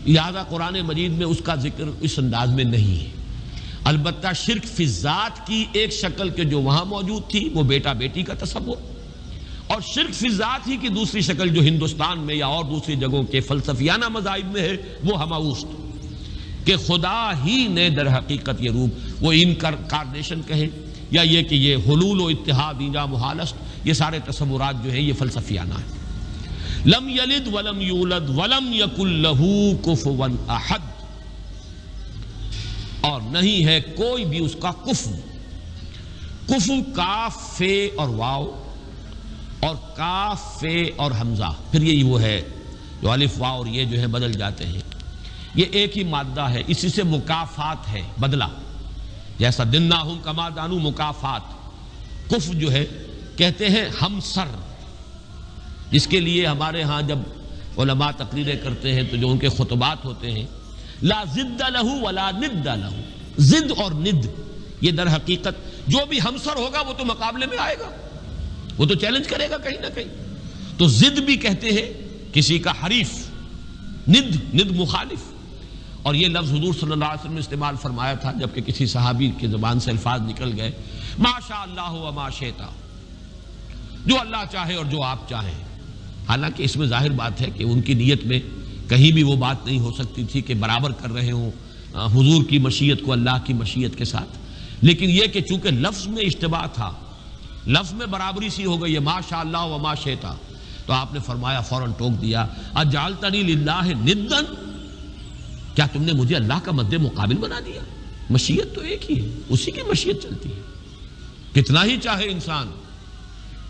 لہذا قرآن مجید میں اس کا ذکر اس انداز میں نہیں ہے۔ البتہ شرک فی الذات کی ایک شکل کے جو وہاں موجود تھی وہ بیٹا بیٹی کا تصور، اور شرک فی الذات ہی کی دوسری شکل جو ہندوستان میں یا اور دوسری جگہوں کے فلسفیانہ مذاہب میں ہے وہ ہماوست، کہ خدا ہی نے در حقیقت یہ روپ، وہ انکارنیشن کہیں یا یہ کہ یہ حلول و اتحاد ایجا محالست، یہ سارے تصورات جو ہیں یہ فلسفیانہ ہیں۔ لم یلد ولم یولد ولم یکن لہ کفوا احد، اور نہیں ہے کوئی بھی اس کا کفو۔ کفو کاف فے اور واو، اور کاف فے اور حمزہ، پھر یہی وہ ہے جو الف واو اور یہ جو ہے بدل جاتے ہیں، یہ ایک ہی مادہ ہے، اسی سے مکافات ہے، بدلہ، جیسا دناہم کما دانو مکافات۔ کف جو ہے کہتے ہیں ہمسر، جس کے لیے ہمارے ہاں جب علماء تقریریں کرتے ہیں تو جو ان کے خطبات ہوتے ہیں، لا ضد لہ ولا ند لہ، ضد اور ند یہ در حقیقت جو بھی ہمسر ہوگا وہ تو مقابلے میں آئے گا، وہ تو چیلنج کرے گا کہیں نہ کہیں، تو ضد بھی کہتے ہیں کسی کا حریف، ند مخالف۔ اور یہ لفظ حضور صلی اللہ علیہ وسلم نے استعمال فرمایا تھا جبکہ کسی صحابی کی زبان سے الفاظ نکل گئے، ما شاء اللہ و ما شئت، جو اللہ چاہے اور جو آپ چاہیں۔ حالانکہ اس میں ظاہر بات ہے کہ ان کی نیت میں کہیں بھی وہ بات نہیں ہو سکتی تھی کہ برابر کر رہے ہوں حضور کی مشیت کو اللہ کی مشیت کے ساتھ، لیکن یہ کہ چونکہ لفظ میں اشتباہ تھا، لفظ میں برابری سی ہو گئی ہے، ما شاء اللہ و ما شئتا، تو آپ نے فرمایا، فوراً ٹوک دیا، اجعلتنی للہ ندًا، کیا تم نے مجھے اللہ کا مد مقابل بنا دیا؟ مشیت تو ایک ہی ہے، اسی کی مشیت چلتی ہے، کتنا ہی چاہے انسان،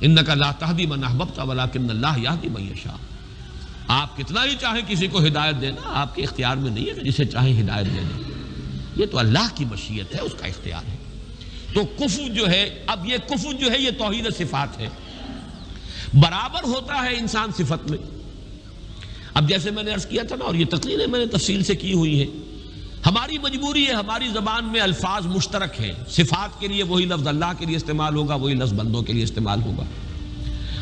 انک لا تہدی من احببت ولکن اللہ یہدی من یشاء، آپ کتنا ہی چاہیں کسی کو ہدایت دینا، آپ کے اختیار میں نہیں ہے کہ جسے چاہیں ہدایت دے دیں، یہ تو اللہ کی مشیت ہے، اس کا اختیار ہے۔ تو کفر جو ہے، اب یہ کفر جو ہے یہ توحید صفات ہے، برابر ہوتا ہے انسان صفت میں۔ اب جیسے میں نے عرض کیا تھا نا، اور یہ تقریریں میں نے تفصیل سے کی ہوئی ہیں، ہماری مجبوری ہے، ہماری زبان میں الفاظ مشترک ہیں، صفات کے لیے وہی لفظ اللہ کے لیے استعمال ہوگا، وہی لفظ بندوں کے لیے استعمال ہوگا۔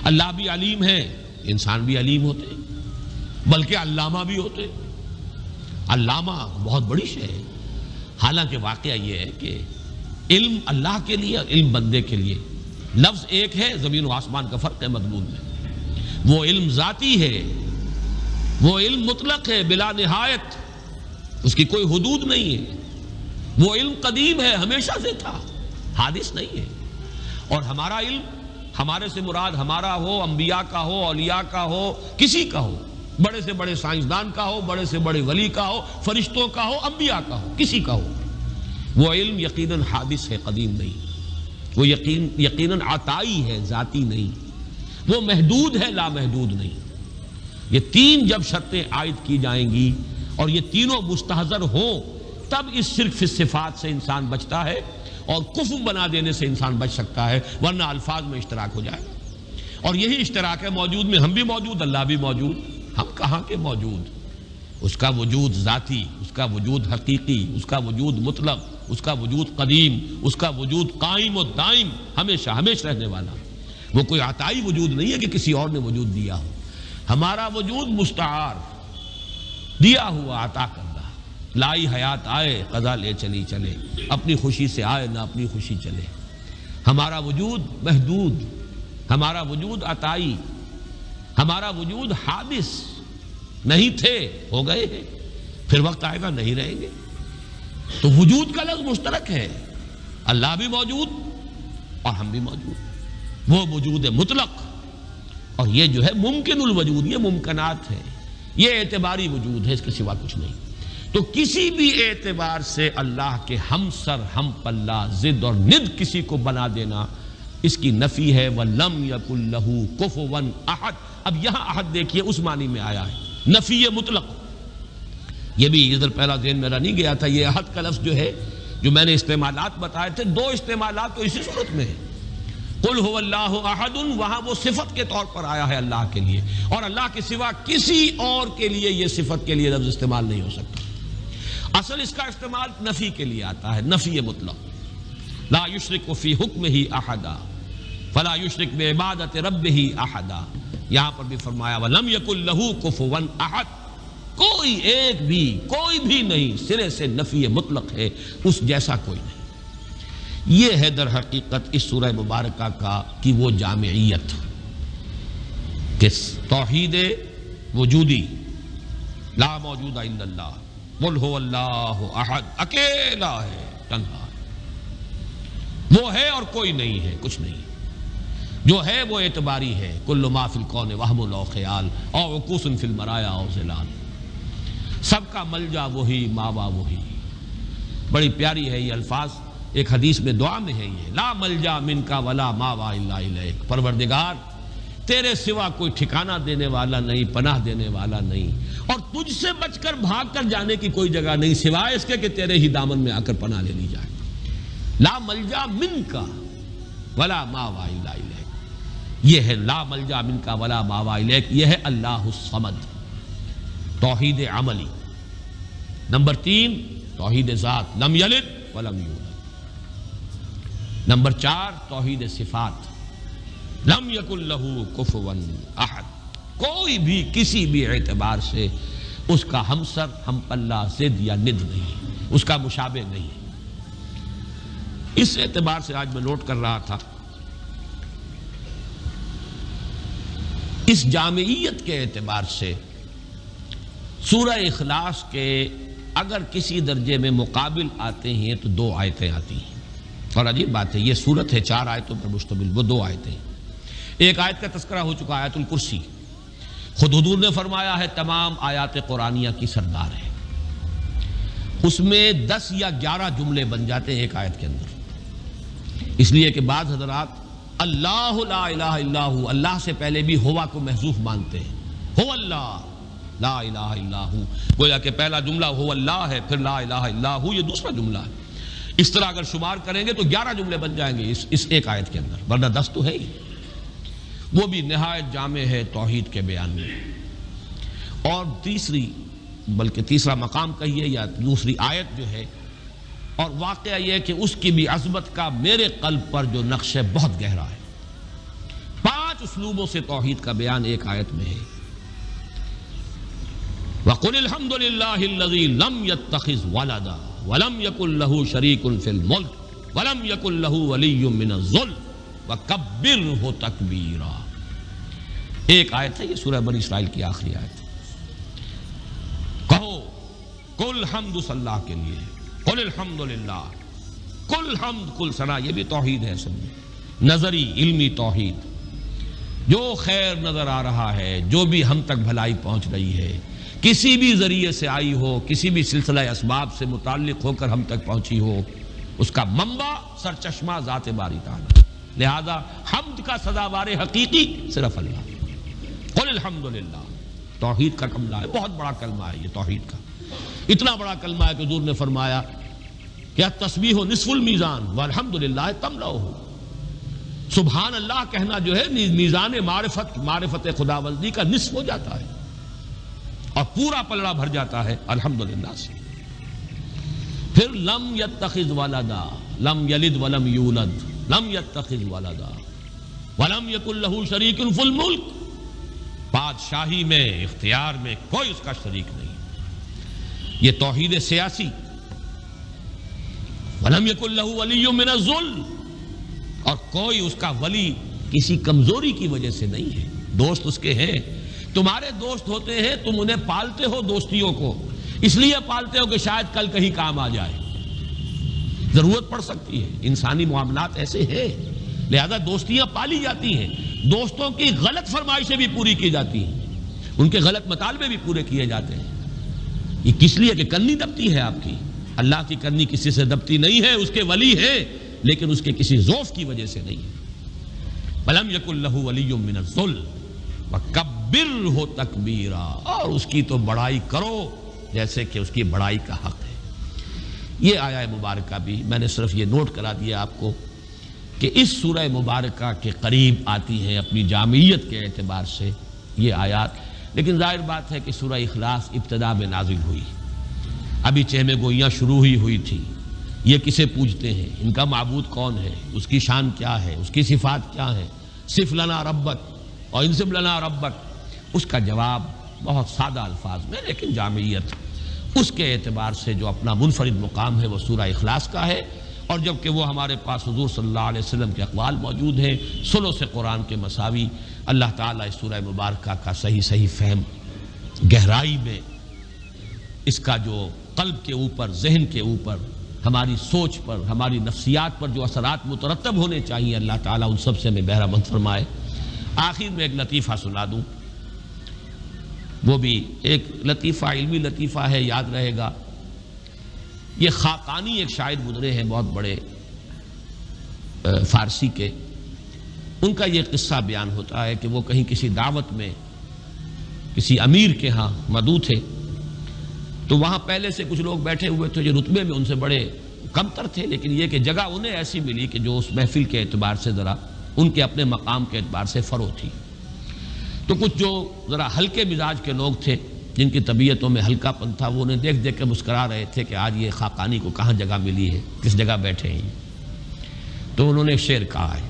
اللہ بھی علیم ہے، انسان بھی علیم ہوتے ہیں، بلکہ علامہ بھی ہوتے ہیں۔ علامہ بہت بڑی شے ہے، حالانکہ واقعہ یہ ہے کہ علم اللہ کے لیے اور علم بندے کے لیے لفظ ایک ہے، زمین و آسمان کا فرق ہے مضمون میں۔ وہ علم ذاتی ہے، وہ علم مطلق ہے بلا نہایت، اس کی کوئی حدود نہیں ہے، وہ علم قدیم ہے، ہمیشہ سے تھا، حادث نہیں ہے۔ اور ہمارا علم، ہمارے سے مراد ہمارا ہو، انبیاء کا ہو، اولیاء کا ہو، کسی کا ہو، بڑے سے بڑے سائنسدان کا ہو، بڑے سے بڑے ولی کا ہو، فرشتوں کا ہو، انبیاء کا ہو، کسی کا ہو، وہ علم یقیناً حادث ہے، قدیم نہیں، وہ یقیناً عطائی ہے، ذاتی نہیں، وہ محدود ہے، لامحدود نہیں۔ یہ تین جب شرطیں عائد کی جائیں گی اور یہ تینوں مستحضر ہوں، تب اس شرک فی الصفات سے انسان بچتا ہے اور کفر بنا دینے سے انسان بچ سکتا ہے، ورنہ الفاظ میں اشتراک ہو جائے گا۔ اور یہی اشتراک ہے موجود میں، ہم بھی موجود، اللہ بھی موجود، ہم کہاں کے موجود؟ اس کا وجود ذاتی، اس کا وجود حقیقی، اس کا وجود مطلق، اس کا وجود قدیم، اس کا وجود قائم و دائم، ہمیشہ ہمیشہ رہنے والا۔ وہ کوئی عطائی وجود نہیں ہے کہ کسی اور نے وجود دیا ہو، ہمارا وجود مستعار، دیا ہوا، عطا کردہ، لائی حیات آئے، قضا لے چلی چلے، اپنی خوشی سے آئے نہ اپنی خوشی چلے۔ ہمارا وجود محدود، ہمارا وجود عطائی، ہمارا وجود حادث، نہیں تھے ہو گئے ہیں، پھر وقت آئے گا نہیں رہیں گے۔ تو وجود کا لفظ مشترک ہے، اللہ بھی موجود اور ہم بھی موجود، وہ وجود مطلق، اور یہ جو ہے ممکن الوجود، یہ ممکنات ہے، یہ اعتباری وجود ہے، اس کے سوا کچھ نہیں۔ تو کسی بھی اعتبار سے اللہ کے ہم سر، ہم پلہ، ضد اور ند کسی کو بنا دینا، اس کی نفی ہے۔ وَلَمْ يَكُنْ لَهُ كُفُوًا أَحَدٌ۔ اب یہاں احد دیکھیے اس معنی میں آیا ہے، نفی مطلق۔ یہ بھی ادھر پہلا ذہن میرا نہیں گیا تھا، یہ احد کا لفظ جو ہے، جو میں نے استعمالات بتائے تھے، دو استعمالات تو اسی صورت میں ہیں۔ قل هو اللہ احد، وہاں وہ صفت کے طور پر آیا ہے اللہ کے لیے، اور اللہ کے سوا کسی اور کے لیے یہ صفت کے لیے لفظ استعمال نہیں ہو سکتا۔ اصل اس کا استعمال نفی کے لیے آتا ہے، نفی مطلق، لا یشرک فی حکمہ احدا فلا یشرک بعبادۃ ربہ احدا۔ یہاں پر بھی فرمایا وَلَمْ يَكُنْ لَهُ كُفُوًا أَحَدٌ، کوئی ایک بھی، کوئی بھی نہیں، سرے سے نفی مطلق ہے، اس جیسا کوئی نہیں۔ یہ ہے در حقیقت اس سورہ مبارکہ کی وہ جامعیت کہ توحید وجودی، لا موجود الا اللہ، قل هو اللہ احد، اکیلا ہے، تنہا ہے، وہ ہے اور کوئی نہیں ہے، کچھ نہیں، جو ہے وہ اعتباری ہے، کل ما فی الکون وہم او خیال او عکوس فی المرایا او ظلال، سب کا ملجا وہی، ماوا وہی۔ بڑی پیاری ہے یہ الفاظ، ایک حدیث میں دعا میں ہے یہ، لا ملجا منکا ولا ماوا الا الیک، پروردگار تیرے سوا کوئی ٹھکانہ دینے والا نہیں، پناہ دینے والا نہیں، اور تجھ سے بچ کر بھاگ کر جانے کی کوئی جگہ نہیں سوائے اس کے کہ تیرے ہی دامن میں آ کر پناہ لے لی جائے۔ لا ملجا منکا ولا ماوا الا الیک، یہ ہے لا ملجا منکا ولا ماوا الیک، یہ ہے اللہ الصمد، توحید عملی۔ نمبر 3 توحید ذات، لم یلد ولم یولد۔ نمبر 4 توحید صفات، لم یکن لہ کفوا احد، کوئی بھی کسی بھی اعتبار سے اس کا ہمسر، ہم پلہ، ضد یا ند نہیں، اس کا مشابہ نہیں۔ اس اعتبار سے آج میں نوٹ کر رہا تھا، اس جامعیت کے اعتبار سے سورہ اخلاص کے اگر کسی درجے میں مقابل آتے ہیں تو 2 آیتیں آتی ہیں، اور عجیب بات ہے یہ صورت ہے 4 آیتوں پر مشتمل، وہ 2 آیتیں۔ ایک آیت کا تذکرہ ہو چکا آیت الکرسی، خود حضور نے فرمایا ہے تمام آیات قرآنیہ کی سردار ہے، اس میں 10 یا 11 جملے بن جاتے ہیں ایک آیت کے اندر، اس لیے کہ بعض حضرات اللہ لا الہ الا ہو، اللہ سے پہلے بھی ہوا کو محذوف مانتے ہیں، ہو اللہ لا الہ الا ہو، گویا کہ پہلا جملہ ہو اللہ ہے، پھر لا الہ الا ہو یہ دوسرا جملہ ہے۔ اس طرح اگر شمار کریں گے تو 11 جملے بن جائیں گے اس ایک آیت کے اندر، ورنہ 10 تو ہے ہی۔ وہ بھی نہایت جامع ہے توحید کے بیان میں۔ اور تیسرا مقام کہیے یا دوسری آیت جو ہے، اور واقعہ یہ کہ اس کی بھی عظمت کا میرے قلب پر جو نقش ہے بہت گہرا ہے۔ 5 اسلوبوں سے توحید کا بیان ایک آیت میں ہے۔ وَقُلِ الْحَمْدُ لِلَّهِ الَّذِي لَمْ يَتَّخِذْ وَلَدًا وَلَمْ يَكُنْ لَهُ شَرِيكٌ فِي الْمُلْكِ وَلَمْ يَكُنْ لَهُ وَلِيٌّ مِّنَ الذُّلِّ وَكَبِّرْهُ تَكْبِيرًا۔ ایک آیت ہے یہ سورہ بنی اسرائیل کی آخری آیت۔ کہو کل حمد صلی اللہ کے لیے، قل الحمد للہ، کل حمد کل ثنا، یہ بھی توحید ہے اصل میں، نظری علمی توحید۔ جو خیر نظر آ رہا ہے، جو بھی ہم تک بھلائی پہنچ رہی ہے، کسی بھی ذریعے سے آئی ہو، کسی بھی سلسلہ اسباب سے متعلق ہو کر ہم تک پہنچی ہو، اس کا منبع سرچشمہ ذات باری تعالی، لہذا حمد کا سزاوار حقیقی صرف اللہ۔ قل الحمد للہ، توحید کا کلمہ ہے، بہت بڑا کلمہ ہے یہ توحید کا، اتنا بڑا کلمہ ہے کہ حضور نے فرمایا کہ التسبیح نصف المیزان والحمد للہ تملؤہ، سبحان اللہ کہنا جو ہے میزان معرفت خداوندی کا نصف ہو جاتا ہے، اور پورا پلڑا بھر جاتا ہے الحمدللہ سے۔ پھر لم یتخذ ولدا، لم یلد ولم یولد، لم یتخذ ولدا ولم یکن لہ شریک فی الملک، بادشاہی میں اختیار میں کوئی اس کا شریک نہیں، یہ توحید سیاسی۔ ولم یکن لہ ولی من الذل، اور کوئی اس کا ولی کسی کمزوری کی وجہ سے نہیں ہے، دوست اس کے ہیں، تمہارے دوست ہوتے ہیں، تم انہیں پالتے ہو، دوستیوں کو اس لیے پالتے ہو کہ شاید کل کہیں کام آ جائے، ضرورت پڑ سکتی ہے، انسانی معاملات ایسے ہیں، لہذا دوستیاں پالی جاتی ہیں، دوستوں کی غلط فرمائشیں بھی پوری کی جاتی ہیں، ان کے غلط مطالبے بھی پورے کیے جاتے ہیں، یہ کس لیے کہ کنی دبتی ہے آپ کی، اللہ کی کنی کسی سے دبتی نہیں ہے، اس کے ولی ہے لیکن اس کے کسی ذوف کی وجہ سے نہیں ہے۔ وَلَمْ يَكُنْ لَهُ وَلِيٌّ مِّنَ الذُّلِّ وَكَبِّرْهُ تَكْبِيرًا، اور اس کی تو بڑائی کرو جیسے کہ اس کی بڑائی کا حق ہے۔ یہ آیہ مبارکہ بھی میں نے صرف یہ نوٹ کرا دیا آپ کو کہ اس سورہ مبارکہ کے قریب آتی ہیں اپنی جامعیت کے اعتبار سے یہ آیات، لیکن ظاہر بات ہے کہ سورہ اخلاص ابتدا میں نازل ہوئی، ابھی چہمے گوئیاں شروع ہی ہوئی تھی، یہ کسے پوجتے ہیں، ان کا معبود کون ہے، اس کی شان کیا ہے، اس کی صفات کیا ہے، صف لنا ربک اور انصب لنا ربک، اس کا جواب بہت سادہ الفاظ میں لیکن جامعیت اس کے اعتبار سے جو اپنا منفرد مقام ہے وہ سورہ اخلاص کا ہے، اور جبکہ وہ ہمارے پاس حضور صلی اللہ علیہ وسلم کے اقوال موجود ہیں ثلث قرآن کے مساوی، اللہ تعالیٰ اس سورہ مبارکہ کا صحیح فہم گہرائی میں اس کا جو قلب کے اوپر، ذہن کے اوپر، ہماری سوچ پر، ہماری نفسیات پر جو اثرات مترتب ہونے چاہیے، اللہ تعالیٰ ان سب سے ہمیں بہرہ مند فرمائے۔ آخر میں ایک لطیفہ سنا دوں، وہ بھی ایک لطیفہ، علمی لطیفہ ہے، یاد رہے گا۔ یہ خاقانی ایک شاعر گزرے ہیں بہت بڑے فارسی کے، ان کا یہ قصہ بیان ہوتا ہے کہ وہ کہیں کسی دعوت میں کسی امیر کے ہاں مدعو تھے، تو وہاں پہلے سے کچھ لوگ بیٹھے ہوئے تھے جو رتبے میں ان سے بڑے کمتر تھے، لیکن یہ کہ جگہ انہیں ایسی ملی کہ جو اس محفل کے اعتبار سے ذرا ان کے اپنے مقام کے اعتبار سے فروغ تھی۔ تو کچھ جو ذرا ہلکے مزاج کے لوگ تھے، جن کی طبیعتوں میں ہلکا پن تھا، وہ انہیں دیکھ دیکھ کے مسکرا رہے تھے کہ آج یہ خاقانی کو کہاں جگہ ملی ہے، کس جگہ بیٹھے ہیں۔ تو انہوں نے ایک شعر کہا ہے،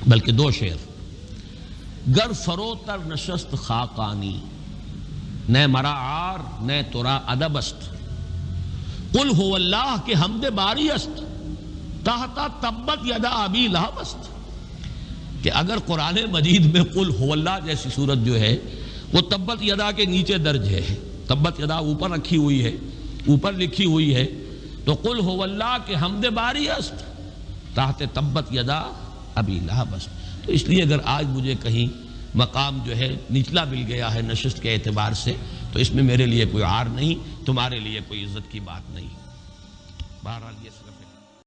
بلکہ 2 شعر۔ گر فروتر نشست خاقانی، نہ مرا عار نہ ترا ادب است، قل هو اللہ کے حمد باری است، تحتا تبت یدا ابی لہب است۔ کہ اگر قرآن مجید میں قل هو اللہ جیسی صورت جو ہے وہ تبت یدا کے نیچے درج ہے، تبت یدا اوپر رکھی ہوئی ہے، اوپر لکھی ہوئی ہے تو قل هو اللہ کے حمد باری است تحت تبت یدا ابی لہب است. تو اس لیے اگر آج مجھے کہیں مقام جو ہے نچلا مل گیا ہے نشست کے اعتبار سے تو اس میں میرے لیے کوئی عار نہیں، تمہارے لیے کوئی عزت کی بات نہیں. بہرحال یہ